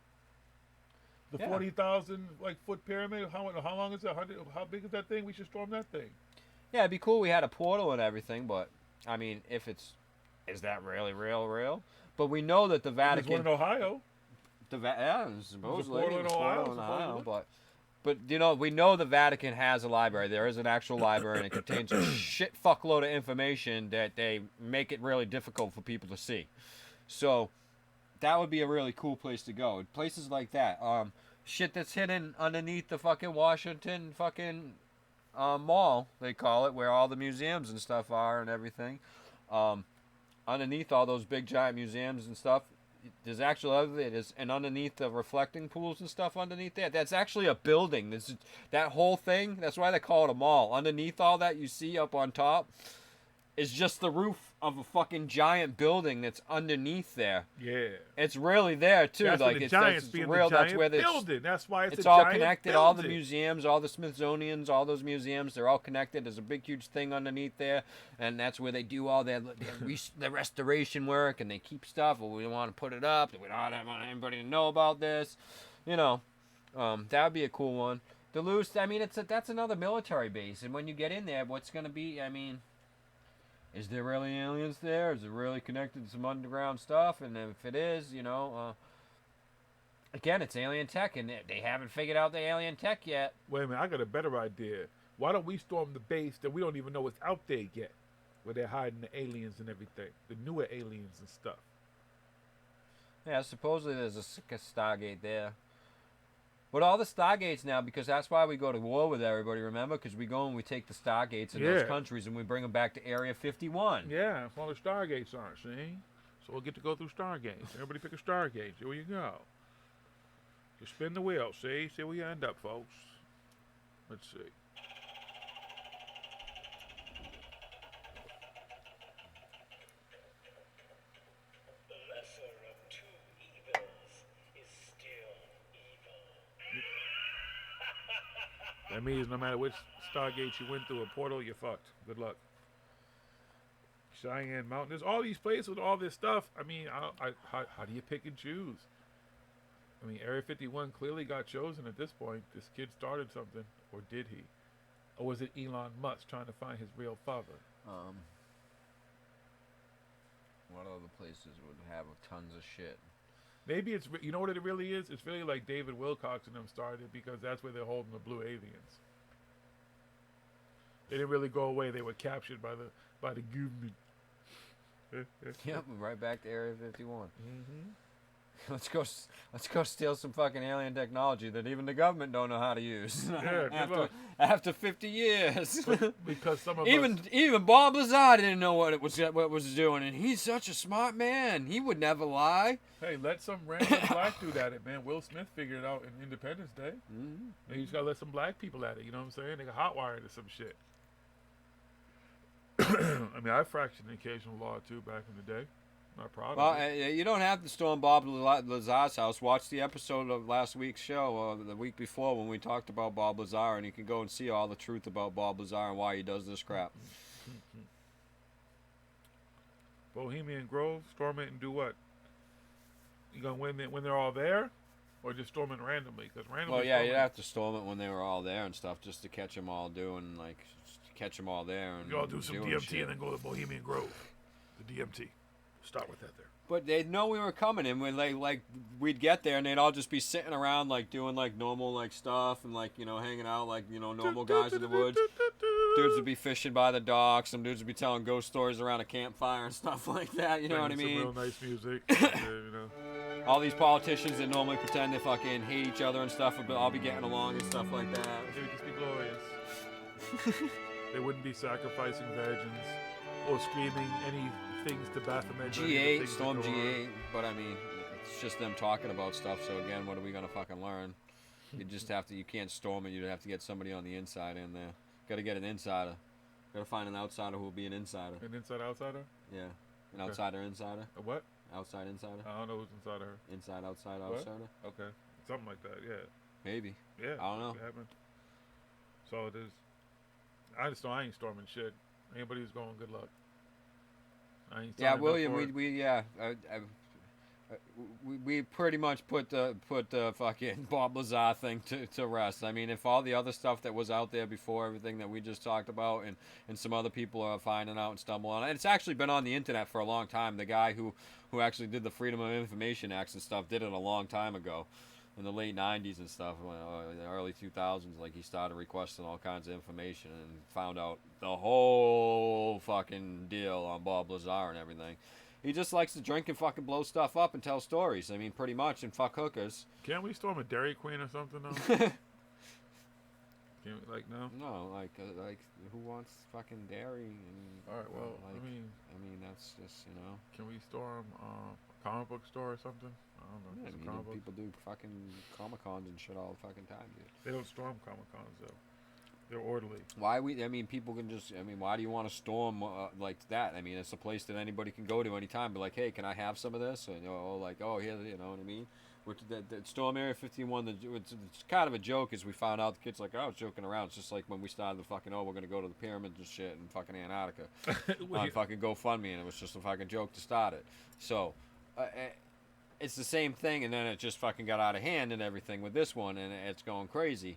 The 40,000 foot pyramid. How long is it? How big is that thing? We should storm that thing. Yeah, it'd be cool. We had a portal and everything, but I mean, is that really real? But we know that the Vatican. There's one in Ohio. Supposedly. There's a portal in Ohio. But you know, we know the Vatican has a library. There is an actual library, and it contains a shit fuckload of information that they make it really difficult for people to see. So that would be a really cool place to go. Places like that. Shit that's hidden underneath the fucking Washington fucking mall, they call it, where all the museums and stuff are and everything. Underneath all those big giant museums and stuff, there's actually and underneath the reflecting pools and stuff underneath there, that's actually a building. That whole thing, that's why they call it a mall. Underneath all that you see up on top is just the roof of a fucking giant building that's underneath there. Yeah. It's really there too. That's like the it's giants that's being real. the giant That's where building. That's why it's a all giant connected. building. All the museums, all the Smithsonian's, all those museums, they're all connected. There's a big, huge thing underneath there, and that's where they do all their the restoration work, and they keep stuff. Well, we don't want to put it up. We don't want anybody to know about this. You know, that would be a cool one. Duluth. I mean, that's another military base, and when you get in there, what's going to be? I mean. Is there really aliens there? Is it really connected to some underground stuff? And if it is, you know, again, it's alien tech, and they haven't figured out the alien tech yet. Wait a minute, I got a better idea. Why don't we storm the base that we don't even know what's out there yet, where they're hiding the aliens and everything, the newer aliens and stuff? Yeah, supposedly there's a Stargate there. But all the Stargates now, because that's why we go to war with everybody, remember? Because we go and we take the Stargates in those countries and we bring them back to Area 51. Yeah, that's all the Stargates are, see? So we'll get to go through Stargates. Everybody pick a Stargate. Here you go. Just spin the wheel, see? See where you end up, folks. Let's see. That means no matter which Stargate you went through, a portal, you're fucked. Good luck. Cheyenne Mountain. There's all these places with all this stuff. I mean, how do you pick and choose? I mean, Area 51 clearly got chosen at this point. This kid started something, or did he? Or was it Elon Musk trying to find his real father? What other places would have tons of shit? Maybe it's, you know what it really is? It's really like David Wilcox and them started because that's where they're holding the blue aliens. They didn't really go away. They were captured by the government. Yep, right back to Area 51. Mm-hmm. Let's go steal some fucking alien technology that even the government don't know how to use. Yeah, after 50 years. Because some of even Bob Lazar didn't know what it was doing, and he's such a smart man. He would never lie. Hey, let some random black dude at it, man. Will Smith figured it out in Independence Day. Mm-hmm. Maybe you just gotta let some black people at it. You know what I'm saying? They got hotwired to some shit. I mean, I fractured an occasional law too back in the day. Not proud of it. You don't have to storm Bob Lazar's house. Watch the episode of last week's show, the week before, when we talked about Bob Lazar, and you can go and see all the truth about Bob Lazar and why he does this crap. Bohemian Grove, storm it and do what? You gonna win it when they're all there, or just storm it randomly? Because randomly. Well, yeah, you'd have to storm it when they were all there and stuff, just to catch them all doing catch them all there. And you all do some DMT shit. and then go to Bohemian Grove. The DMT. Start with that there. But they'd know we were coming, and we'd get there, and they'd all just be sitting around, doing normal stuff, and hanging out normal guys in the woods. Dudes would be fishing by the docks. Some dudes would be telling ghost stories around a campfire and stuff like that. You know what I mean? Some real nice music. You know. All these politicians that normally pretend they fucking hate each other and stuff would all be getting along and stuff like that. It would just be glorious. They wouldn't be sacrificing virgins or screaming any things to Baphomet. G8, Storm G8, but I mean, it's just them talking about stuff. So again, what are we gonna fucking learn? You just have to. You can't storm it. You'd have to get somebody on the inside in there. Got to get an insider. Got to find an outsider who will be an insider. An inside outsider? Yeah, an outsider insider. A what? Outside insider. I don't know who's insider. Inside outside what? outsider. Okay, something like that. Yeah. Maybe. Yeah. I don't know. So it is. I ain't storming shit. Anybody who's going, good luck. Yeah, William, we pretty much put the fucking Bob Lazar thing to rest. I mean, if all the other stuff that was out there before, everything that we just talked about, and some other people are finding out and stumbling on it, it's actually been on the internet for a long time. The guy who actually did the Freedom of Information Acts and stuff did it a long time ago. In the late 90s and stuff, in the early 2000s, he started requesting all kinds of information and found out the whole fucking deal on Bob Lazar and everything. He just likes to drink and fucking blow stuff up and tell stories. I mean, pretty much, and fuck hookers. Can't we storm a Dairy Queen or something, though? No? No, who wants fucking dairy? All right, well, I mean, that's just, Can we storm a comic book store or something? I don't know. Yeah, people do fucking Comic-Cons and shit all the fucking time, dude. They don't storm Comic-Cons, though. They're orderly. People can just, why do you want to storm like that? I mean, it's a place that anybody can go to anytime. Be like, hey, can I have some of this? Or, here, you know what I mean? Which the Storm Area 51, it's kind of a joke, as we found out. The kid's like, I was joking around. It's just like when we started the fucking, we're going to go to the pyramids and shit in fucking Antarctica on fucking GoFundMe, and it was just a fucking joke to start it. So, it's the same thing, and then it just fucking got out of hand and everything with this one, and it's going crazy,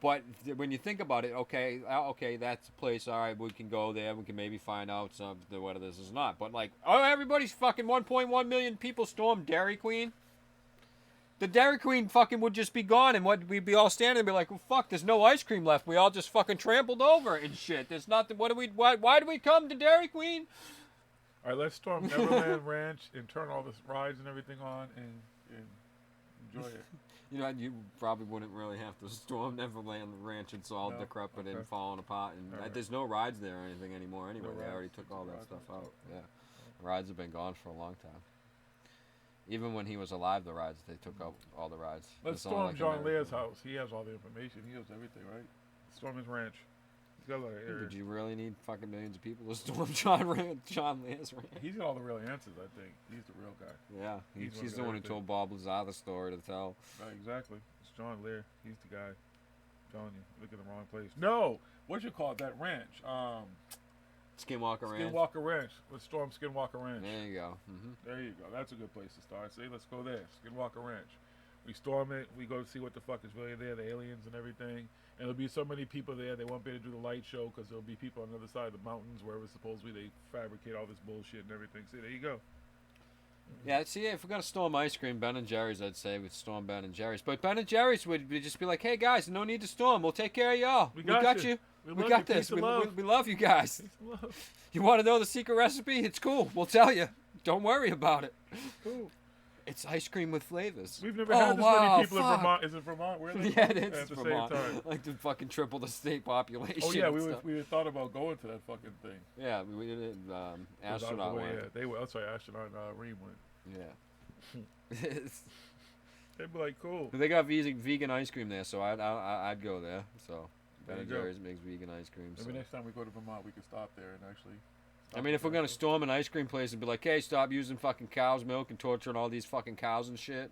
But when you think about it, okay, that's a place, all right, we can go there, we can maybe find out whether this is not. But everybody's fucking 1.1 million people stormed Dairy Queen. The Dairy Queen fucking would just be gone, and we'd be all standing and be like, well, fuck, there's no ice cream left. We all just fucking trampled over it and shit. There's nothing. Why do we come to Dairy Queen? All right, let's storm Neverland Ranch and turn all the rides and everything on and enjoy it. You probably wouldn't really have to storm Neverland Ranch. It's all decrepit and falling apart, and there's no rides there or anything anymore anyway. They already took all that stuff out. Yeah, the rides have been gone for a long time. Even when he was alive, they took out all the rides. Let's storm John Lear's house. He has all the information. He knows everything, right? Storm his ranch. He's got a lot of areas. Did you really need fucking millions of people to storm John Lear's ranch? He's got all the real answers, I think. He's the real guy. Yeah, he's the one who told Bob Lazar the story to tell. Right, exactly. It's John Lear. He's the guy. I'm telling you, look at the wrong place. No! What you call it? That ranch? Skinwalker Ranch. Skinwalker Ranch. Let's storm Skinwalker Ranch. There you go. There you go. That's a good place to start. See, let's go there. Skinwalker Ranch. We storm it. We go to see what the fuck is really there, the aliens and everything. And there'll be so many people there, they won't be able to do the light show because there'll be people on the other side of the mountains, wherever supposedly they fabricate all this bullshit and everything. See, there you go. Yeah, see, if we're gonna storm ice cream, Ben and Jerry's, I'd say we'd storm Ben and Jerry's. But Ben and Jerry's would just be like, "Hey guys, no need to storm. We'll take care of y'all. We got you. We got this. We love you guys. You want to know the secret recipe? It's cool. We'll tell you. Don't worry about it. Cool. It's ice cream with flavors. We've never had this many people in Vermont. Is it Vermont? Where are they yeah, from? it is At the Vermont. same time. Like to fucking triple the state population. Oh yeah, and we thought about going to that fucking thing. Yeah, we did it. Astronaut went. Yeah, they were. That's right. Astronaut Reem went. Yeah. They'd be like, cool. They got vegan ice cream there, so I'd go there. So Ben and Jerry's makes vegan ice cream. Maybe so. next time we go to Vermont, we can stop there and actually. I mean, if we're gonna storm an ice cream place and be like, "Hey, stop using fucking cow's milk and torturing all these fucking cows and shit,"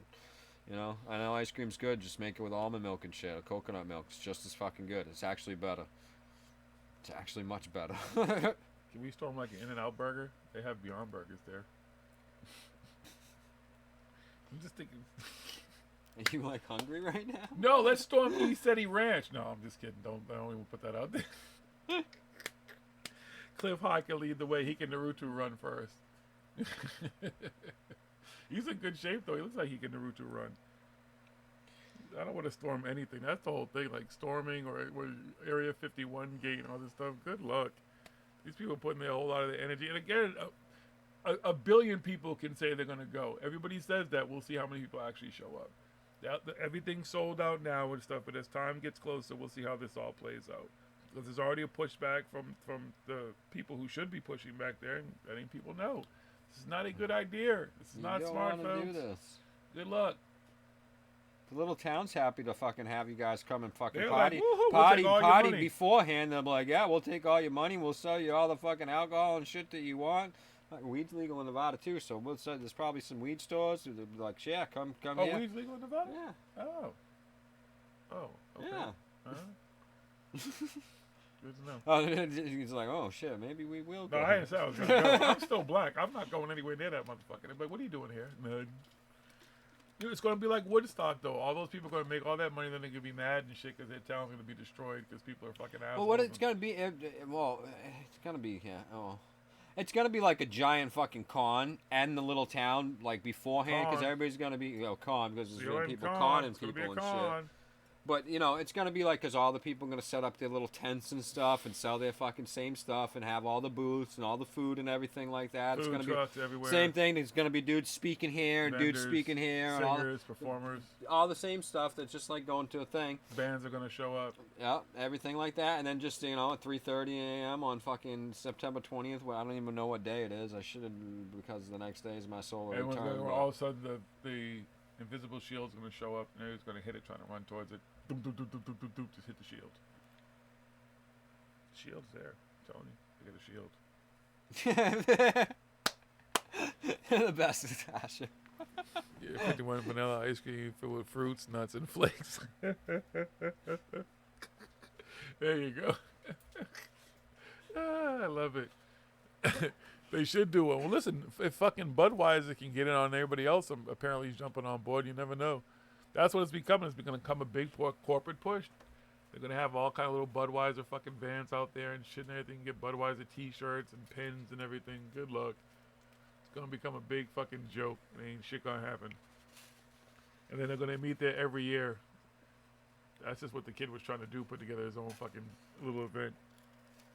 you know, I know ice cream's good. Just make it with almond milk and shit, or coconut milk. It's just as fucking good. It's actually better. It's actually much better. Can we storm like an In-N-Out burger? They have Beyond Burgers there. I'm just thinking. Are you like hungry right now? No, let's storm East City Ranch. No, I'm just kidding. Don't even put that out there. Cliff High can lead the way. He can Naruto run first. He's in good shape though. He looks like he can Naruto run. I don't want to storm anything. That's the whole thing, like storming or Area 51 gate and all this stuff. Good luck. These people putting their whole lot of their energy. And again, a billion people can say they're going to go. Everybody says that. We'll see how many people actually show up. Everything's sold out now and stuff, but as time gets closer, we'll see how this all plays out. Because there's already a pushback from the people who should be pushing back there, and letting people know this is not a good idea. This is not smart, folks. Do this. Good luck. The little town's happy to fucking have you guys come and fucking They're party, like, we'll party beforehand. They'll be like, "Yeah, we'll take all your money. We'll sell you all the fucking alcohol and shit that you want." Weed's legal in Nevada too, so we'll say there's probably some weed stores. They'll be like, "Yeah, come here." Oh, weed's legal in Nevada? Yeah. Oh, okay. Yeah. Good to know. Oh, he's like, "Oh shit, maybe we will go." No, I didn't say I was gonna go. I'm still black. I'm not going anywhere near that motherfucker. They're like, "What are you doing here?" No. Dude, it's gonna be like Woodstock though. All those people are gonna make all that money, then they're gonna be mad and shit because their town's gonna be destroyed because people are fucking assholes. Well, what it's gonna be? Well, it's gonna be it's gonna be like a giant fucking con and the little town like beforehand because everybody's gonna be con because there's gonna be people conning people and shit. But you know, it's gonna be like because all the people are gonna set up their little tents and stuff and sell their fucking same stuff and have all the booths and all the food and everything like that. Food it's gonna trucks be everywhere. Same thing. There's gonna be dudes speaking here and dudes speaking here and singers, performers, all the same stuff. That's just like going to a thing. Bands are gonna show up. Yeah, everything like that, and then just at 3:30 a.m. on fucking September 20th. Well, I don't even know what day it is. I should have because the next day is my solar return. All of a sudden the invisible shield's gonna show up and it's gonna hit it trying to run towards it. Doom, doom, doom, doom, doom, doom, doom, just hit the shield. Shield's there. I'm telling you. Look at the shield. The best is Asher. Yeah, 51 vanilla ice cream filled with fruits, nuts, and flakes. There you go. I love it. They should do one. Well, listen, if fucking Budweiser can get in on everybody else, apparently he's jumping on board. You never know. That's what it's becoming. It's going to become a big corporate push. They're going to have all kind of little Budweiser fucking vans out there and shit and everything. You can get Budweiser t-shirts and pins and everything. Good luck. It's going to become a big fucking joke. Ain't shit going to happen. And then they're going to meet there every year. That's just what the kid was trying to do, put together his own fucking little event.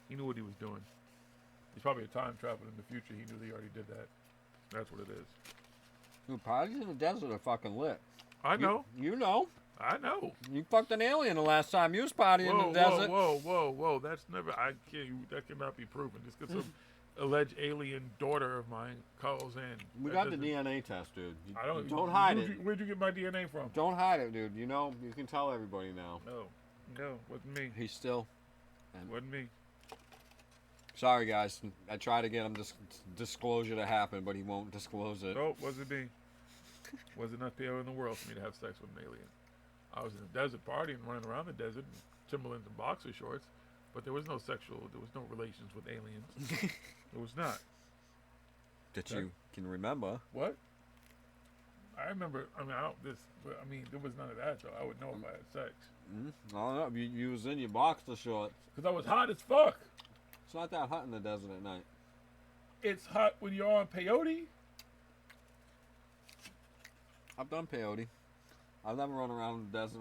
He knew what he was doing. He's probably a time traveler in the future. He knew he already did that. That's what it is. Dude, parties in the desert are fucking lit. I know. You know. I know. You fucked an alien the last time you was partying in the desert. Whoa. That's never. That cannot be proven. Just because some alleged alien daughter of mine calls in. We got the DNA test, dude. Don't hide it. Where'd you get my DNA from? Don't hide it, dude. You know, you can tell everybody now. No, wasn't me. He's still. Wasn't me. Sorry, guys. I tried to get him disclosure to happen, but he won't disclose it. Nope, wasn't me. Wasn't enough people in the world for me to have sex with an alien. I was in the desert partying, running around the desert in Timberlands and boxer shorts, but there was no relations with aliens. There was not. That you can remember. What? I remember. I mean, there was none of that though. I would know if I had sex. I don't know. You was in your boxer shorts. Cause I was hot as fuck. It's not that hot in the desert at night. It's hot when you're on peyote. I've done peyote. I've never run around in the desert.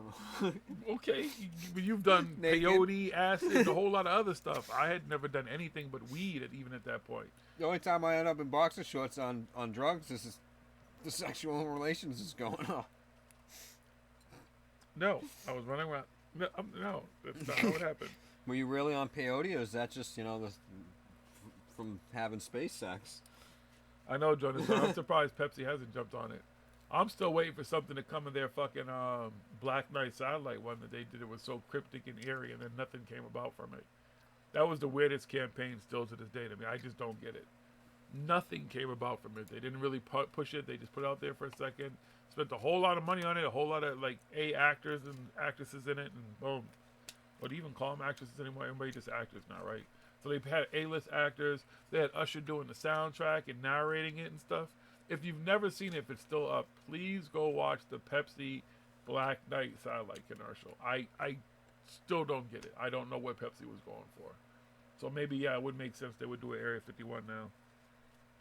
Okay, you've done Naked. peyote, acid, a whole lot of other stuff. I had never done anything but weed even at that point. The only time I end up in boxer shorts on drugs is the sexual relations is going on. No, I was running around. No, that's not how it happened. Were you really on peyote, or is that just from having space sex? I know, Jonas. I'm surprised Pepsi hasn't jumped on it. I'm still waiting for something to come in their fucking Black Knight satellite one that they did. It was so cryptic and eerie, and then nothing came about from it. That was the weirdest campaign still to this day to me. I just don't get it. Nothing came about from it. They didn't really push it. They just put it out there for a second. Spent a whole lot of money on it. A whole lot of like actors and actresses in it, and boom. What do you even call them actresses anymore? Everybody just actors now, right? So they had A-list actors. They had Usher doing the soundtrack and narrating it and stuff. If you've never seen it, if it's still up, please go watch the Pepsi Black Knight satellite commercial. I still don't get it. I don't know what Pepsi was going for. So maybe, yeah, it would make sense they would do an Area 51 now.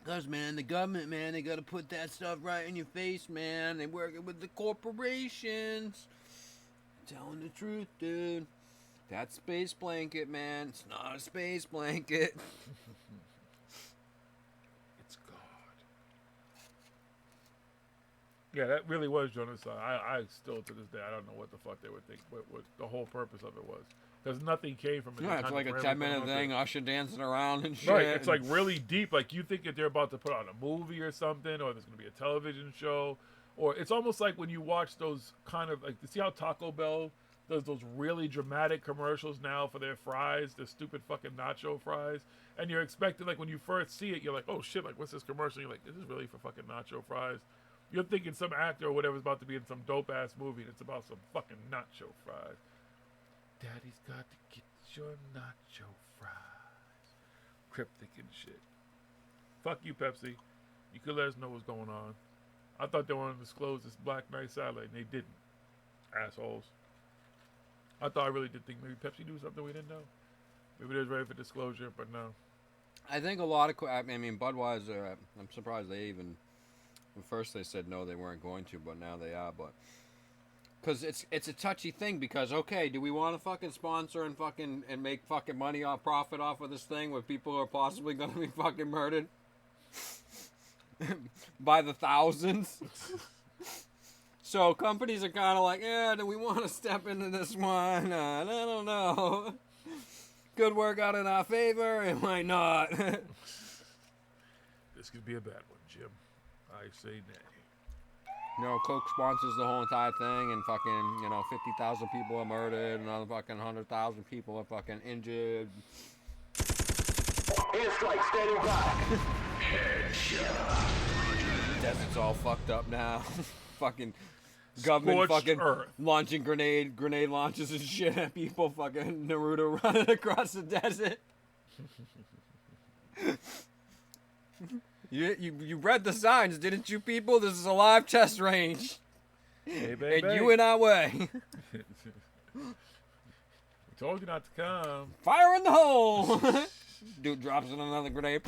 Because, man, the government, man, they got to put that stuff right in your face, man. They working with the corporations. Telling the truth, dude. That space blanket, man. It's not a space blanket. It's God. Yeah, that really was Jonas. I still, to this day, I don't know what the fuck they would think, what the whole purpose of it was. Because nothing came from it. Yeah, it's like a 10-minute thing, Usher dancing around and shit. Right, it's like really deep. Like you think that they're about to put on a movie or something, or there's going to be a television show. Or it's almost like when you watch those kind of, like, you see how Taco Bell does those really dramatic commercials now for their fries, the stupid fucking nacho fries. And you're expecting, like, when you first see it, you're like, oh shit, like, what's this commercial? You're like, is this really for fucking nacho fries? You're thinking some actor or whatever's about to be in some dope-ass movie, and it's about some fucking nacho fries. Daddy's got to get your nacho fries. Cryptic and shit. Fuck you, Pepsi. You could let us know what's going on. I thought they wanted to disclose this Black Knight satellite, and they didn't. Assholes. I really did think maybe Pepsi knew something we didn't know. Maybe they was ready for disclosure, but no. I think a lot of, Budweiser, I'm surprised they even, at first they said no, they weren't going to, but now they are, but. Because it's a touchy thing, because, okay, do we want to fucking sponsor and make fucking money profit off of this thing where people are possibly going to be fucking murdered by the thousands? So companies are kind of like, yeah, do we want to step into this one? I don't know. Could work out in our favor, it might not. This could be a bad one, Jim. I say nay. Coke sponsors the whole entire thing, and fucking, 50,000 people are murdered, another fucking 100,000 people are fucking injured. Airstrike standing by. Headshot. Desert's all fucked up now. Fucking government Scorched fucking earth. launching grenade launches and shit at people. Fucking Naruto running across the desert. You read the signs, didn't you, people? This is a live test range. Hey, and baby. you in our way. We told you not to come. Fire in the hole. Dude drops in another grenade.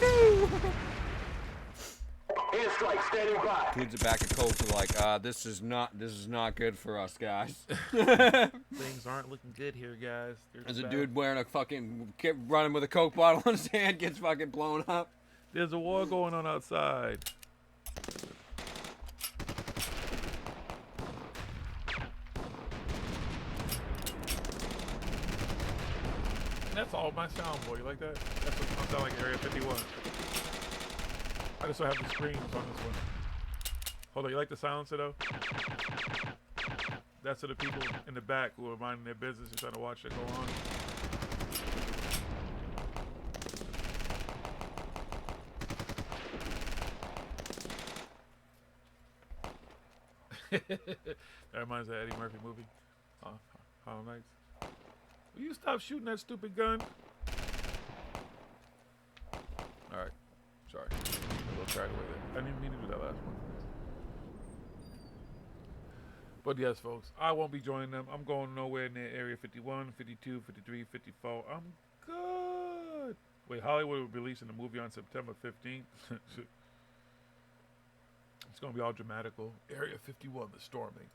Airstrike standing by. Dudes are back at Coach are like, this is not good for us, guys. Things aren't looking good here, guys. There's a dude wearing a fucking running with a Coke bottle in his hand, gets fucking blown up. There's a war going on outside. That's all my sound, boy. You like that? That's what sounds like Area 51. I just don't have the screams on this one. Hold on, you like the silencer though? That's for the people in the back who are minding their business and trying to watch it go on. That reminds me of the Eddie Murphy movie, Hollow Knights. Will you stop shooting that stupid gun? Alright. Sorry. A little carried away there. I didn't even mean to do that last one. But yes, folks, I won't be joining them. I'm going nowhere near Area 51, 52, 53, 54. I'm good. Wait, Hollywood will be releasing the movie on September 15th. It's going to be all dramatical. Area 51, the storming.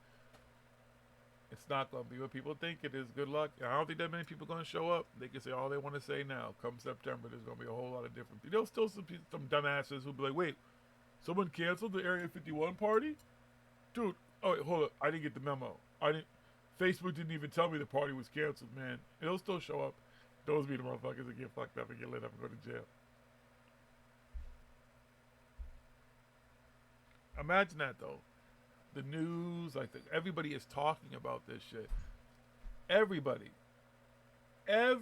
It's not going to be what people think it is. Good luck. I don't think that many people are going to show up. They can say all they want to say now. Come September, there's going to be a whole lot of different people. There's still some dumbasses who'll be like, wait, someone canceled the Area 51 party? Dude, oh, wait, hold up. I didn't get the memo. Facebook didn't even tell me the party was canceled, man. It'll still show up. Those be the motherfuckers that get fucked up and get lit up and go to jail. Imagine that, though. The news, everybody is talking about this shit. Everybody. That's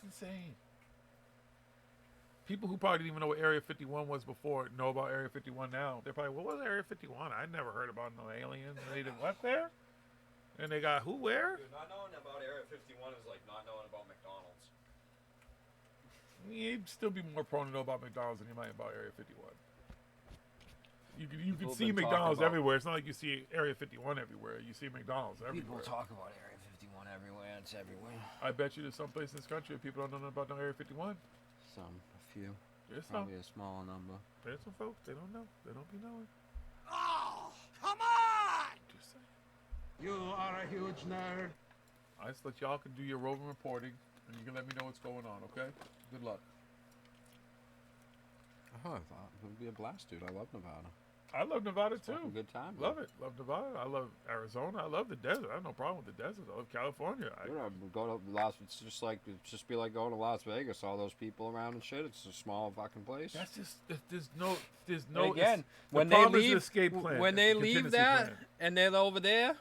insane. People who probably didn't even know what Area 51 was before know about Area 51 now. They're probably, what was Area 51? I never heard about no aliens. They did what there? And they got who where? Dude, not knowing about Area 51 is like not knowing about McDonald's. You'd still be more prone to know about McDonald's than you might about Area 51. You can see McDonald's everywhere. It's not like you see Area 51 everywhere. You see McDonald's everywhere. People talk about Area 51 everywhere. It's everywhere. I bet you there's some place in this country people don't know about no Area 51. Some, a few. There's probably a small number. There's some folks, they don't know. They don't be knowing. Oh, come on! Just saying. You are a huge nerd. I just let y'all can do your roving reporting, and you can let me know what's going on, okay? Good luck. Oh, I thought it would be a blast, dude. I love Nevada. I love Nevada too. Good time. Love it. Love Nevada. I love Arizona. I love the desert. I have no problem with the desert. I love California. Go to it's just be like going to Las Vegas. All those people around and shit. It's a small fucking place. That's just there's no. And again, when they leave, when they leave that plan. And they're over there,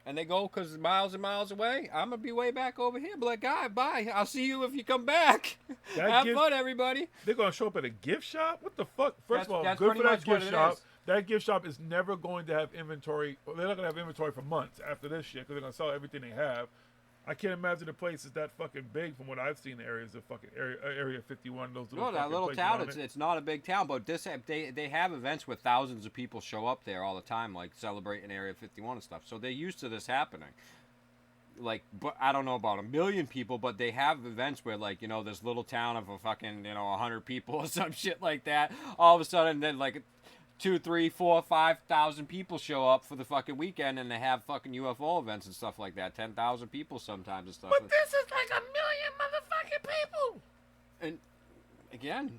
and they go because miles and miles away, I'm gonna be way back over here. Be like, guy, bye. I'll see you if you come back. Have fun, everybody. They're gonna show up at a gift shop. What the fuck? First of all, that's good for that pretty much gift what it shop. is. That gift shop is never going to have inventory. Well, they're not going to have inventory for months after this shit because they're going to sell everything they have. I can't imagine the place is that fucking big from what I've seen. The areas of fucking area 51. Those little that little town. It's not a big town, but they have events where thousands of people show up there all the time, like celebrating Area 51 and stuff. So they're used to this happening. But I don't know about 1 million people, but they have events where, this little town of a fucking 100 people or some shit like that. All of a sudden, then 2, 3, 4, 5,000 people show up for the fucking weekend, and they have fucking UFO events and stuff like that. 10,000 people sometimes and stuff. But this is like 1 million motherfucking people. And again,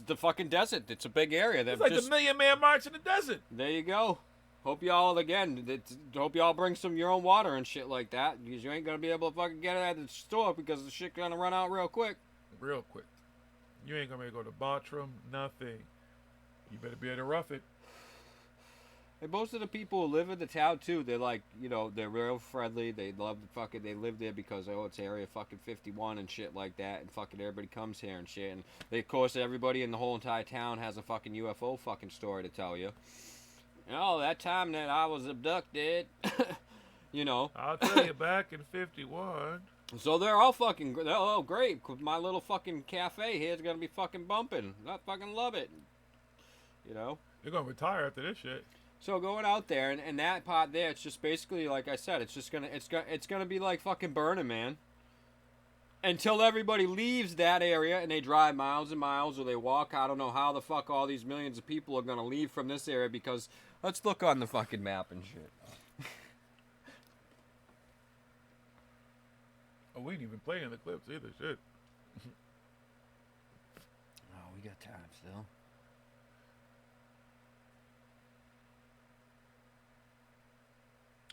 the fucking desert. It's a big area. It's like the Million Man March in the desert. There you go. Hope y'all hope y'all bring some of your own water and shit like that, because you ain't gonna be able to fucking get it at the store because the shit gonna run out real quick. Real quick. You ain't gonna be able to go to Bartram. Nothing. You better be able to rough it. And most of the people who live in the town too, they're they're real friendly. They love they live there because it's Area fucking 51 and shit like that, and fucking everybody comes here and shit. And of course everybody in the whole entire town has a fucking UFO fucking story to tell you. That time that I was abducted, I'll tell you, back in 51. So they're all great. My little fucking cafe here is gonna be fucking bumping. I fucking love it. You're gonna retire after this shit. So going out there and that part there, it's just basically like I said, it's gonna be like fucking Burning Man. Until everybody leaves that area and they drive miles and miles or they walk. I don't know how the fuck all these millions of people are gonna leave from this area, because let's look on the fucking map and shit. Oh, we ain't even playing the clips either. Shit. Oh, we got time still.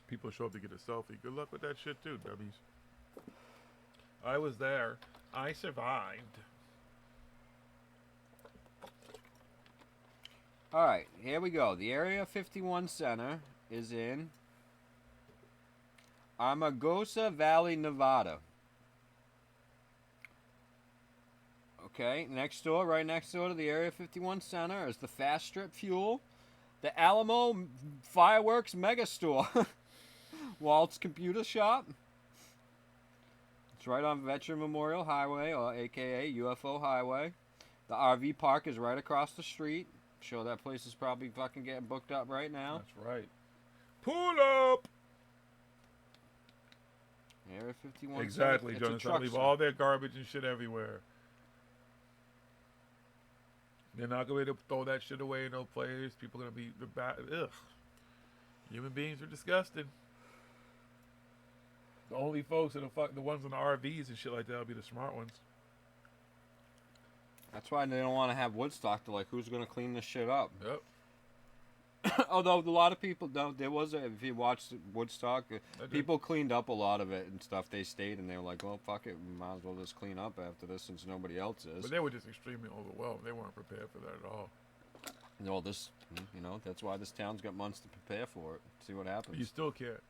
People show up to get a selfie. Good luck with that shit too, dummies. I was there. I survived. Alright, here we go. The Area 51 Center is in Amargosa Valley, Nevada. Okay, right next door to the Area 51 Center is the Fast Strip Fuel, the Alamo Fireworks Megastore, Walt's Computer Shop. It's right on Veteran Memorial Highway, or AKA UFO Highway. The RV park is right across the street. Sure, that place is probably fucking getting booked up right now. That's right. Pull up. Area 51. Exactly, it's a Jonas. They truck leave stop. all their garbage and shit everywhere. They're not going to be able to throw that shit away in no place. People are going to be ugh. Human beings are disgusting. The only folks that are the ones in the RVs and shit like that will be the smart ones. That's why they don't want to have Woodstock. They're like, who's going to clean this shit up? Yep. Although a lot of people don't. There was if you watched Woodstock, people cleaned up a lot of it and stuff. They stayed and they were like, well, fuck it, we might as well just clean up after this since nobody else is. But they were just extremely overwhelmed. They weren't prepared for that at all. No, that's why this town's got months to prepare for it. See what happens. You still can't.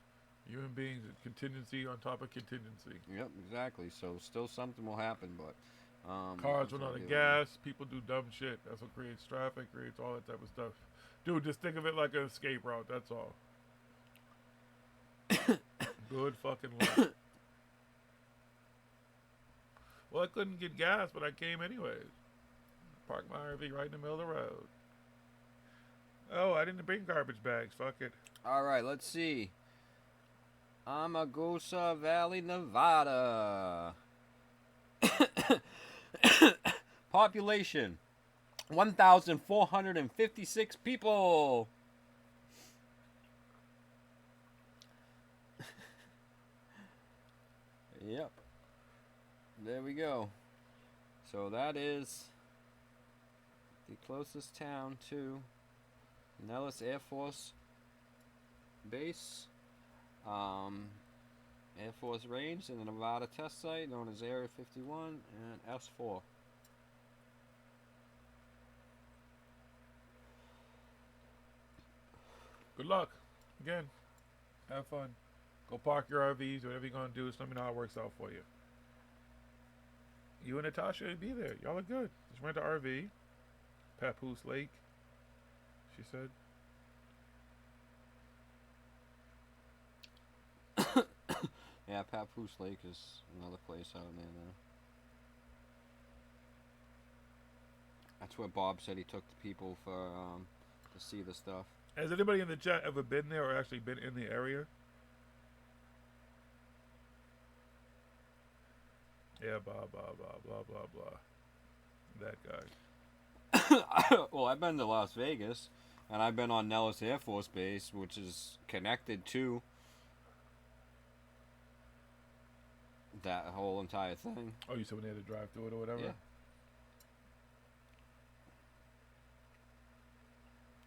Human beings, contingency on top of contingency. Yep, exactly. So still something will happen, but cars run out of gas. People do dumb shit. That's what creates traffic, creates all that type of stuff. Dude, just think of it like an escape route. That's all. Good fucking luck. Well, I couldn't get gas, but I came anyways. Parked my RV right in the middle of the road. Oh, I didn't bring garbage bags. Fuck it. All right, let's see. Amagosa Valley, Nevada. Population 1,456 people. Yep. There we go. So that is the closest town to Nellis Air Force Base, Air Force Range, and the Nevada test site known as Area 51 and S4. Good luck. Again, have fun. Go park your RVs, whatever you're going to do. Just let me know how it works out for you. You and Natasha will be there. Y'all are good. Just rent an RV. Papoose Lake, she said. Yeah, Papoose Lake is another place out there now. That's where Bob said he took the people for to see the stuff. Has anybody in the chat ever been there or actually been in the area? Yeah, blah, blah, blah, blah, blah, blah. That guy. Well, I've been to Las Vegas, and I've been on Nellis Air Force Base, which is connected to that whole entire thing. Oh, you said when they had to drive through it or whatever? Yeah.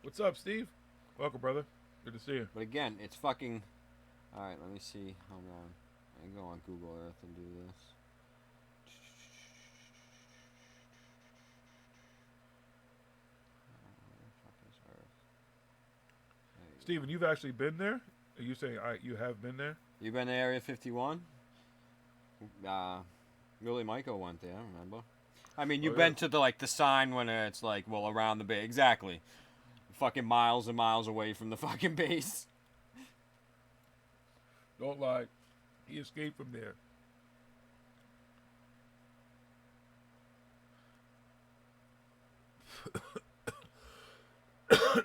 What's up, Steve? Welcome, brother. Good to see you. But again, it's fucking... Alright, let me see. Hold on. I can go on Google Earth and do this. Steven, you've actually been there? Are you saying you have been there? You been to Area 51? Willie Michael went there, remember? I mean, you've been to the sign when it's like, well, around the base. Exactly. Fucking miles and miles away from the fucking base. Don't lie. He escaped from there.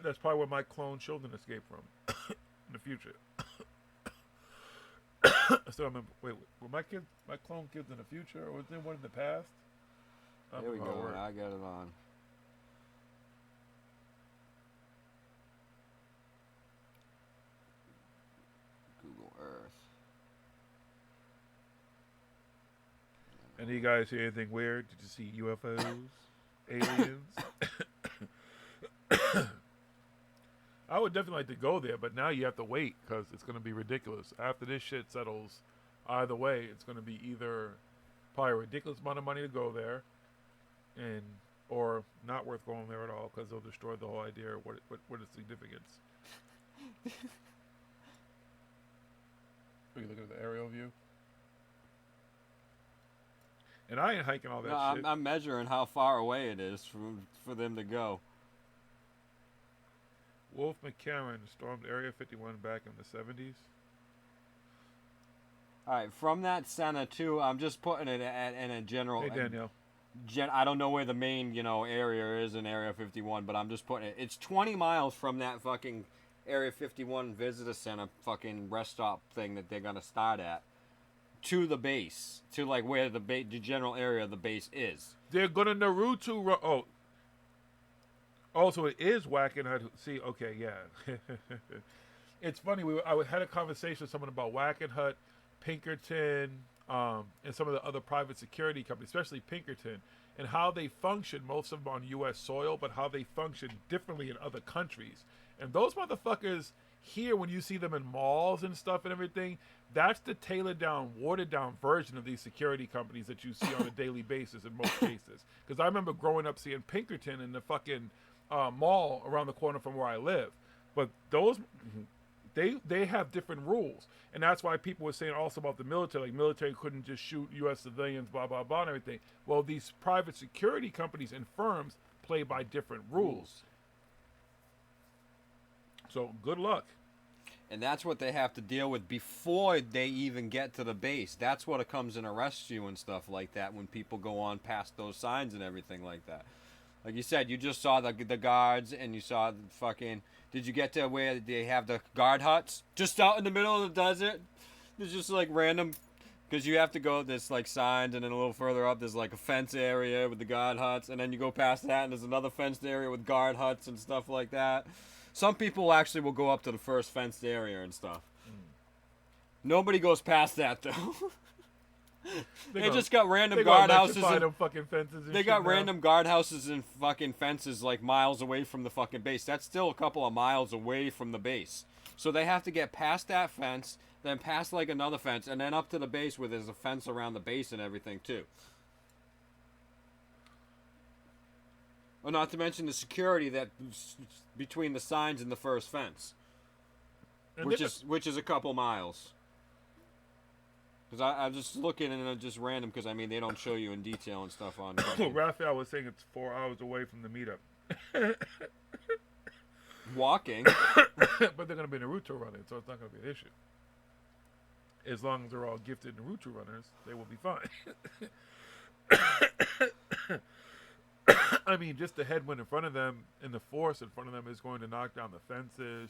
That's probably where my clone children escaped from in the future. I still remember. Wait, were my clone kids in the future, or was there one in the past? There we go. I got it on. Google Earth. Any of you guys hear anything weird? Did you see UFOs? Aliens? I would definitely like to go there, but now you have to wait because it's going to be ridiculous. After this shit settles, either way, it's going to be either probably a ridiculous amount of money to go there, or not worth going there at all because they'll destroy the whole idea of what is significance. Are you looking at the aerial view? And I ain't hiking all that shit. I'm measuring how far away it is for them to go. Wolf McCarran stormed Area 51 back in the 70s. All right, from that center too, I'm just putting it in a general. Hey Danielle. I don't know where the main, area is in Area 51, but I'm just putting it. It's 20 miles from that fucking Area 51 Visitor Center fucking rest stop thing that they're gonna start at to the base, to like where the general area of the base is. They're gonna Naruto run. So it is Wackenhut. See, okay, yeah. It's funny. I had a conversation with someone about Wackenhut, Pinkerton, and some of the other private security companies, especially Pinkerton, and how they function. Most of them on U.S. soil, but how they function differently in other countries. And those motherfuckers here, when you see them in malls and stuff and everything, that's the tailored down, watered down version of these security companies that you see on a daily basis in most cases. Because I remember growing up seeing Pinkerton in the fucking mall around the corner from where I live. But those, they have different rules. And that's why people were saying also about the military, like military couldn't just shoot U.S. civilians, blah, blah, blah, and everything. Well, these private security companies and firms play by different rules. So good luck. And that's what they have to deal with before they even get to the base. That's what it comes and arrests you and stuff like that when people go on past those signs and everything like that. Like you said, you just saw the guards and you saw the fucking... Did you get to where they have the guard huts? Just out in the middle of the desert? There's just like random... Because you have to go, there's like signs, and then a little further up there's like a fence area with the guard huts. And then you go past that and there's another fenced area with guard huts and stuff like that. Some people actually will go up to the first fenced area and stuff. Nobody goes past that though. They just got random guardhouses. They got random guardhouses and fucking fences like miles away from the fucking base. That's still a couple of miles away from the base. So they have to get past that fence, then past like another fence, and then up to the base where there's a fence around the base and everything too. Well, not to mention the security that between the signs and the first fence, which is a couple miles. Because I'm just looking and I'm just random because I mean they don't show you in detail and stuff on. Raphael was saying it's 4 hours away from the meetup. Walking, but they're gonna be Naruto running, so it's not gonna be an issue. As long as they're all gifted Naruto runners, they will be fine. I mean, just the headwind in front of them and the force in front of them is going to knock down the fences,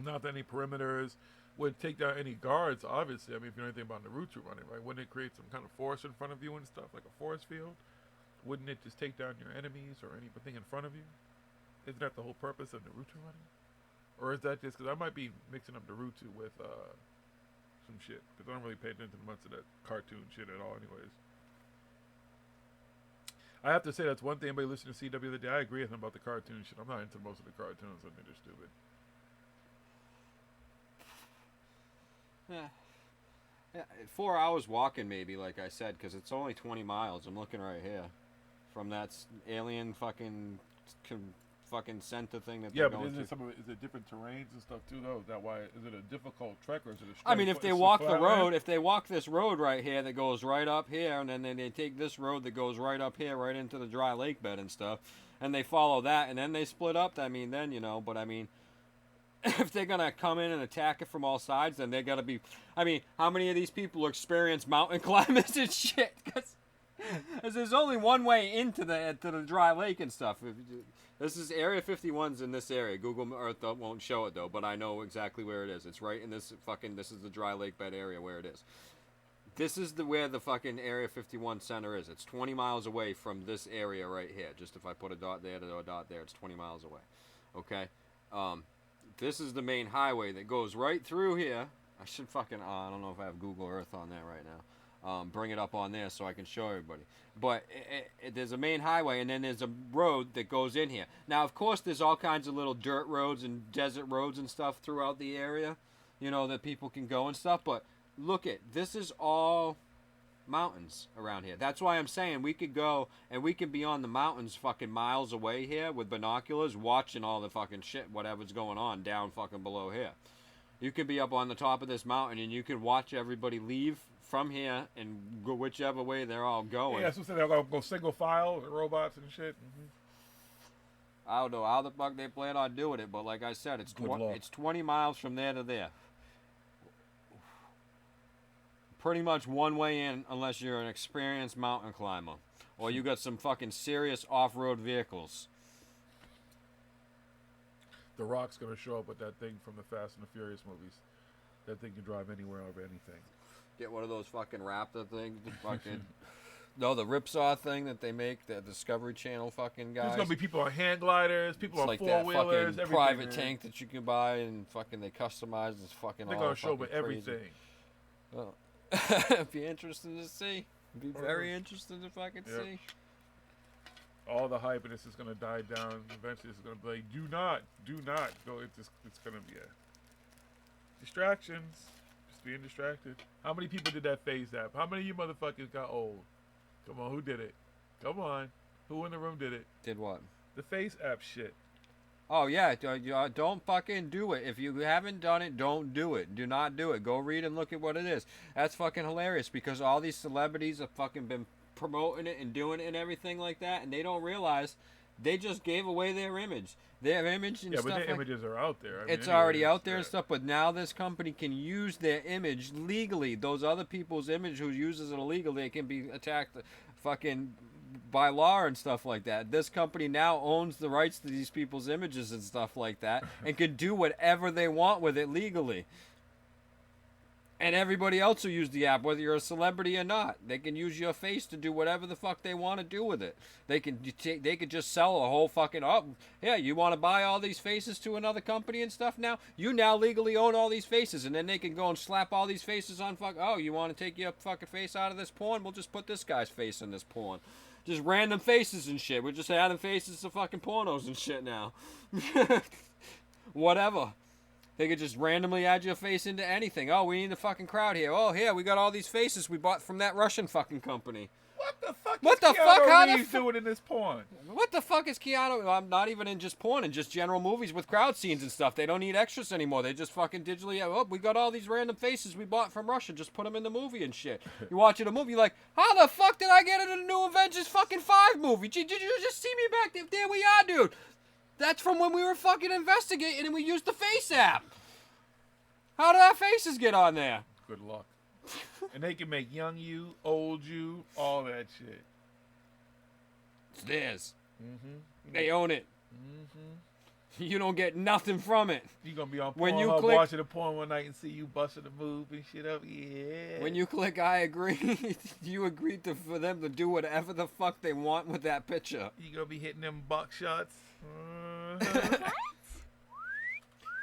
not any perimeters, would take down any guards, obviously. I mean, if you know anything about Naruto running, right? Wouldn't it create some kind of force in front of you and stuff, like a force field? Wouldn't it just take down your enemies or anything in front of you? Isn't that the whole purpose of Naruto running? Or is that just, because I might be mixing up Naruto with some shit, because I don't really pay attention to much of that cartoon shit at all anyways. I have to say, that's one thing. Anybody listening to CW the other day, I agree with him about the cartoon shit. I'm not into most of the cartoons. I think they're stupid. Yeah, 4 hours walking maybe, like I said, because it's only 20 miles. I'm looking right here. From that alien fucking center thing that they're going to. Is it different terrains and stuff too, though? Is that why? Is it a difficult trek or is it a straight? I mean, if they walk the road, if they walk this road right here that goes right up here, and then they take this road that goes right up here, right into the dry lake bed and stuff, and they follow that, and then they split up, I mean, then, but I mean, if they're going to come in and attack it from all sides, then they're going to be, I mean, how many of these people experience mountain climbers and shit? Because there's only one way into the dry lake and stuff. This is Area 51's in this area. Google Earth won't show it though, but I know exactly where it is. It's right in this this is the dry lake bed area where it is. This is where the fucking Area 51 center is. It's 20 miles away from this area right here. Just if I put a dot there to a dot there, it's 20 miles away. Okay? This is the main highway that goes right through here. I should fucking, I don't know if I have Google Earth on there right now. Bring it up on there so I can show everybody. But there's a main highway, and then there's a road that goes in here. Now, of course, there's all kinds of little dirt roads and desert roads and stuff throughout the area, that people can go and stuff. But look this is all mountains around here. That's why I'm saying we could go and we can be on the mountains fucking miles away here with binoculars watching all the fucking shit, whatever's going on down fucking below here. You could be up on the top of this mountain and you could watch everybody leave from here and go whichever way they're all going. Yeah, so they're going to go single file, robots and shit. Mm-hmm. I don't know how the fuck they plan on doing it, but like I said, it's 20 miles from there to there. Pretty much one way in unless you're an experienced mountain climber. or you got some fucking serious off-road vehicles. The Rock's gonna show up with that thing from the Fast and the Furious movies. That thing can drive anywhere over anything. Get one of those fucking Raptor things. The fucking no, the Ripsaw thing that they make. The Discovery Channel fucking guys. There's gonna be people on hang gliders, people on like four wheelers, that fucking private tank that you can buy and fucking they customize. It's fucking. They're all gonna show fucking with crazy. everything. Well, it'd be interesting to see. It'd be very interesting if I could see. All the hype and this is gonna die down. Eventually, it's gonna be like, do not go. It's gonna be a distractions. Just being distracted. How many people did that phase app? How many of you motherfuckers got old? Come on, who did it? Come on, who in the room did it? Did what? The face app shit. Oh yeah, don't fucking do it. If you haven't done it, don't do it. Do not do it. Go read and look at what it is. That's fucking hilarious because all these celebrities have fucking been promoting it and doing it and everything like that, and they don't realize they just gave away their image. Their image and stuff. Yeah, but their like, images are out there. I mean, it's already out there and stuff, but now this company can use their image legally. Those other people's image who uses it illegally, they can be attacked fucking by law and stuff like that. This company now owns the rights to these people's images and stuff like that and can do whatever they want with it legally. And everybody else will use the app, whether you're a celebrity or not. They can use your face to do whatever the fuck they want to do with it. They could just sell a whole fucking, yeah, you want to buy all these faces to another company and stuff now? You now legally own all these faces, and then they can go and slap all these faces on you want to take your fucking face out of this porn? We'll just put this guy's face in this porn. Just random faces and shit. We're just adding faces to fucking pornos and shit now. Whatever. They could just randomly add your face into anything. Oh, we need the fucking crowd here. Oh, here, we got all these faces we bought from that Russian fucking company. What the fuck what is the Keanu fuck? How the Reeves doing in this porn? What the fuck is Keanu? I'm not even in just porn, in just general movies with crowd scenes and stuff. They don't need extras anymore. They just fucking digitally, we got all these random faces we bought from Russia. Just put them in the movie and shit. You watching a movie, you're like, how the fuck did I get in a new Avengers fucking 5 movie? Did you just see me back there? There we are, dude. That's from when we were fucking investigating and we used the face app. How did our faces get on there? Good luck. And they can make young you, old you, all that shit. It's theirs. Mm-hmm. They own it. Mm-hmm. You don't get nothing from it. You're going to be on when Pornhub you click, watching a porn one night and see you busting a move and shit up. Yeah. When you click I agree, you agreed for them to do whatever the fuck they want with that picture. You're going to be hitting them buck shots.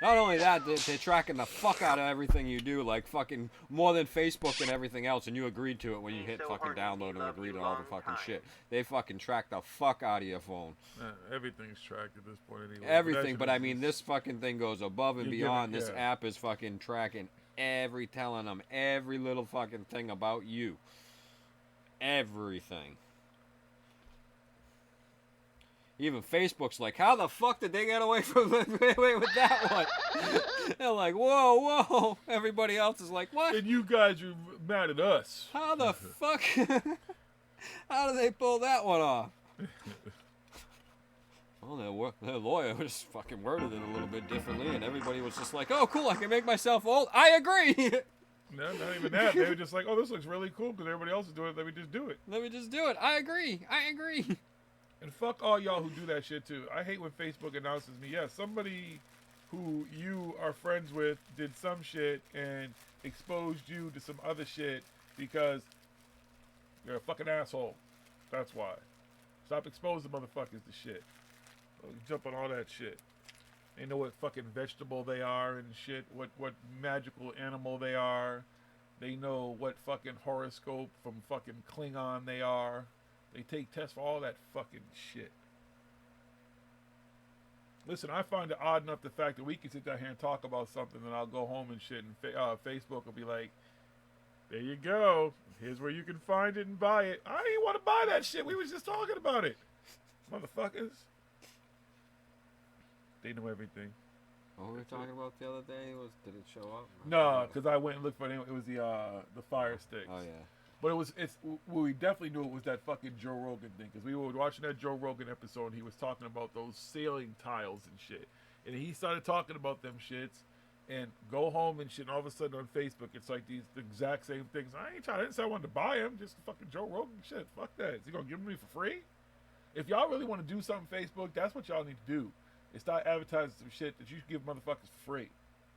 Not only that, they're tracking the fuck out of everything you do, like fucking more than Facebook and everything else, and you agreed to it when you hit fucking download and agreed to all the fucking shit. They fucking track the fuck out of your phone. Everything's tracked at this point anyway. Everything, but I mean, this fucking thing goes above and beyond. This app is fucking tracking telling them every little fucking thing about you. Everything. Even Facebook's like, how the fuck did they get away with that one? They're like, whoa. Everybody else is like, what? And you guys are mad at us. How the fuck? How do they pull that one off? Well, their lawyer just fucking worded it a little bit differently, and everybody was just like, oh, cool, I can make myself old. I agree. No, not even that. They were just like, oh, this looks really cool because everybody else is doing it. Let me just do it. I agree. And fuck all y'all who do that shit too. I hate when Facebook announces me. Yeah, somebody who you are friends with did some shit and exposed you to some other shit because you're a fucking asshole. That's why. Stop exposing motherfuckers to shit. Jump on all that shit. They know what fucking vegetable they are and shit. What magical animal they are. They know what fucking horoscope from fucking Klingon they are. They take tests for all that fucking shit. Listen, I find it odd enough the fact that we can sit down here and talk about something, and I'll go home and shit, and Facebook will be like, there you go. Here's where you can find it and buy it. I didn't want to buy that shit. We was just talking about it. Motherfuckers. They know everything. What were we talking about the other day? Did it show up? No, because I went and looked for it. It was the Fire Sticks. Oh, yeah. But we definitely knew it was that fucking Joe Rogan thing because we were watching that Joe Rogan episode and he was talking about those ceiling tiles and shit. And he started talking about them shits and go home and shit. And all of a sudden on Facebook, it's like the exact same things. I didn't say I wanted to buy him. Just fucking Joe Rogan shit. Fuck that. Is he gonna give them me for free? If y'all really want to do something Facebook, that's what y'all need to do. Is start advertising some shit that you give motherfuckers for free.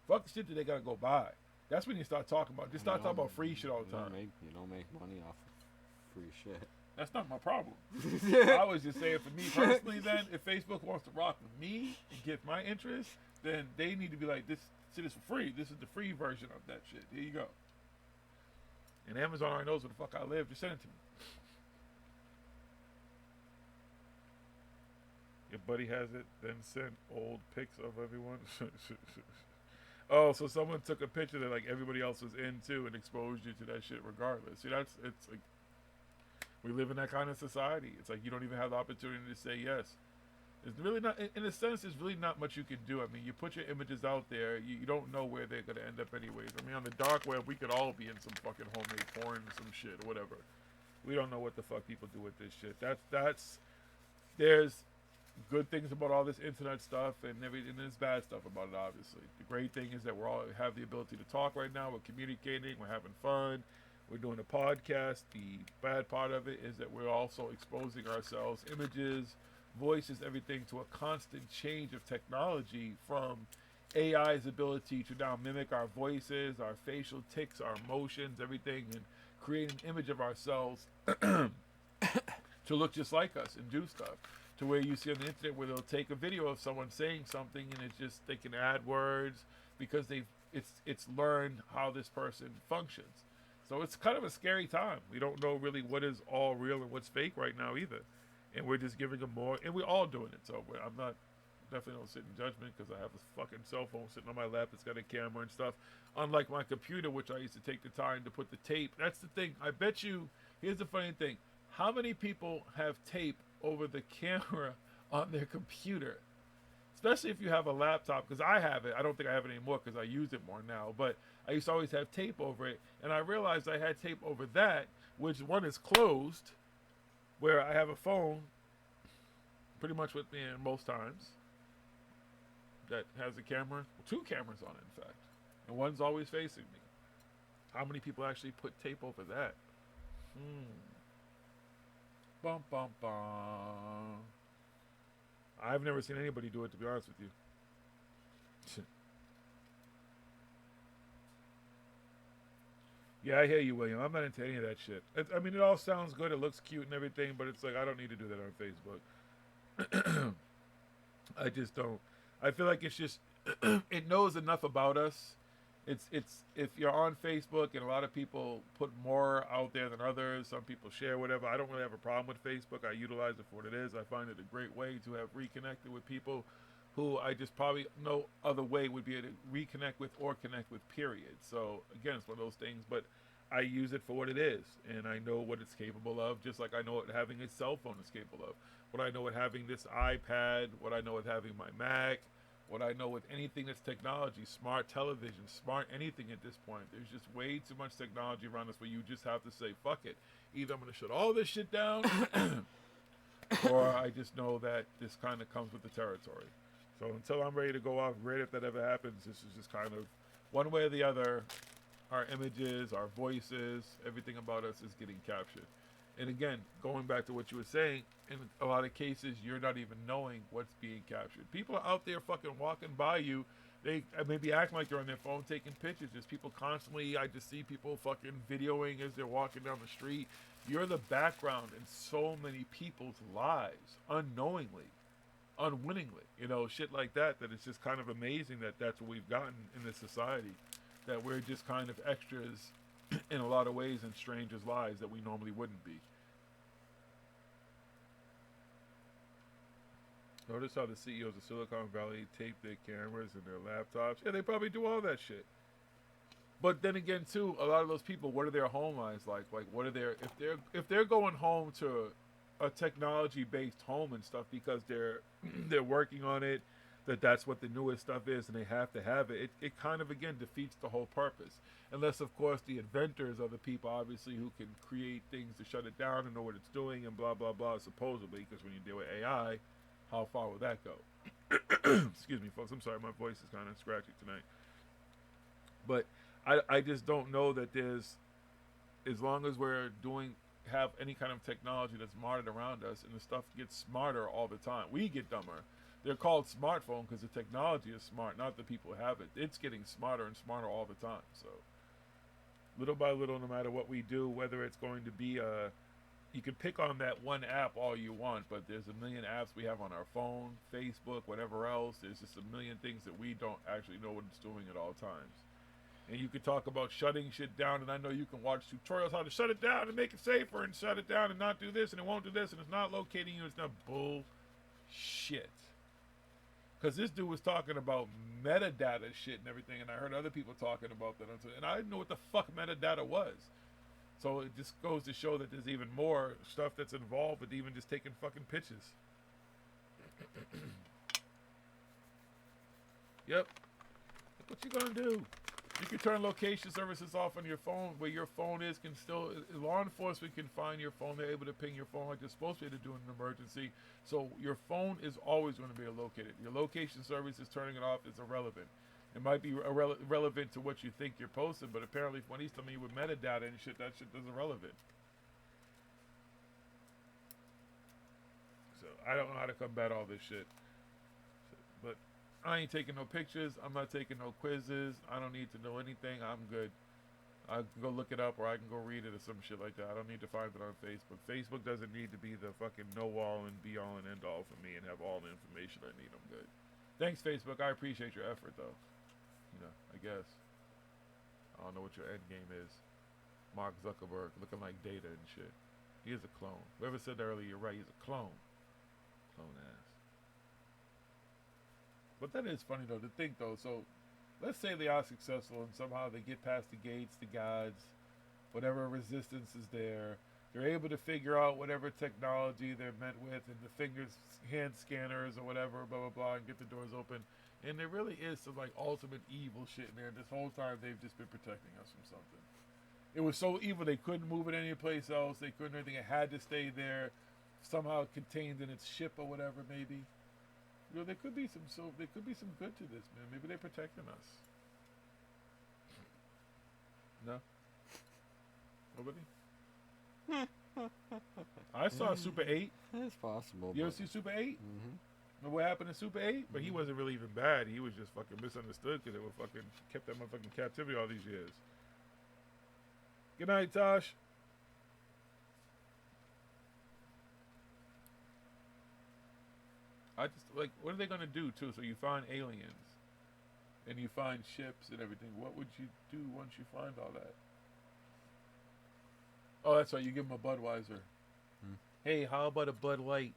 Fuck the shit that they gotta go buy. That's when you start talking about. Just start talking about free shit all the time. You don't make money off of free shit. That's not my problem. I was just saying, for me personally, then, if Facebook wants to rock with me and get my interest, then they need to be like, this shit is for free. This is the free version of that shit. Here you go. And Amazon already knows where the fuck I live. Just send it to me. Your buddy has it, then send old pics of everyone. Oh, so someone took a picture that like everybody else was into and exposed you to that shit regardless. See, it's like, we live in that kind of society. It's like you don't even have the opportunity to say yes. It's really not, in a sense, there's really not much you can do. I mean, you put your images out there, you don't know where they're going to end up anyways. I mean, on the dark web, we could all be in some fucking homemade porn or some shit or whatever. We don't know what the fuck people do with this shit. There's good things about all this internet stuff, and there's bad stuff about it, obviously. The great thing is that we all have the ability to talk right now. We're communicating. We're having fun. We're doing a podcast. The bad part of it is that we're also exposing ourselves, images, voices, everything, to a constant change of technology, from AI's ability to now mimic our voices, our facial tics, our emotions, everything, and create an image of ourselves to look just like us and do stuff. To where you see on the internet where they'll take a video of someone saying something and it's just, they can add words because it's learned how this person functions. So it's kind of a scary time. We don't know really what is all real and what's fake right now either. And we're just giving them more, and we're all doing it. So I'm not, definitely don't sit in judgment, because I have a fucking cell phone sitting on my lap that's got a camera and stuff. Unlike my computer, which I used to take the time to put the tape. That's the thing. I bet you, here's the funny thing. How many people have tape over the camera on their computer? Especially if you have a laptop, because I have it. I don't think I have it anymore because I use it more now. But I used to always have tape over it. And I realized I had tape over that, which one is closed, where I have a phone pretty much with me most times that has a camera, 2 cameras on it, in fact. And one's always facing me. How many people actually put tape over that? Bum, bum, bum. I've never seen anybody do it, to be honest with you. Yeah, I hear you, William. I'm not into any of that shit. I mean, it all sounds good. It looks cute and everything, but it's like, I don't need to do that on Facebook. I just don't. I feel like it's just, it knows enough about us. It's if you're on Facebook and a lot of people put more out there than others, some people share whatever. I don't really have a problem with Facebook. I utilize it for what it is. I find it a great way to have reconnected with people who I just probably no other way would be able to reconnect with or connect with, period. So again, it's one of those things, but I use it for what it is, and I know what it's capable of, just like I know what having a cell phone is capable of, what I know with having this iPad, what I know with having my Mac, what I know with anything that's technology, smart television, smart anything at this point. There's just way too much technology around us where you just have to say, fuck it. Either I'm going to shut all this shit down, or I just know that this kind of comes with the territory. So until I'm ready to go off grid, if that ever happens, this is just kind of one way or the other. Our images, our voices, everything about us is getting captured. And again, going back to what you were saying, in a lot of cases, you're not even knowing what's being captured. People are out there fucking walking by you. They may be acting like they're on their phone taking pictures. There's people constantly, I just see people fucking videoing as they're walking down the street. You're the background in so many people's lives, unknowingly, unwittingly. You know, shit like that, that it's just kind of amazing that that's what we've gotten in this society. That we're just kind of extras in a lot of ways in strangers' lives that we normally wouldn't be. Notice how the CEOs of Silicon Valley tape their cameras and their laptops. Yeah, they probably do all that shit. But then again, too, a lot of those people, what are their home lives like? Like, what are their, if they're going home to a technology-based home and stuff because they're working on it, that's what the newest stuff is, and they have to have it. It kind of, again, defeats the whole purpose. Unless, of course, the inventors are the people, obviously, who can create things to shut it down and know what it's doing and blah, blah, blah, supposedly, because when you deal with AI, how far will that go? Excuse me, folks. I'm sorry. My voice is kind of scratchy tonight. But I just don't know that there's, as long as we're have any kind of technology that's smarted around us, and the stuff gets smarter all the time. We get dumber. They're called smartphone because the technology is smart, not the people who have it. It's getting smarter and smarter all the time. So little by little, no matter what we do, whether it's going to be you can pick on that one app all you want, but there's a million apps we have on our phone, Facebook, whatever else. There's just a million things that we don't actually know what it's doing at all times. And you can talk about shutting shit down, and I know you can watch tutorials how to shut it down and make it safer and shut it down and not do this and it won't do this and it's not locating you. It's not bullshit. Because this dude was talking about metadata shit and everything, and I heard other people talking about that. And I didn't know what the fuck metadata was. So it just goes to show that there's even more stuff that's involved with even just taking fucking pictures. Yep. What you gonna do? You can turn location services off on your phone, where your phone is. Can still, law enforcement can find your phone. They're able to ping your phone like they're supposed to be able to do in an emergency. So your phone is always going to be located. Your location service is turning it off is irrelevant. It might be relevant to what you think you're posting, but apparently when he's telling you with metadata and shit, that shit is irrelevant. So I don't know how to combat all this shit. But I ain't taking no pictures. I'm not taking no quizzes. I don't need to know anything. I'm good. I can go look it up, or I can go read it or some shit like that. I don't need to find it on Facebook. Facebook doesn't need to be the fucking know-all and be-all and end-all for me and have all the information I need. I'm good. Thanks, Facebook. I appreciate your effort, though. You know, I guess. I don't know what your end game is. Mark Zuckerberg looking like Data and shit. He is a clone. Whoever said that earlier, you're right. He's a clone. Clone ass. But that is funny, though, to think, though. So, let's say they are successful and somehow they get past the gates, the guards, whatever resistance is there. They're able to figure out whatever technology they're met with and the hand scanners or whatever, blah, blah, blah, and get the doors open. And there really is some, like, ultimate evil shit in there. This whole time they've just been protecting us from something. It was so evil they couldn't move it any place else. They couldn't do anything. It had to stay there, somehow contained in its ship or whatever, maybe. You know, there could be some good to this, man. Maybe they're protecting us. No? Nobody? I saw Super 8. It's possible. You ever see Super 8? Mm-hmm. Remember what happened in Super 8? But he wasn't really even bad. He was just fucking misunderstood because they were fucking kept that motherfucking captivity all these years. Good night, Tosh. I just, like, what are they going to do, too? So you find aliens, and you find ships and everything. What would you do once you find all that? Oh, that's right. You give them a Budweiser. Hey, how about a Bud Light?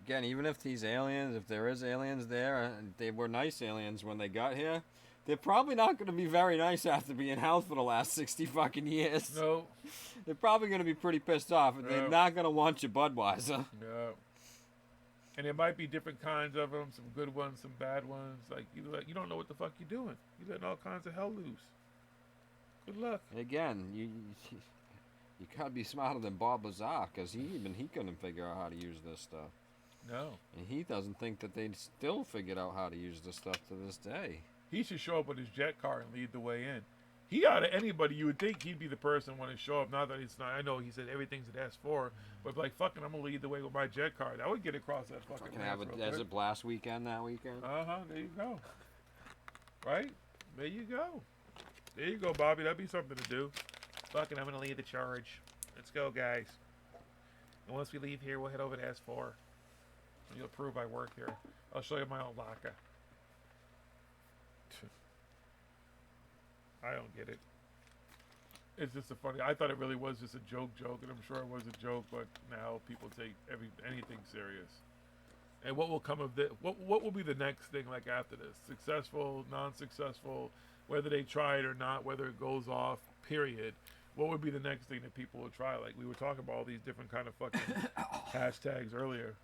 Again, even if these aliens, if there is aliens there, they were nice aliens when they got here, they're probably not going to be very nice after being held for the last 60 fucking years. No. They're probably going to be pretty pissed off, and they're not going to want your Budweiser. No. And there might be different kinds of them, some good ones, some bad ones. Like you don't know what the fuck you're doing. You're letting all kinds of hell loose. Good luck. And again, you got to be smarter than Bob Lazar, because he couldn't figure out how to use this stuff. No. And he doesn't think that they still figured out how to use this stuff to this day. He should show up with his jet car and lead the way in. He out of anybody, you would think he'd be the person when to show up. Not that it's not. I know he said everything's an S4, but like fucking, I'm gonna lead the way with my jet car. That would get across that fucking. Have a desert blast weekend that weekend. There you go. Right, there you go. There you go, Bobby. That'd be something to do. Fucking, I'm gonna lead the charge. Let's go, guys. And once we leave here, we'll head over to S4. You'll prove I work here. I'll show you my own locker. I don't get it. It's just a funny. I thought it really was just a joke, and I'm sure it was a joke. But now people take anything serious. And what will come of this? What will be the next thing like after this? Successful, non-successful, whether they try it or not, whether it goes off. Period. What would be the next thing that people will try? Like we were talking about all these different kind of fucking hashtags earlier.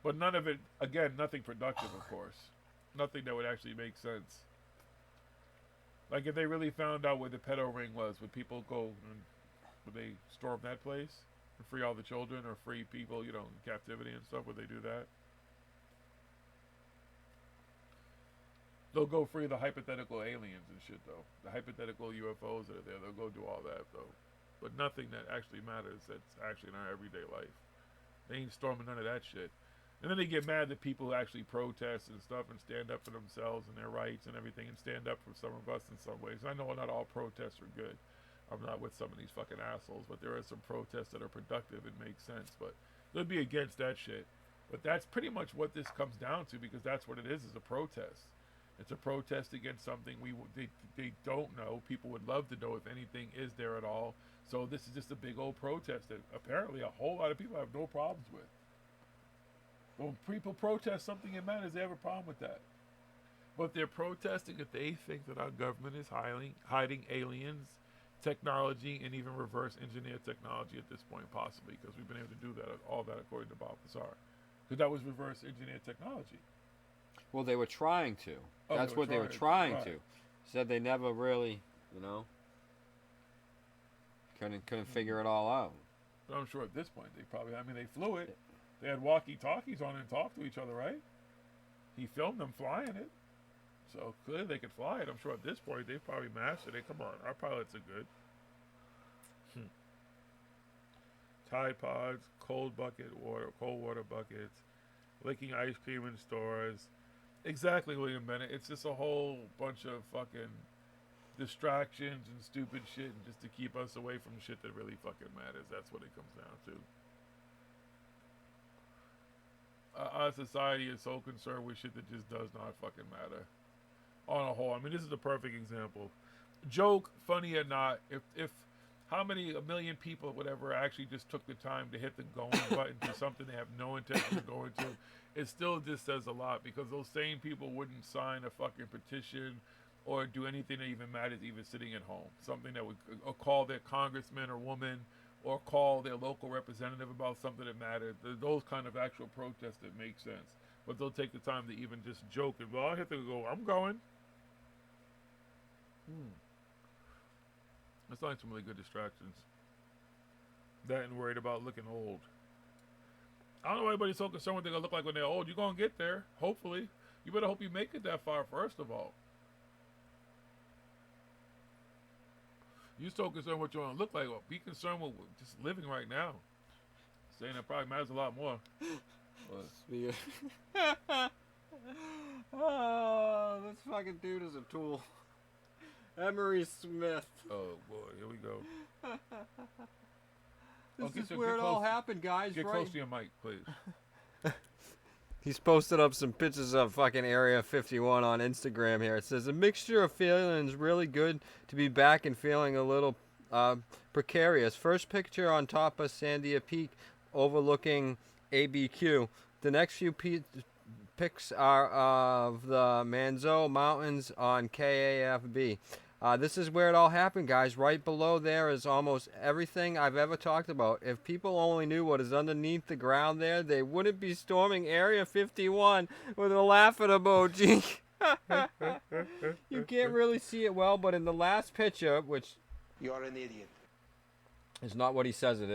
But none of it, again, nothing productive, of course. Nothing that would actually make sense. Like if they really found out where the pedo ring was, would people go and would they storm that place and free all the children or free people, in captivity and stuff? Would they do that? They'll go free the hypothetical aliens and shit, though. The hypothetical UFOs that are there, they'll go do all that, though. But nothing that actually matters that's actually in our everyday life. They ain't storming none of that shit. And then they get mad that people who actually protest and stuff and stand up for themselves and their rights and everything and stand up for some of us in some ways. I know not all protests are good. I'm not with some of these fucking assholes, but there are some protests that are productive and make sense. But they'll be against that shit. But that's pretty much what this comes down to, because that's what it is a protest. It's a protest against something they don't know. People would love to know if anything is there at all. So this is just a big old protest that apparently a whole lot of people have no problems with. When people protest something that matters, they have a problem with that. But they're protesting if they think that our government is hiding aliens, technology, and even reverse engineer technology at this point, possibly, because we've been able to do that, all that according to Bob Lazar. Because that was reverse engineered technology. Well, they were trying to. Oh, That's what they were trying right. to. Said they never really, couldn't figure it all out. But I'm sure at this point they probably, they flew it. They had walkie-talkies on and talked to each other, right? He filmed them flying it. So clearly they could fly it. I'm sure at this point they've probably mastered it. Come on, our pilots are good. Tide Pods, cold water buckets, licking ice cream in stores. Exactly, William Bennett. It's just a whole bunch of fucking distractions and stupid shit, and just to keep us away from shit that really fucking matters. That's what it comes down to. Our society is so concerned with shit that just does not fucking matter. On a whole, this is a perfect example. Joke, funny or not, if how many, a million people or whatever actually just took the time to hit the going button to something they have no intention of going to, it still just says a lot, because those same people wouldn't sign a fucking petition or do anything that even matters, even sitting at home. Something that would, or call their congressman or woman, or call their local representative about something that matters. Those kind of actual protests that make sense. But they'll take the time to even just joke and, well, I have to go, I'm going. That's like some really good distractions. That and worried about looking old. I don't know why everybody's so concerned what they're going to look like when they're old. You're going to get there, hopefully. You better hope you make it that far, first of all. You're so concerned what you're going to look like. Well, be concerned with just living right now. Saying that probably matters a lot more. Oh, this fucking dude is a tool. Emery Smith. Oh boy, here we go. This is where it all happened, guys. Get right? close to your mic, please. He's posted up some pictures of fucking Area 51 on Instagram here. It says, a mixture of feelings, really good to be back and feeling a little precarious. First picture on top of Sandia Peak overlooking ABQ. The next few pics are of the Manzo Mountains on KAFB. This is where it all happened, guys. Right below there is almost everything I've ever talked about. If people only knew what is underneath the ground there, they wouldn't be storming Area 51 with a laughing emoji. You can't really see it well, but in the last picture, which You're an idiot. is not what he says it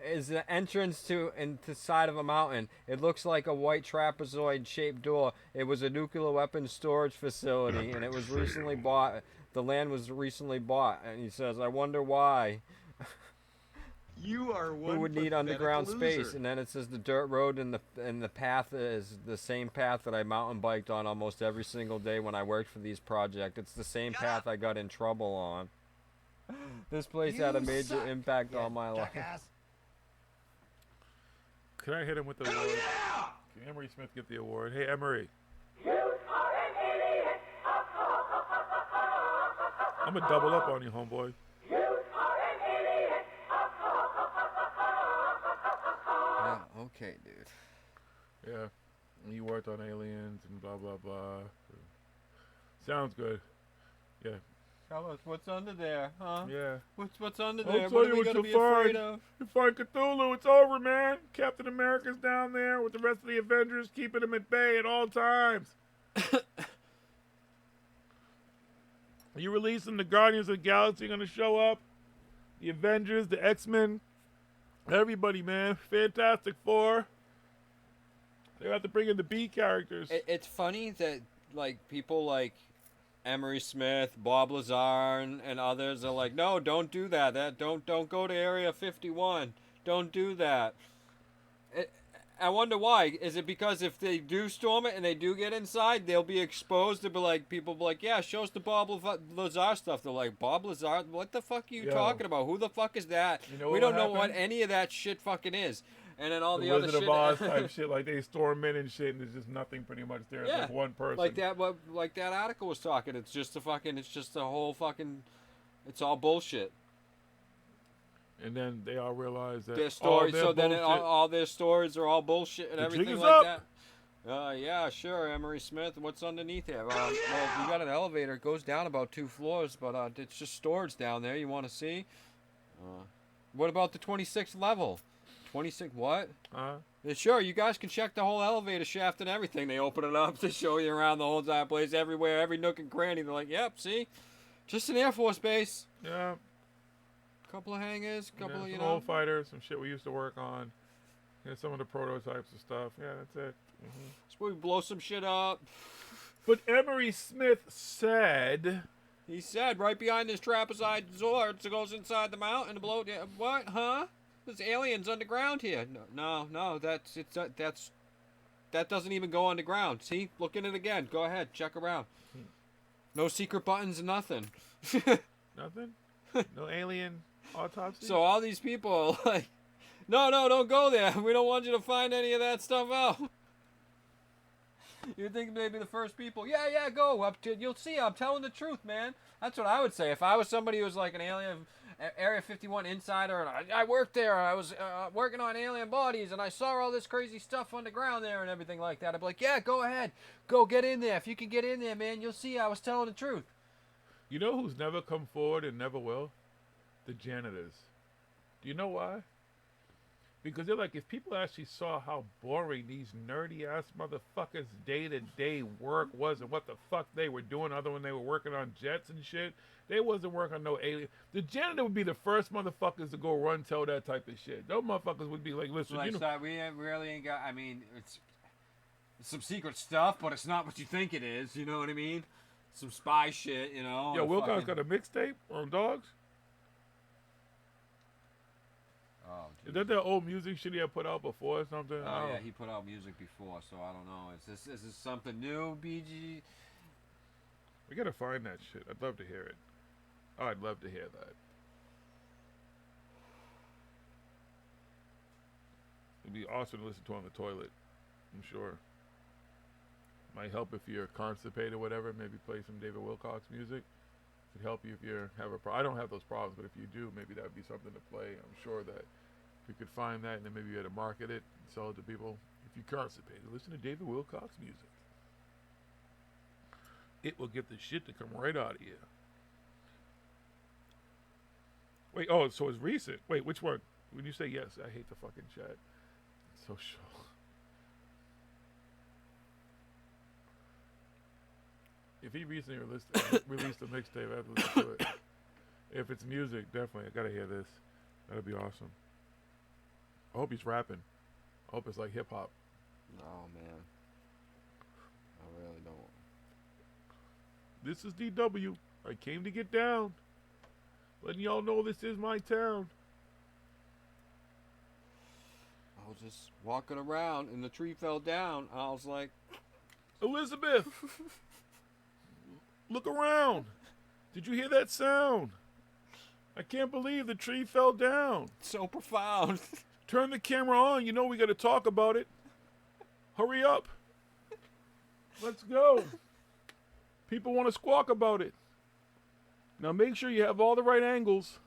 is the entrance to the side of a mountain. It looks like a white trapezoid-shaped door. It was a nuclear weapons storage facility, and it was recently bought. The land was recently bought, and he says, I wonder why. You are one Who would need pathetic underground loser. space? And then it says the dirt road and the path is the same path that I mountain biked on almost every single day when I worked for these projects. It's the same path I got in trouble on. This place had a major impact on my life. Can I hit him with the award? Can Emery Smith get the award? Hey, Emery. I'm going to double up on you, homeboy. Yeah, okay, dude. Yeah. You worked on aliens and blah, blah, blah. Sounds good. Yeah. Tell us what's under there, huh? Yeah. What's under I'll there? tell What you are we what gonna you'll be afraid find. of? You find Cthulhu, it's over, man. Captain America's down there with the rest of the Avengers, keeping him at bay at all times. You releasing the Guardians of the Galaxy going to show up? The Avengers, the X-Men, everybody, man. Fantastic Four. They have to bring in the B characters. It's funny that like people like Emery Smith, Bob Lazar, and others are like, no, don't do that. Don't go to Area 51. Don't do that. I wonder why. Is it because if they do storm it and they do get inside, they'll be exposed to be like, people be like, yeah, show us the Bob Lazar stuff. They're like, Bob Lazar? What the fuck are you talking about? Who the fuck is that? You know we what don't know what happened? any of that shit fucking is. And then all the Wizard other shit. of Oz type shit, like they storm in and shit, and there's just nothing pretty much there. It's Yeah, like one person. like that article was talking. It's just a whole fucking, it's all bullshit. And then they all realize that Their stories, all so their then bullshit- all their stories are all bullshit and The jig everything is like up. that. Yeah, sure, Emery Smith. What's underneath there? Well, we got an elevator. It goes down about 2 floors, but it's just storage down there. You want to see? What about the 26th level? 26 what? Yeah, sure, you guys can check the whole elevator shaft and everything. They open it up to show you around the whole entire place, everywhere, every nook and cranny. They're like, yep, see? Just an Air Force base. Yeah. Couple of hangars, couple of, some old fighters, some shit we used to work on. Yeah, some of the prototypes and stuff. Yeah, that's it. So we blow some shit up. But Emery Smith said... He said right behind this trapezoid door, it goes inside the mountain to blow... What? Huh? There's aliens underground here. No, that doesn't even go underground. See? Look in it again. Go ahead. Check around. No secret buttons, nothing. Nothing? No alien autopsy? So all these people are like, no, don't go there. We don't want you to find any of that stuff out. You think maybe the first people, yeah, go up to, you'll see, I'm telling the truth, man. That's what I would say. If I was somebody who was like an alien, Area 51 insider, and I worked there, I was working on alien bodies, and I saw all this crazy stuff underground there and everything like that, I'd be like, yeah, go ahead. Go get in there. If you can get in there, man, you'll see I was telling the truth. You know who's never come forward and never will? The janitors. Do you know why? Because they're like, if people actually saw how boring these nerdy-ass motherfuckers' day-to-day work was and what the fuck they were doing other when they were working on jets and shit, they wasn't working on no alien. The janitor would be the first motherfuckers to go run tell that type of shit. Those motherfuckers would be like, listen, Like, you know... we really ain't got, I mean, it's some secret stuff, but it's not what you think it is, you know what I mean? Some spy shit, you know? Yo, Wilcox got a mixtape on dogs? Oh, is that that old music shit he had put out before or something? Oh, yeah, he put out music before, so I don't know. Is this something new, BG? We gotta find that shit. I'd love to hear it. Oh, I'd love to hear that. It'd be awesome to listen to on the toilet, I'm sure. Might help if you're constipated or whatever. Maybe play some David Wilcox music. Could help you if you have a problem. I don't have those problems, but if you do, maybe that would be something to play. I'm sure that we could find that and then maybe you had to market it and sell it to people. If you're constipated, listen to David Wilcox music. It will get the shit to come right out of you. Wait, oh, so it's recent. Wait, which one? When you say yes, I hate the fucking chat. It's so short. If he recently released a mixtape, I have to listen to it. If it's music, definitely. I gotta hear this. That'd be awesome. I hope he's rapping. I hope it's like hip hop. Oh, man. I really don't. This is DW. I came to get down. Letting y'all know this is my town. I was just walking around and the tree fell down. I was like, Elizabeth! Look around. Did you hear that sound? I can't believe the tree fell down. So profound. Turn the camera on. You know we got to talk about it. Hurry up. Let's go. People want to squawk about it. Now make sure you have all the right angles.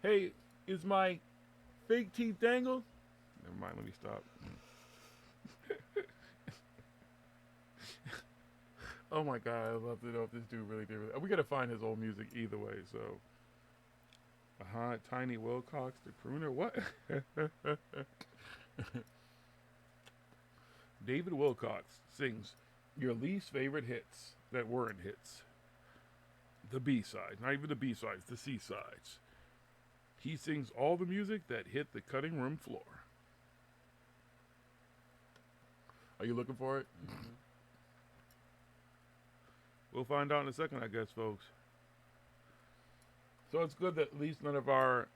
Hey, is my fake teeth angled? Never mind, let me stop. Oh my god, I'd love to know if this dude really did. We gotta find his old music either way, so. Tiny Wilcox, the crooner, what? David Wilcox sings your least favorite hits that weren't hits. The B-sides, not even the B-sides, the C-sides. He sings all the music that hit the cutting room floor. Are you looking for it? We'll find out in a second, I guess, folks. So it's good that at least none of our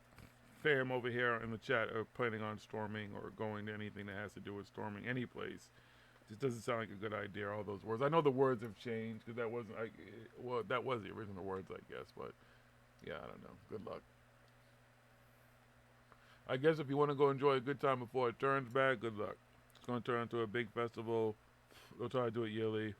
fam over here in the chat are planning on storming or going to anything that has to do with storming any place. Just doesn't sound like a good idea, all those words. I know the words have changed because that wasn't, well, that was the original words, I guess. But, yeah, I don't know. Good luck. I guess if you want to go enjoy a good time before it turns bad, good luck. It's going to turn into a big festival. They'll try to do it yearly.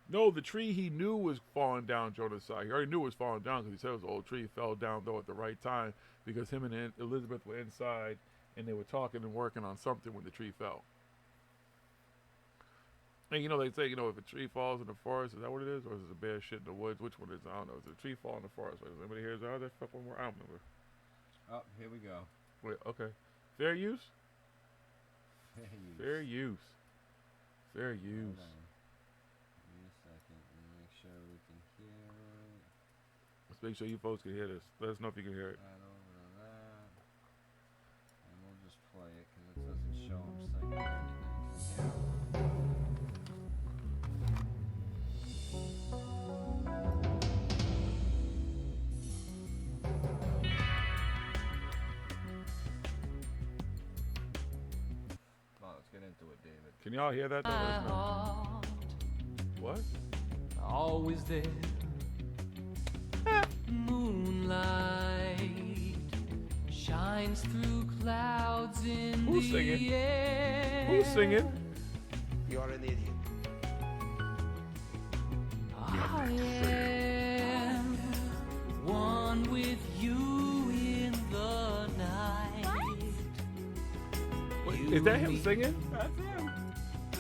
No, the tree he knew was falling down Jonah's side. He already knew it was falling down because he said it was an old tree. It fell down, though, at the right time because him and Elizabeth were inside and they were talking and working on something when the tree fell. And, you know, they say, you know, if a tree falls in the forest, is that what it is? Or is it a bear shit in the woods? Which one is it? I don't know. Is it a tree fall in the forest? Does anybody hear that? That fucking word? I don't remember. Oh, here we go. Wait, okay. Fair use? Fair use. Fair use. Fair use. Hold on. Give me a second. Let me make sure we can hear it. Let's make sure you folks can hear this. Let us know if you can hear it. Right over to that. And we'll just play it because it doesn't show them singing or anything. Let's get into it, David. Can y'all hear that? What? Always there. Moonlight shines through clouds in Who's the singing? air. Who's singing? You're an idiot. I am one with you in the night. Wait, is that him singing? That's him.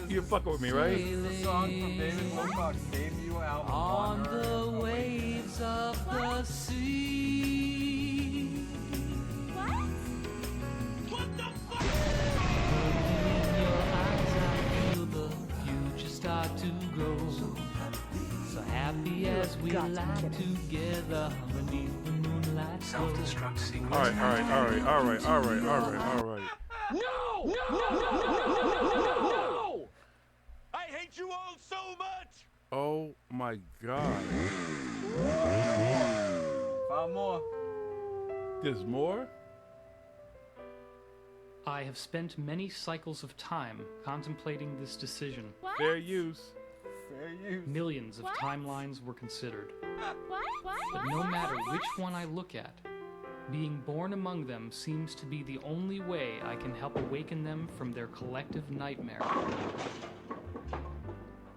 You're fucking with me, right? This is a song from David Wilcox's debut album, On Wanderer. the waves of the sea. What the fuck? In your eyes I feel the future start to grow. So happy as we lie together beneath the moonlight. Self-destruct sequence. All right. No! No! No! No! No! No! I hate you all so much! Oh my God. Found more. There's more? I have spent many cycles of time contemplating this decision. Fair use. Fair use. Millions of timelines were considered. But no matter which one I look at, being born among them seems to be the only way I can help awaken them from their collective nightmare.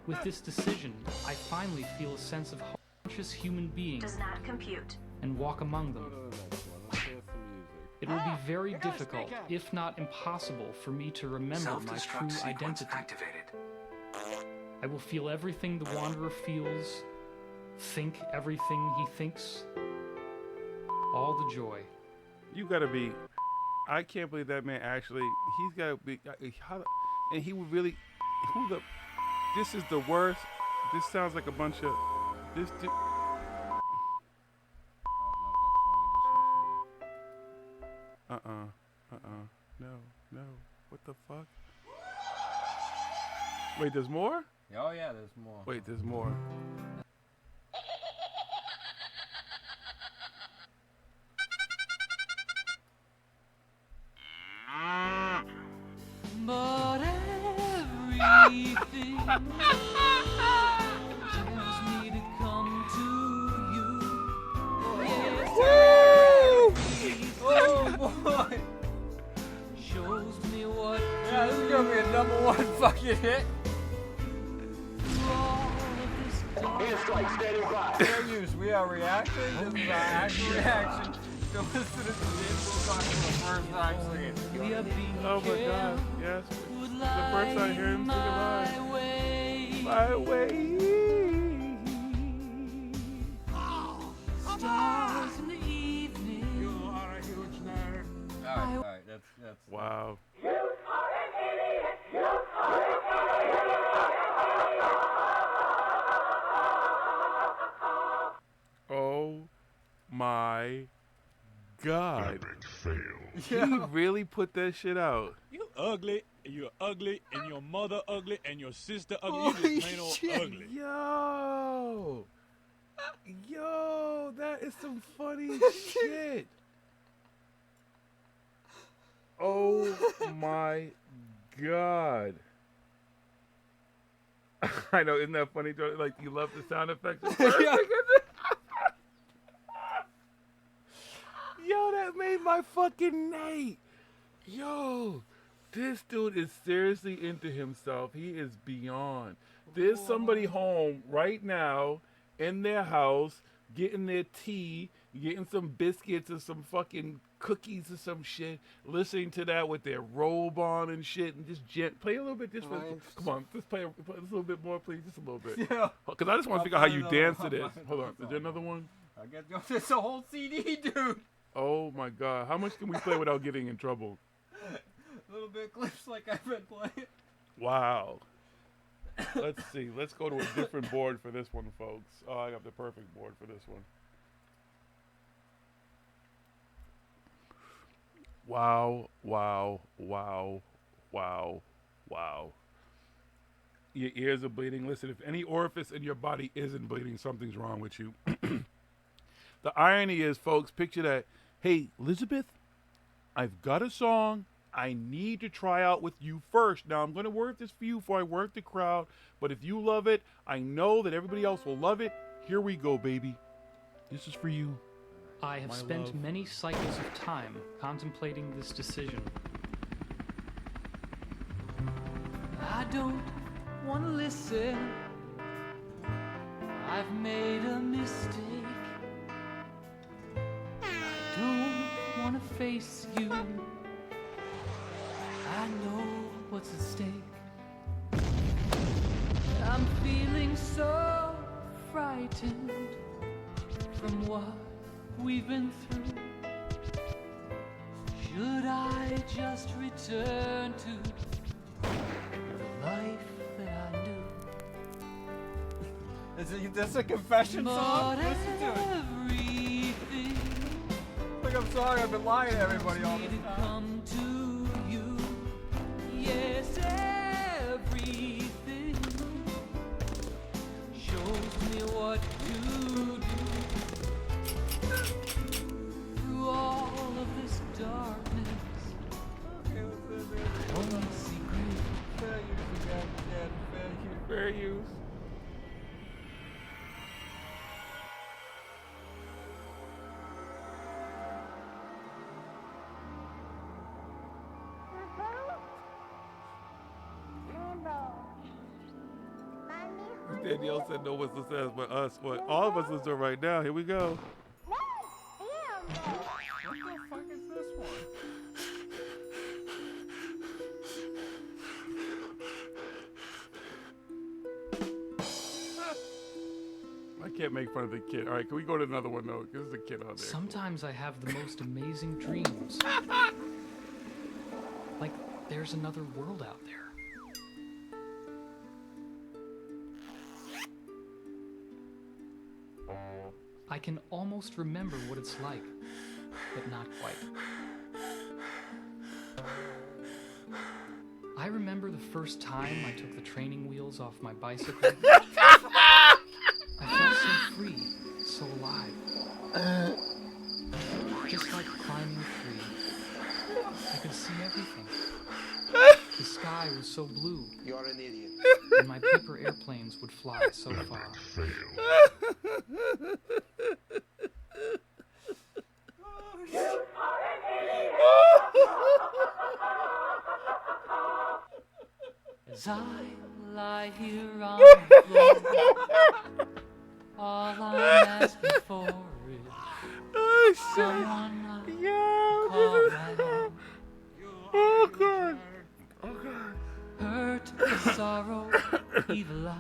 With this decision, I finally feel a sense of conscious human being Does not compute. and walk among them. It will be very difficult, if not impossible, for me to remember my true identity. I will feel everything the Wanderer feels, think everything he thinks. All the joy. You gotta be. I can't believe that man actually. He's gotta be. How, and he would really. Who the. This is the worst. This sounds like a bunch of. This. No. What the fuck? Wait, there's more? Oh, yeah, there's more. Wait, there's more. But everything tells me to come to you. Yes, Oh, boy. shows me what Yeah, this is gonna be a #1 fucking hit. Airstrike standing by. Fair use. We are reacting. This is our actual reaction to listen to David Wilcox for the first time singing. Oh my God! Yes, it's the first time I hear him sing it live. My way. Stars in the evening. You are a huge nerd. All right, that's. Wow. Oh my God. Epic fail. He really put that shit out. You ugly, and you're ugly, and your mother ugly, and your sister ugly. Holy You just plain old shit. ugly. Yo, that is some funny shit. Oh my God. I know, isn't that funny? Like, you love the sound effects at first? Yeah. Yo, that made my fucking night. Yo, this dude is seriously into himself. He is beyond. There's somebody home right now in their house getting their tea, getting some biscuits or some fucking cookies or some shit, listening to that with their robe on and shit, and just play a little bit. Just come on, just play a little bit more, please, just a little bit. Yeah. Because I just want to figure out how you dance to this. Hold on, is there another one? I guess it's a whole CD, dude. Oh my God, how much can we play without getting in trouble? A little bit of clips like I've been playing. Wow. Let's see. Let's go to a different board for this one, folks. Oh, I got the perfect board for this one. Wow, wow, wow, wow, wow. Your ears are bleeding. Listen, if any orifice in your body isn't bleeding, something's wrong with you. The irony is, folks, picture that. Hey, Elizabeth, I've got a song I need to try out with you first. Now, I'm going to work this for you before I work the crowd. But if you love it, I know that everybody else will love it. Here we go, baby. This is for you. I have spent many cycles of time contemplating this decision. I don't want to listen. I've made a mistake. I don't want to face you. I know what's at stake. I'm feeling so frightened from what we've been through. Should I just return to the life that I knew? That's a confession song? But Listen to it. everything Like, I'm sorry, I've been lying to everybody all this time. come to you. Yes, everything shows me what to do. Through all of this darkness, only secret. Fair use again, fair use. Fair use. Danielle said no whistle says but us. But all of us is doing right now. Here we go. What the fuck is this one? I can't make fun of the kid. All right, can we go to another one though? Because there's a kid on there. Sometimes I have the most amazing dreams. Like there's another world out there. I can almost remember what it's like, but not quite. I remember the first time I took the training wheels off my bicycle. I felt so free, so alive. Just like climbing a tree. I could see everything. The sky was so blue. You're an idiot. And my paper airplanes would fly so far. As I lie here on the floor, all I'm asking for is someone I can call my own. Oh God. Oh God. Hurt, sorrow, evil eyes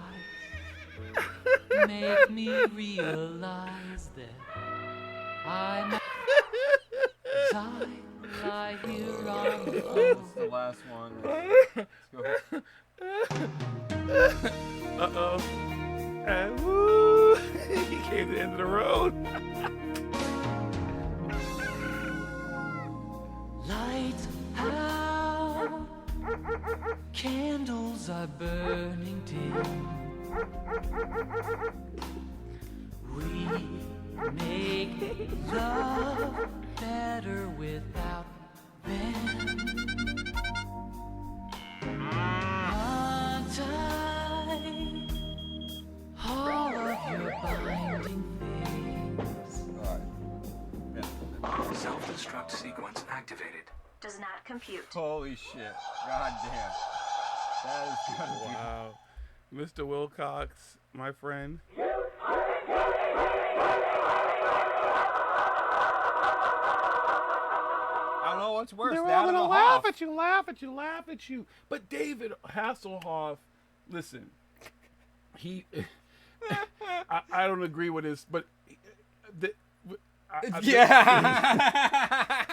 make me realize that I'm as I lie here on the floor. This is the last one. Let's go. Uh-oh. And woo! He came to the end of the road. Lights out, a burning tin. We make love better without them. Untie all of your binding things. Self-destruct sequence activated. Does not compute. Holy shit. God damn. That is gotta be. Wow. Mr. Wilcox, my friend. I don't know what's worse. They're that all or gonna the laugh Hoff. at you, laugh at you, laugh at you. But David Hasselhoff, listen, he, I don't agree with this, but yeah.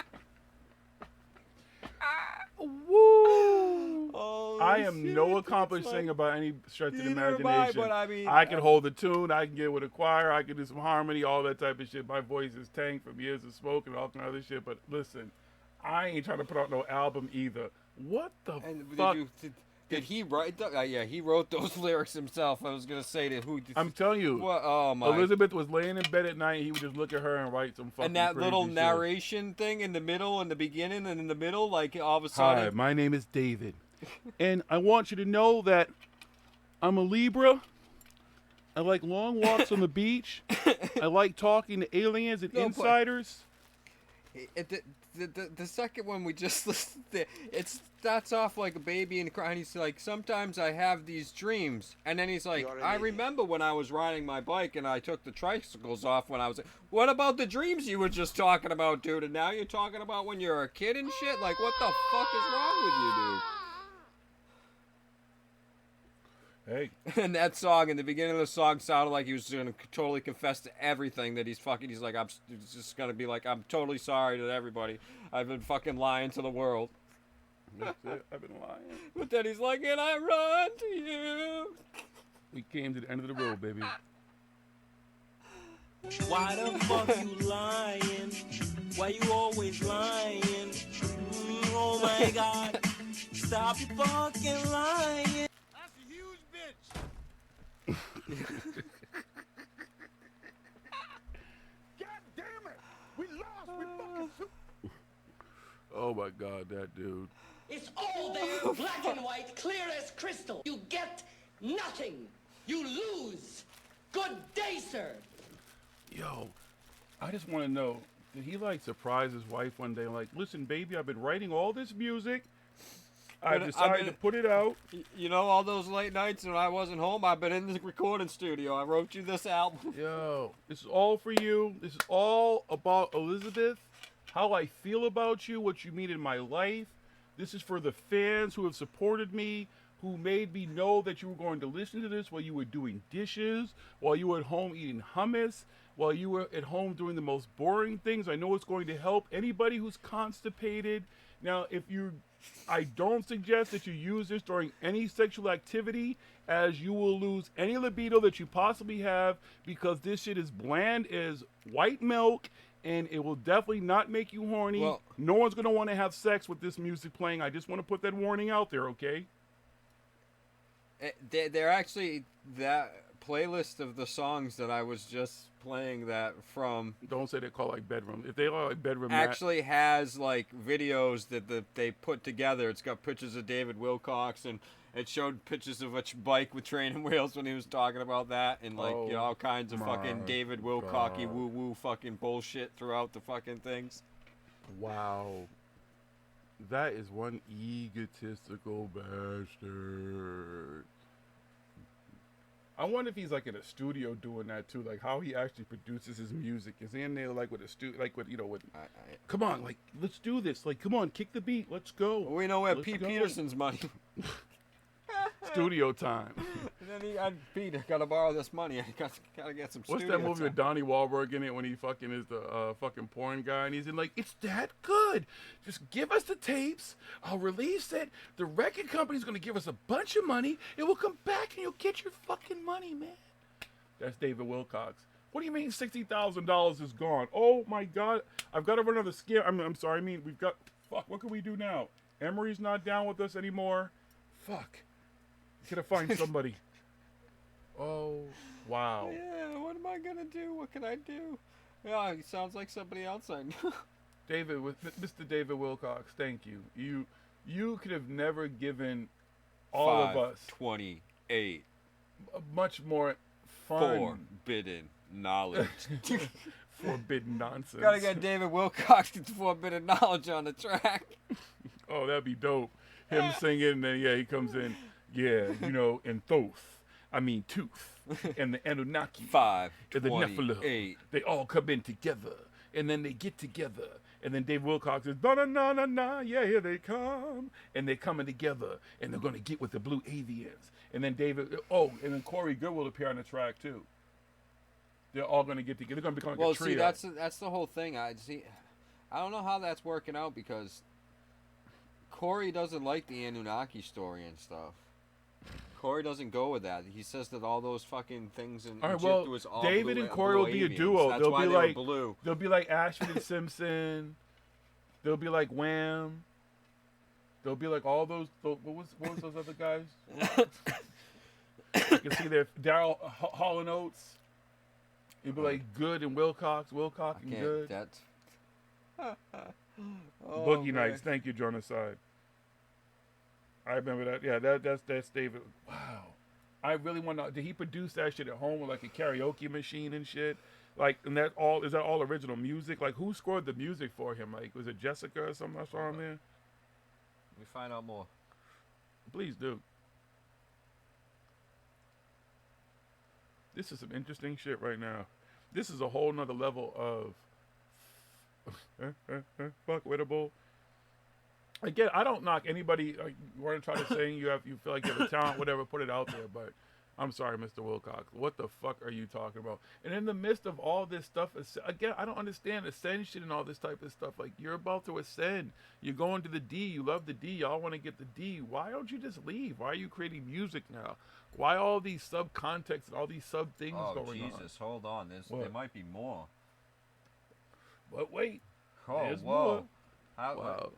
Woo! Holy I am shit, no that's accomplished like- thing about any stretch of the Neither am I, imagination. but I mean, I can hold the tune, I can get with a choir, I can do some harmony, all that type of shit. My voice is tanked from years of smoke and all kind of other shit. But listen, I ain't trying to put out no album either. What the fuck? Did he write? Yeah, he wrote those lyrics himself. I was gonna say that who? I'm telling you, What? Oh my! Elizabeth was laying in bed at night. He would just look at her and write some fucking And that crazy little shit. narration thing in the middle, in the beginning, and in the middle, like all of a sudden. Hi, my name is David, and I want you to know that I'm a Libra. I like long walks on the beach. I like talking to aliens and insiders. The second one we just listened to, it starts off like a baby and crying. He's like, sometimes I have these dreams. And then he's like, I remember when I was riding my bike and I took the tricycles off when I was... What about the dreams you were just talking about, dude? And now you're talking about when you're a kid and shit? Like, what the fuck is wrong with you, dude? Hey. And that song, in the beginning of the song, sounded like he was going to totally confess to everything that he's like, it's just going to be like, I'm totally sorry to everybody. I've been fucking lying to the world. That's it. I've been lying. But then he's like, and I run to you. We came to the end of the road, baby. Why the fuck you lying? Why you always lying? Oh my god. Stop fucking lying. God damn it! We lost. We fucking. Oh my God, that dude. It's all there, black and white, clear as crystal. You get nothing. You lose. Good day, sir. Yo, I just want to know, did he like surprise his wife one day? Like, listen, baby, I've been writing all this music. I decided to put it out. You know, all those late nights when I wasn't home, I've been in the recording studio. I wrote you this album. Yo, this is all for you. This is all about Elizabeth, how I feel about you, what you mean in my life. This is for the fans who have supported me, who made me know that you were going to listen to this while you were doing dishes, while you were at home eating hummus, while you were at home doing the most boring things. I know it's going to help anybody who's constipated. Now, I don't suggest that you use this during any sexual activity, as you will lose any libido that you possibly have, because this shit is bland as white milk, and it will definitely not make you horny. Well, no one's going to want to have sex with this music playing. I just want to put that warning out there, okay? They're actually that playlist of the songs that I was just playing that from. Don't say they call like bedroom. If they are like bedroom, actually has like videos that they put together. It's got pictures of David Wilcox, and it showed pictures of a bike with training wheels when he was talking about that, and like you know, all kinds of fucking David Wilcocky woo woo fucking bullshit throughout the fucking things. Wow. That is one egotistical bastard. I wonder if he's like in a studio doing that too, like how he actually produces his music. Is he in there like with a come on, like let's do this. Like, come on, kick the beat, let's go. We know where Pete Peterson's money. Studio time. And then Pete, I gotta borrow this money. I gotta get some. What's studio that movie time. with Donnie Wahlberg in it when he fucking is the fucking porn guy, and he's in like, it's that good. Just give us the tapes. I'll release it. The record company's gonna give us a bunch of money. It will come back and you'll get your fucking money, man. That's David Wilcox. What do you mean $60,000 is gone? Oh my God, I've got to run another scare. I'm sorry. I mean, we've got. Fuck. What can we do now? Emery's not down with us anymore. Fuck. Gotta find somebody. Oh, wow. Yeah, what am I gonna do? What can I do? Yeah, he sounds like somebody else I know. David, with Mr. David Wilcox, thank you. You could have never given all of us 28 much more fun. Forbidden knowledge. Forbidden nonsense. Gotta get David Wilcox to Forbidden Knowledge on the track. Oh, that'd be dope. Him singing, and then he comes in. Yeah, and Thoth. I mean Tooth. And the Anunnaki. 5, and the 28. Nephilim. They all come in together. And then they get together. And then Dave Wilcox says, na na na na na, yeah, here they come. And they're coming together. And they're going to get with the blue avians. And then and then Corey Good will appear on the track, too. They're all going to get together. They're going to become like a trio. See, that's the whole thing. I don't know how that's working out because Corey doesn't like the Anunnaki story and stuff. Corey doesn't go with that. He says that all those fucking things in Egypt was all David blue, and Corey will be a aliens. duo. That's They'll why be they like were blue. They'll be like Ashford and Simpson. They'll be like Wham. They'll be like all those. What was those other guys? You can see there, Daryl Hall and Oates. It'd be like Good and Wilcox and Good. That's Boogie Nights. Thank you, Genocide. I remember that. Yeah, that's David. Wow. I really want to. Did he produce that shit at home with like a karaoke machine and shit? Like, and is that all original music? Like, who scored the music for him? Like, was it Jessica or something I saw on there? Let me find out more. Please do. This is some interesting shit right now. This is a whole nother level of fuckwittable. Again, I don't knock anybody. Want to try to say you feel like you have a talent, whatever, put it out there. But I'm sorry, Mr. Wilcox. What the fuck are you talking about? And in the midst of all this stuff, again, I don't understand ascension and all this type of stuff. Like, you're about to ascend. You're going to the D. You love the D. Y'all want to get the D. Why don't you just leave? Why are you creating music now? Why all these sub-contexts and all these sub-things going on? Oh, Jesus, hold on. There might be more. But wait. Oh, there's whoa. more. Wow.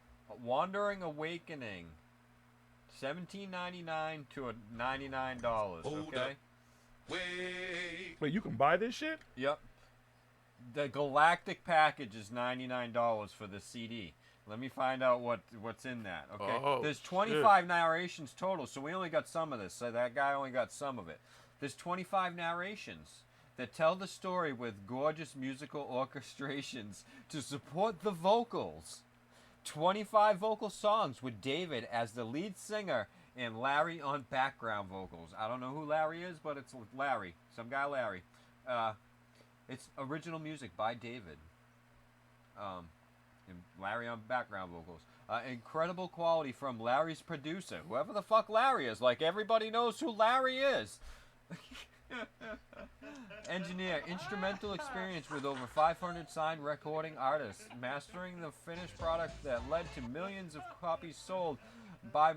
Wandering Awakening. $17.99 to $99. Okay. Wait, you can buy this shit? Yep. The Galactic package is $99 for the CD. Let me find out what's in that. Okay. Oh, there's 25 narrations total, so we only got some of this. So that guy only got some of it. There's 25 narrations that tell the story with gorgeous musical orchestrations to support the vocals. 25 vocal songs with David as the lead singer and Larry on background vocals. I don't know who Larry is, but it's Larry. Some guy Larry. It's original music by David. And Larry on background vocals. Incredible quality from Larry's producer. Whoever the fuck Larry is. Like, everybody knows who Larry is. Engineer, instrumental experience with over 500 signed recording artists, mastering the finished product that led to millions of copies sold by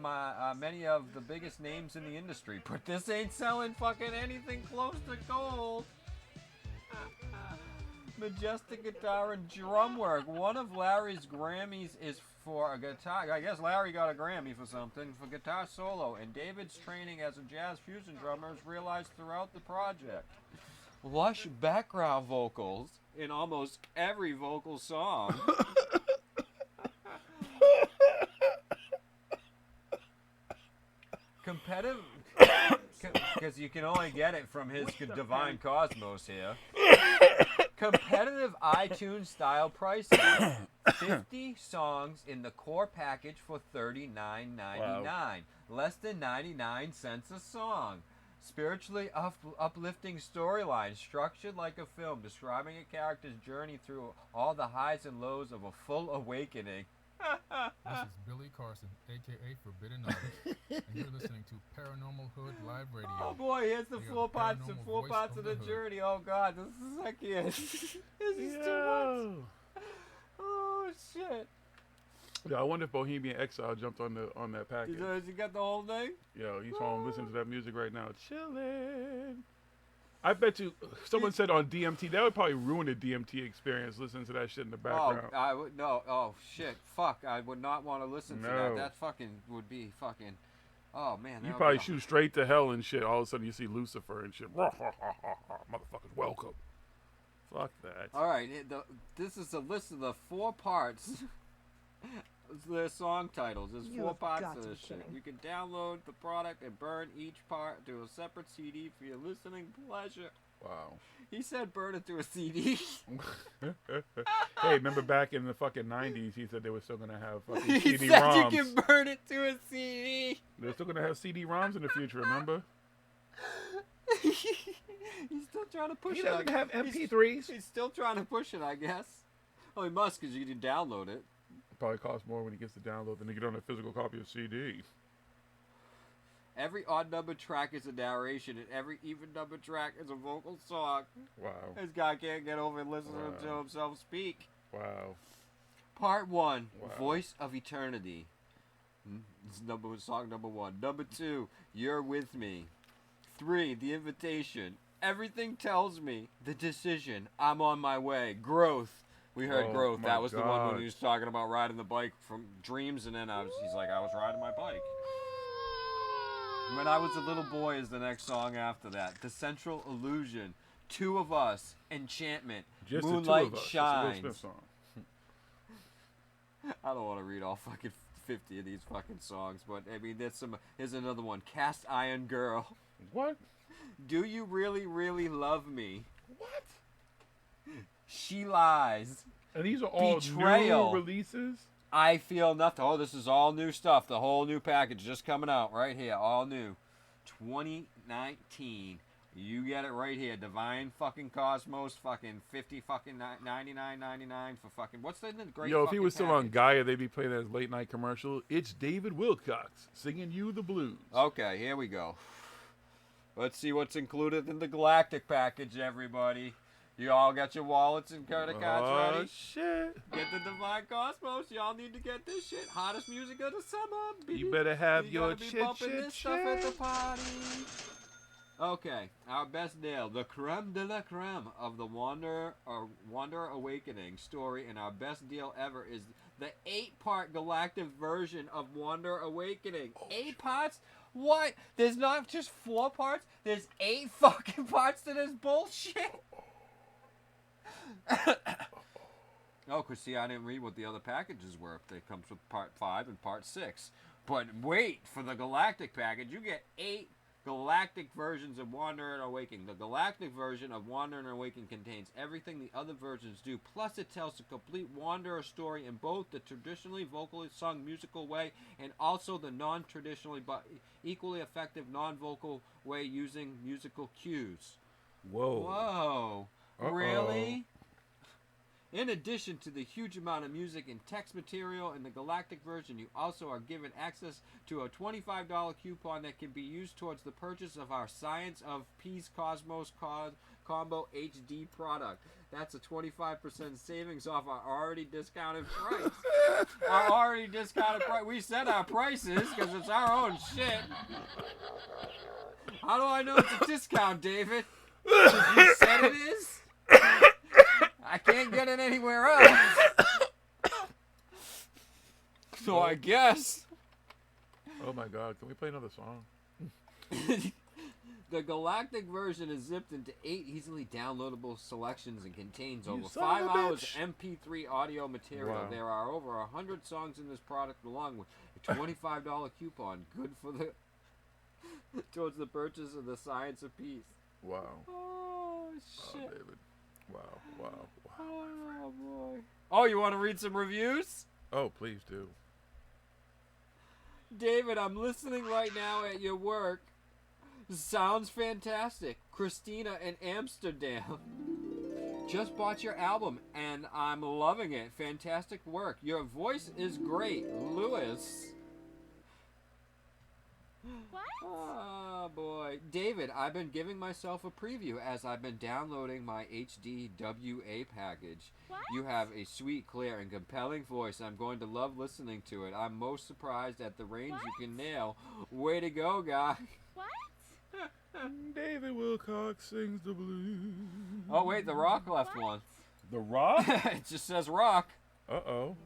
many of the biggest names in the industry. But this ain't selling fucking anything close to gold. Majestic guitar and drum work. One of Larry's Grammys is for a guitar. I guess Larry got a Grammy for something, for guitar solo, and David's training as a jazz fusion drummer is realized throughout the project. Lush background vocals in almost every vocal song. Competitive, because you can only get it from his divine cosmos here. Competitive iTunes style pricing. 50 songs in the core package for $39.99. Wow. Less than 99 cents a song. Spiritually uplifting storyline structured like a film, describing a character's journey through all the highs and lows of a full awakening. This is Billy Carson, a.k.a. Forbidden Knowledge, and you're listening to ParanormalHooD Live Radio. Oh boy, here's the four parts of the journey. Oh god, this is like this is too much. Oh shit. Yeah, I wonder if Bohemian Exile jumped on that package. Has he got the whole thing? Yo, he's home listening to that music right now, chilling. I bet you someone said on DMT that would probably ruin the DMT experience listening to that shit in the background. Oh, I would no. Oh shit, fuck! I would not want to listen to that. That fucking would be fucking. Oh man, You probably shoot straight to hell and shit. All of a sudden you see Lucifer and shit. Motherfuckers, welcome. Fuck that. All right, this is a list of the 4 parts. Their song titles. There's 4 parts to this shit. You can download the product and burn each part to a separate CD for your listening pleasure. Wow. He said burn it to a CD. Hey, remember back in the fucking 90s, he said they were still going to have fucking He CD-ROMs. said you can burn it to a CD. They're still going to have CD-ROMs in the future, remember? He's still trying to push it. He doesn't have MP3s. He's still trying to push it, I guess. Oh, he must, because you can download it. Probably costs more when he gets to download than to get on a physical copy of CD. Every odd number track is a narration, and every even number track is a vocal song. Wow. This guy can't get over listening to himself speak. Wow. Part 1, Voice of Eternity. This is song number 1. Number 2, You're With Me. 3, The Invitation. Everything Tells Me. The Decision. I'm on My Way. Growth. We heard Growth. That was the one when he was talking about riding the bike from Dreams, and then he's like, I was riding my bike. When I Was a Little Boy is the next song after that. The Central Illusion. 2 of Us. Enchantment. Just Moonlight the 2 of Us. Shines. It's a Will Smith song. I don't want to read all fucking 50 of these fucking songs, but I mean, here's another one. Cast Iron Girl. What? Do You Really, Really Love Me? What? She Lies. And these are all Betrayal. new releases? I Feel Nothing. Oh, this is all new stuff. The whole new package just coming out right here. All new. 2019. You get it right here. Divine fucking Cosmos. Fucking 50 fucking 99.99 for fucking. What's the great? Yo, if he was still on Gaia, they'd be playing that late night commercial. It's David Wilcox singing you the blues. Okay, here we go. Let's see what's included in the Galactic package, everybody. You all got your wallets and credit cards ready? Oh, shit. Get the Divine Cosmos. Y'all need to get this shit. Hottest music of the summer. Baby. You better have your gotta be bumping this stuff at the party. Okay, our best deal. The creme de la creme of the Wander Awakening story, and our best deal ever is the 8-part galactic version of Wander Awakening. 8 parts? What? There's not just 4 parts? There's 8 fucking parts to this bullshit? Oh, because see, I didn't read what the other packages were. It comes with part 5 and part 6. But wait, for the Galactic package, you get 8 galactic versions of Wander and Awakening. The galactic version of Wander and Awakening contains everything the other versions do, plus it tells the complete Wanderer story in both the traditionally vocally sung musical way and also the non-traditionally but equally effective non-vocal way using musical cues. Whoa. Whoa. Uh-oh. Really? In addition to the huge amount of music and text material in the Galactic version, you also are given access to a $25 coupon that can be used towards the purchase of our Science of Peace Cosmos Combo HD product. That's a 25% savings off our already discounted price. Our already discounted price. We set our prices because it's our own shit. How do I know it's a discount, David? You said it is? I can't get it anywhere else. So I guess. Oh my god, can we play another song? The Galactic version is zipped into 8 easily downloadable selections and contains over son 5 of a hours bitch. MP3 audio material. Wow. There are over 100 songs in this product along with a $25 coupon. Good for the towards the purchase of the Science of Peace. Wow. Oh, shit. Oh, David. Wow, wow, wow. Oh, boy. Oh, you want to read some reviews? Oh, please do. David, I'm listening right now at your work. Sounds fantastic. Christina in Amsterdam. Just bought your album, and I'm loving it. Fantastic work. Your voice is great. Lewis. What? Oh, boy. David, I've been giving myself a preview as I've been downloading my HD WA package. What? You have a sweet, clear, and compelling voice. I'm going to love listening to it. I'm most surprised at the range you can nail. Way to go, guy. What? David Wilcox sings the blues. Oh, wait, The Rock left one. The Rock? It just says Rock. Uh-oh.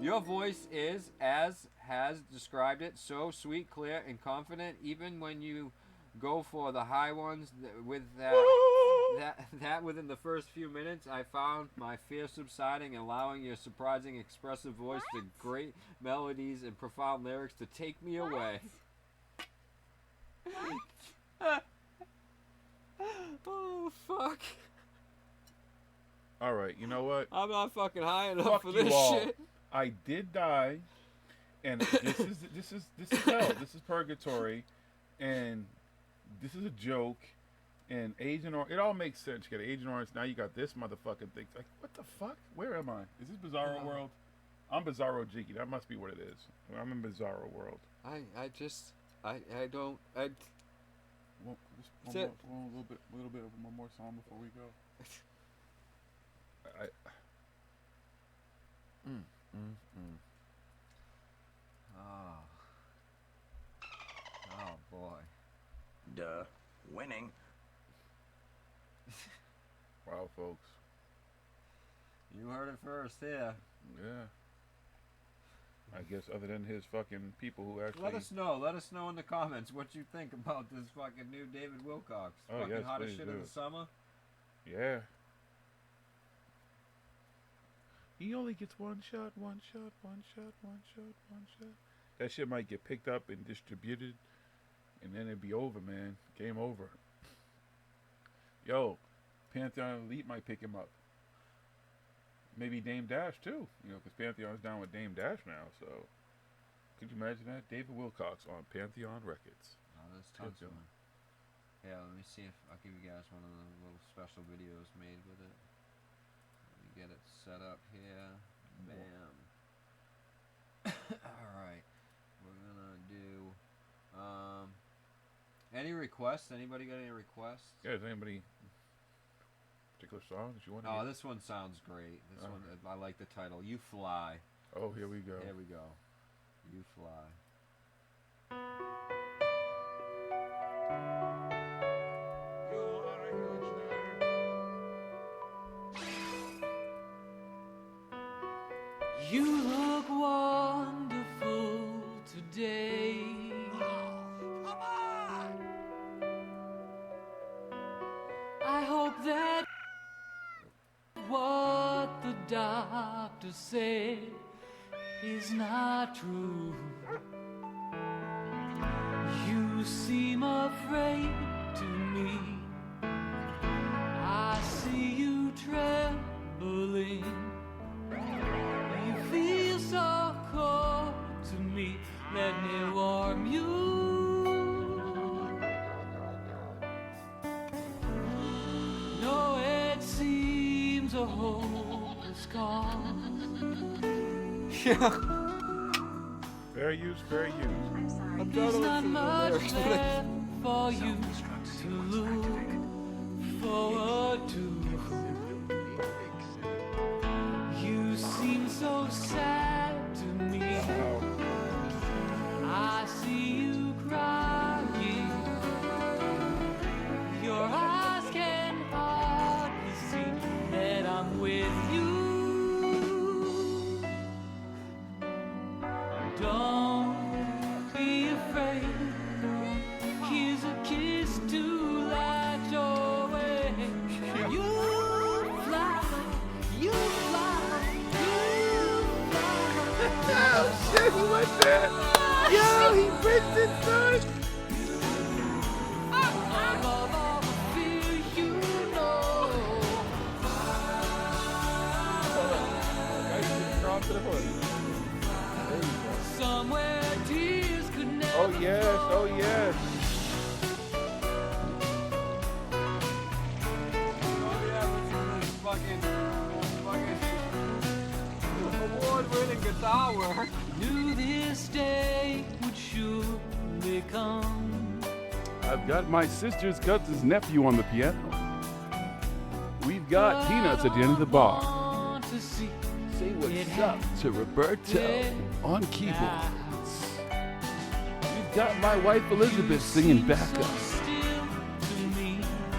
Your voice is as has described it so sweet, clear, and confident. Even when you go for the high ones with that within the first few minutes, I found my fear subsiding and allowing your surprising, expressive voice to great melodies and profound lyrics to take me away. Oh, fuck. Alright, you know what? I'm not fucking high enough Fuck for you this all. shit. I did die, and this is hell. This is purgatory, and this is a joke. And Agent Orange, it all makes sense. You got Agent Orange, now you got this motherfucking thing. It's like, what the fuck? Where am I? Is this Bizarro World? I'm Bizarro Jiggy. That must be what it is. I'm in Bizarro World. I don't. Well, just one little bit of one more song before we go. Oh boy. Duh. Winning. Wow, folks. You heard it first here. Yeah. I guess other than his fucking people who actually... Let us know in the comments what you think about this fucking new David Wilcox. Oh, fucking yes, hottest please shit do. of the summer. Yeah. He only gets one shot. That shit might get picked up and distributed, and then it'd be over, man. Game over. Yo, Pantheon Elite might pick him up. Maybe Dame Dash too, because Pantheon's down with Dame Dash now. So, could you imagine that? David Wilcox on Pantheon Records. Oh, there's tons of them. Yeah, let me see if I'll give you guys one of the little special videos made with it. Let me get it set up here. Bam. All right, we're gonna do. Any requests? Anybody got any requests? Yeah, is anybody particular songs you want to Oh, hear? this one sounds great. This All one, right. I like the title. You Fly. Oh, here we go. Here we go. You Fly. You look wonderful today. I hope that what the doctor said is not true. You seem afraid to me. I see you trembling. You feel so cold to me. Let me warm you. No, it seems a hopeless cause. Yeah. Fair use, fair use. There's not much left for you to look forward to. You seem so sad to me. I see you crying. Your eyes can hardly see that I'm with you. Don't be afraid. Here's a kiss to light your way. You fly, you fly, you fly. Oh shit, who was that? Yo, he ripped it, son. Above all the fear you know. Somewhere tears could never Oh yes, oh yes. Award-winning guitar work. Knew this day would surely come. I've got my sister's cousin's nephew on the piano. We've got Peanuts at the end of the bar. Want to see Say what's up to Roberto on keyboards. We've got my wife Elizabeth singing backup.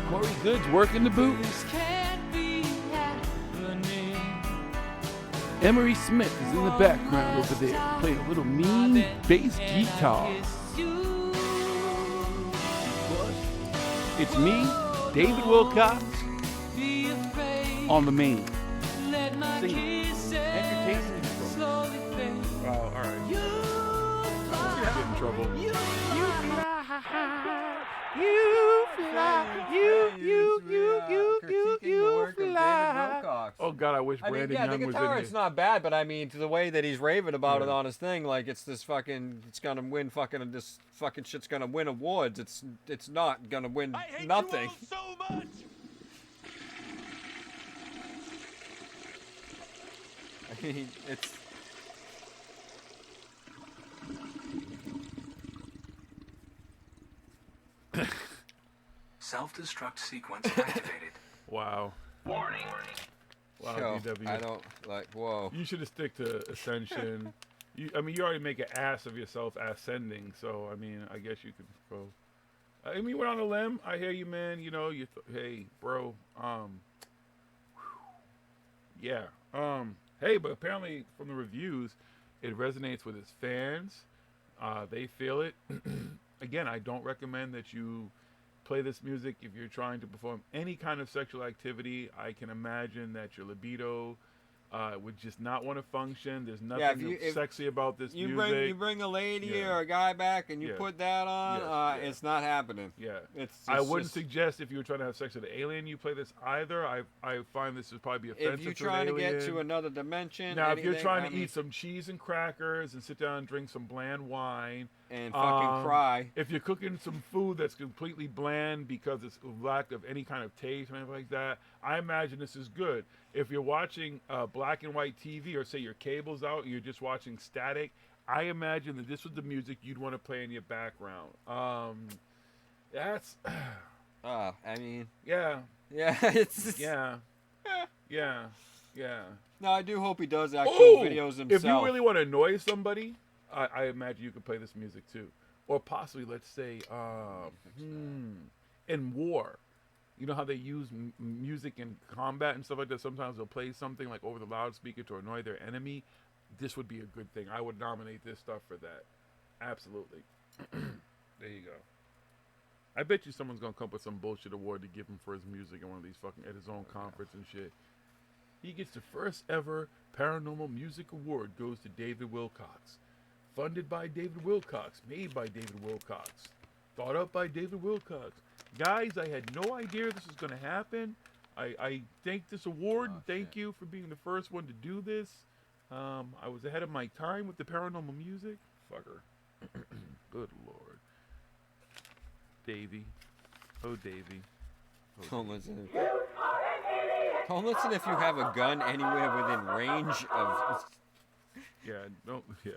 Corey Good's working the boots. this can't be happening. Emery Smith is in the background over there, playing a little mean bass guitar. It's me, David Wilcox, on the main. Singing. Entertaining people. Wow, alright. Get in trouble. You fly. Oh God, I wish Brandon Young the was guitar, in it's it. not bad, but I mean, to the way that he's raving about it on his thing, like it's this fucking, it's gonna win fucking, this fucking shit's gonna win awards. It's not gonna win nothing. So much. I mean, it's. Self-destruct sequence activated. Wow. Warning. Wow, Yo, DW. I don't like. Whoa. You should have stick to Ascension. I mean, you already make an ass of yourself ascending, so I mean, I guess you could go. I mean, you went on a limb. I hear you, man. You know, hey, bro. Yeah. Hey, but apparently from the reviews, it resonates with his fans. They feel it. Again, I don't recommend that you play this music if you're trying to perform any kind of sexual activity. I can imagine that your libido would just not want to function. There's nothing sexy about this music. You bring a lady or a guy back and you put that on, it's not happening. Yeah. It's I wouldn't suggest if you were trying to have sex with an alien, you play this either. I find this would probably be offensive if you're to an trying alien. to get to another dimension. Now, if you're trying to eat some cheese and crackers and sit down and drink some bland wine. And fucking cry. If you're cooking some food that's completely bland because it's lack of any kind of taste or anything like that, I imagine this is good. If you're watching black and white TV, or say your cable's out and you're just watching static, I imagine that this was the music you'd want to play in your background. That's... I mean... Yeah. Yeah, it's... Yeah. Yeah. No, I do hope he does actual videos himself. If you really want to annoy somebody, I imagine you could play this music too. Or possibly, let's say, in war. You know how they use music in combat and stuff like that? Sometimes they'll play something like over the loudspeaker to annoy their enemy. This would be a good thing. I would nominate this stuff for that. Absolutely. There you go. I bet you someone's going to come up with some bullshit award to give him for his music in one of these fucking, at his own conference and shit. He gets the first ever Paranormal Music Award, goes to David Wilcox. Funded by David Wilcox. Made by David Wilcox. Thought up by David Wilcox. Guys, I had no idea this was going to happen. I thank this award. Thank you for being the first one to do this. I was ahead of my time with the paranormal music. Fucker. Good Lord. Davey. Oh, Davey. Don't listen. Don't listen if you have a gun anywhere within range of... Yeah, don't... Yeah.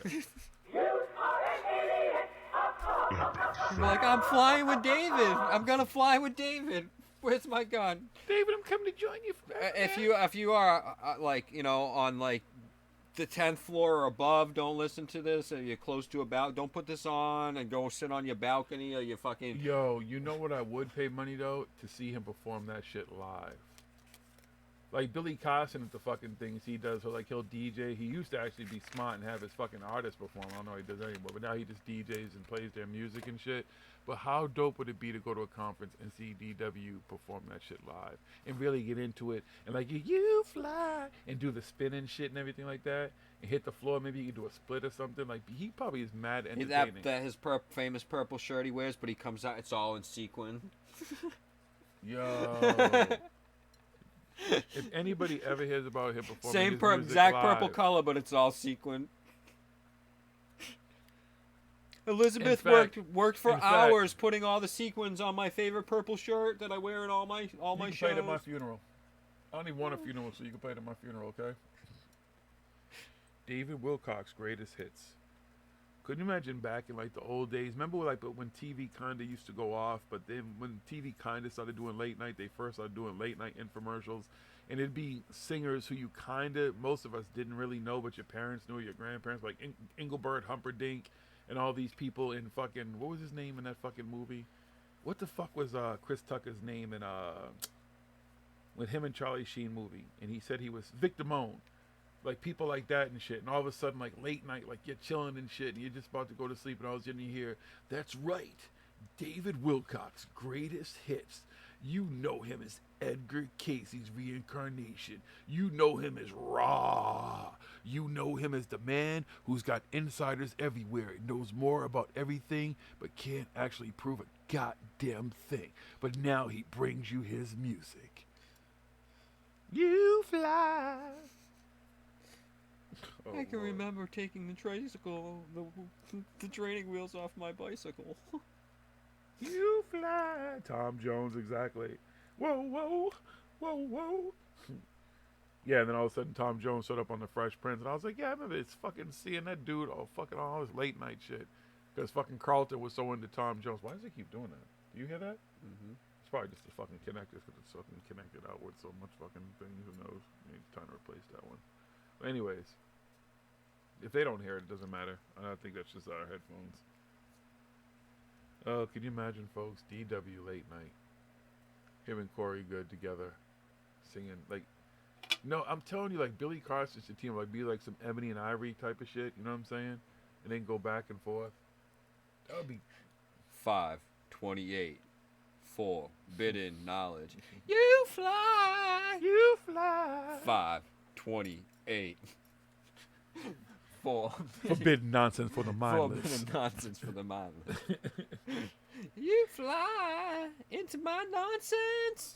You're like, I'm flying with David. I'm gonna fly with David. Where's my gun? David, I'm coming to join you. If you are like, you know, on like the 10th floor or above, don't listen to this. Or you're close to don't put this on and go sit on your balcony or your fucking... Yo, you know what I would pay money though? To see him perform that shit live. Like Billy Costin at the fucking things he does, so like he'll DJ. He used to actually be smart and have his fucking artists perform. I don't know how he does that anymore, but now he just DJs and plays their music and shit. But how dope would it be to go to a conference and see DW perform that shit live and really get into it and like you fly and do the spin and shit and everything like that and hit the floor? Maybe you can do a split or something. Like he probably is mad entertaining. His famous purple shirt he wears, but he comes out, it's all in sequin. Yo. If anybody ever hears about him performing his music exact live, purple color, but it's all sequin. Elizabeth worked for hours putting all the sequins on my favorite purple shirt that I wear at all my shows. You can play it at my funeral. I don't even want a funeral, so you can play it at my funeral, okay? David Wilcox, greatest hits. Couldn't you imagine back in like the old days? Remember like when TV kinda used to go off, but then when TV kinda started doing late night, they first started doing late night infomercials, and it'd be singers who you kinda, most of us didn't really know, but your parents knew, your grandparents, like Engelbert Humperdinck, and all these people in fucking, what was his name in that fucking movie? What the fuck was Chris Tucker's name in with him and Charlie Sheen movie? And he said he was Vic Damone. like people like that and shit. And all of a sudden, like late night, like you're chilling and shit, and you're just about to go to sleep, and all of a sudden you hear, "That's right, David Wilcox, greatest hits." You know him as Edgar Casey's reincarnation. You know him as Raw. You know him as the man who's got insiders everywhere, knows more about everything, but can't actually prove a goddamn thing. But now he brings you his music. You fly. I can remember taking the tricycle, the training wheels off my bicycle. You fly. Tom Jones, exactly. Whoa, whoa, whoa, whoa. Yeah, and then all of a sudden Tom Jones showed up on the Fresh Prince, and I was like, yeah, I remember it's fucking seeing that dude all this late night shit. Because fucking Carlton was so into Tom Jones. Why does he keep doing that? Do you hear that? Mm-hmm. It's probably just to fucking connect us, because it's fucking connected out with so much fucking thing. Who knows? Maybe it's time to replace that one. But anyways, if they don't hear it, it doesn't matter. I think that's just our headphones. Oh, can you imagine, folks? DW late night. Him and Corey Good together, singing like. No, I'm telling you, like Billy Carson should team like be like some Ebony and Ivory type of shit. You know what I'm saying? And then go back and forth. That would be 5:28. Forbidden knowledge. You fly. You fly. 5:28. Forbidden nonsense for the mindless. Forbidden nonsense for the mindless. You fly into my nonsense.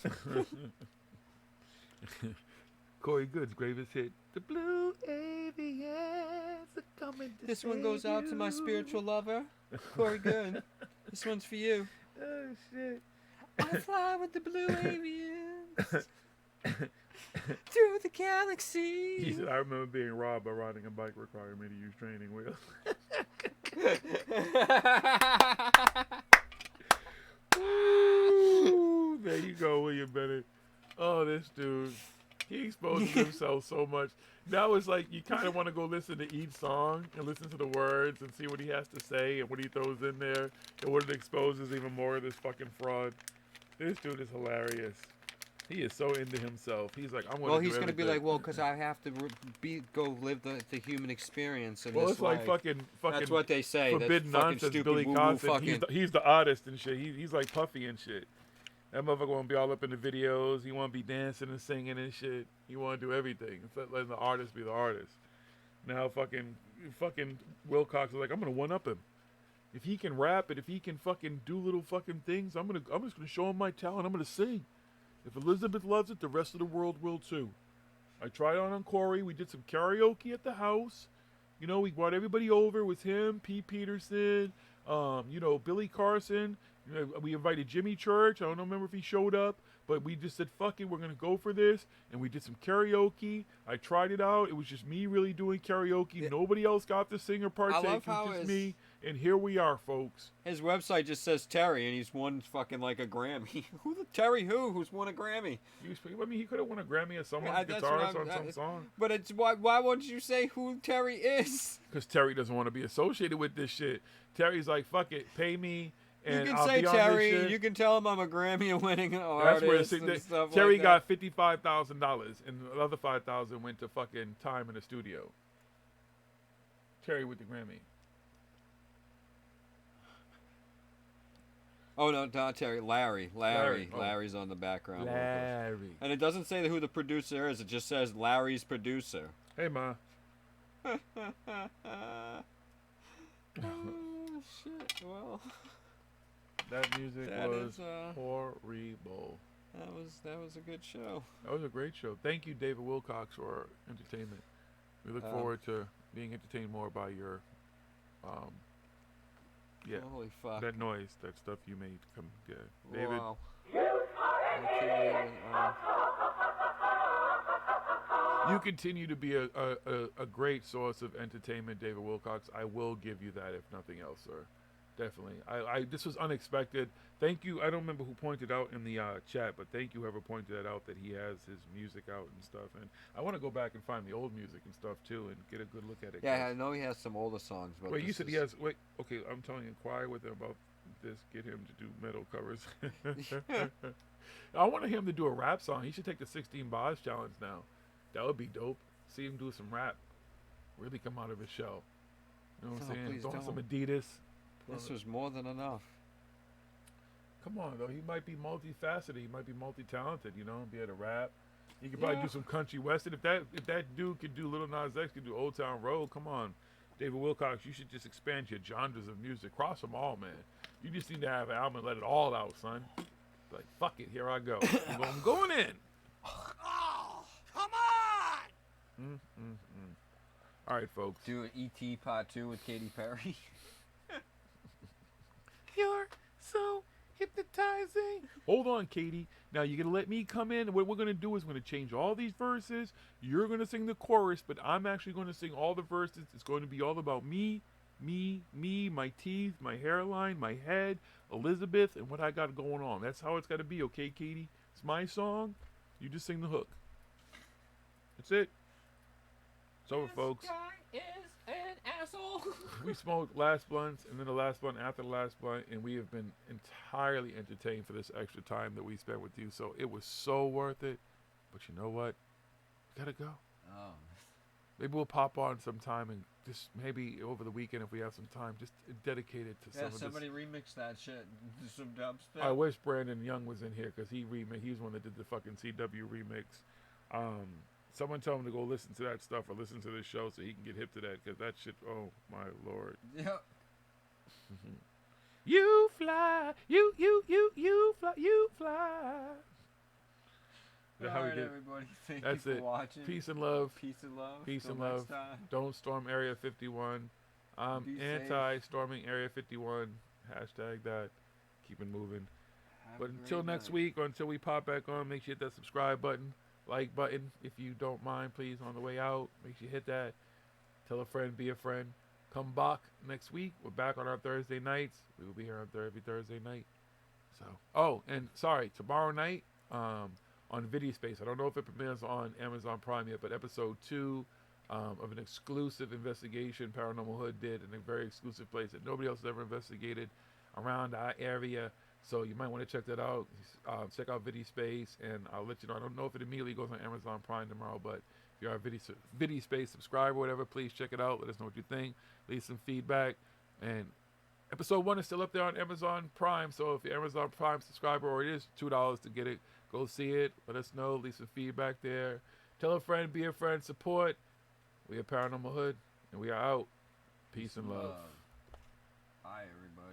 Corey Good's greatest hit. The blue avians are coming to This one goes out to my spiritual lover, Corey Good. This one's for you. Oh, shit. I fly with the blue avians through the galaxy. He said, I remember being robbed by riding a bike requiring me to use training wheels. Ooh, there you go, William Bennett. Oh, this dude. He exposes himself so much. Now it's like you kind of want to go listen to each song and listen to the words and see what he has to say and what he throws in there and what it exposes even more of this fucking fraud. This dude is hilarious. He is so into himself. He's like, I'm going to do he's going to be everything. like, well, because I have to go live the human experience. And Well, this it's like life. fucking. That's what they say. Forbidden That's fucking nonsense. stupid Billy woo-woo Carson. fucking. He's the artist and shit. He's like Puffy and shit. That motherfucker want to be all up in the videos. He want to be dancing and singing and shit. He want to do everything. Instead of letting the artist be the artist. Now fucking Wilcox is like, I'm gonna one up him. If he can rap and if he can fucking do little fucking things, I'm just gonna show him my talent. I'm gonna sing. If Elizabeth loves it, the rest of the world will too. I tried on Corey. We did some karaoke at the house. You know, we brought everybody over. It was him, Pete Peterson, Billy Carson. You know, we invited Jimmy Church. I don't remember if he showed up, but we just said, fuck it, we're going to go for this. And we did some karaoke. I tried it out. It was just me really doing karaoke. Yeah. Nobody else got to sing or partake. I love how it was just me. And here we are, folks. His website just says Terry, and he's won fucking like a Grammy. Terry who's won a Grammy? I mean, he could have won a Grammy as someone's guitarist on some song. But it's why won't you say who Terry is? Because Terry doesn't want to be associated with this shit. Terry's like, fuck it, pay me. And you can I'll say be on Terry. this shit. You can tell him I'm a Grammy-winning artist. That's where and stuff Terry like got $55,000, and the other $5,000 went to fucking time in the studio. Terry with the Grammy. Oh no, not Terry. Larry. Oh. Larry's on the background. Larry. And it doesn't say who the producer is. It just says Larry's producer. Hey, Ma. Oh shit! Well, that music was horrible. That was a good show. That was a great show. Thank you, David Wilcox, for our entertainment. We look forward to being entertained more by your, Holy fuck! That noise, that stuff you made. Come, yeah, David. Wow. You continue to be a great source of entertainment, David Wilcox. I will give you that, if nothing else, sir. Definitely. This was unexpected. Thank you. I don't remember who pointed out in the chat, but thank you whoever pointed that out, that he has his music out and stuff. And I want to go back and find the old music and stuff too and get a good look at it. Yeah, I know he has some older songs. But wait, you said he has. Wait, okay. I'm telling you, inquire with him about this. Get him to do metal covers. I want him to do a rap song. He should take the 16 bars challenge now. That would be dope. see him do some rap, really come out of his shell. You know what I'm saying? Please Throwing some don't. Adidas. This was more than enough. Come on, though. He might be multifaceted. He might be multi-talented, you know, be able to rap. He could probably do some country western. If that dude could do Lil Nas X, could do Old Town Road, come on. David Wilcox, you should just expand your genres of music. Cross them all, man. You just need to have an album and let it all out, son. Like, fuck it, here I go. I'm going in. Oh, come on! All right, folks. Do an E.T. Part 2 with Katy Perry. You're so hypnotizing. Hold on, Katie. Now you're gonna let me come in. What we're gonna do is we're gonna change all these verses. You're gonna sing the chorus, but I'm actually gonna sing all the verses. It's going to be all about me, my teeth, my hairline, my head, Elizabeth, and what I got going on. That's how it's gotta be, okay, Katie? It's my song. You just sing the hook. That's it. It's over, folks. Is an asshole. We smoked last blunts and then the last blunt after the last blunt, and we have been entirely entertained for this extra time that we spent with you. So it was so worth it. But you know what? We gotta go. Oh. Maybe we'll pop on sometime and just maybe over the weekend if we have some time, just dedicate it to some of this. Somebody remix that shit. Do some dubstep. I wish Brandon Young was in here because he was the one that did the fucking CW remix. Someone tell him to go listen to that stuff or listen to this show so he can get hip to that because that shit, oh my lord. Yep. You fly, you fly, you fly. All right, everybody. Thank That's you for it. watching. Peace and love. Peace and love. Peace Till and next love. time. Don't storm Area 51. I'm Be anti-storming Area 51. Hashtag that. Keep it moving. Have a But until great next night. week or until we pop back on, make sure you hit that subscribe button, like button, if you don't mind, please, on the way out. Make sure you hit that. Tell a friend, be a friend. Come back next week. We're back on our Thursday nights. We will be here on every Thursday night. So, oh, and sorry, tomorrow night on Video Space. I don't know if it premieres on Amazon Prime yet, but episode 2 of an exclusive investigation Paranormal Hood did in a very exclusive place that nobody else has ever investigated around our area. So you might want to check that out. Check out Video Space, and I'll let you know. I don't know if it immediately goes on Amazon Prime tomorrow, but if you're a Video Space subscriber or whatever, please check it out. Let us know what you think. Leave some feedback. And episode 1 is still up there on Amazon Prime, so if you're Amazon Prime subscriber, or it is $2 to get it, go see it. Let us know. Leave some feedback there. Tell a friend, be a friend, support. We are Paranormal Hood, and we are out. Peace and love. Bye, everybody.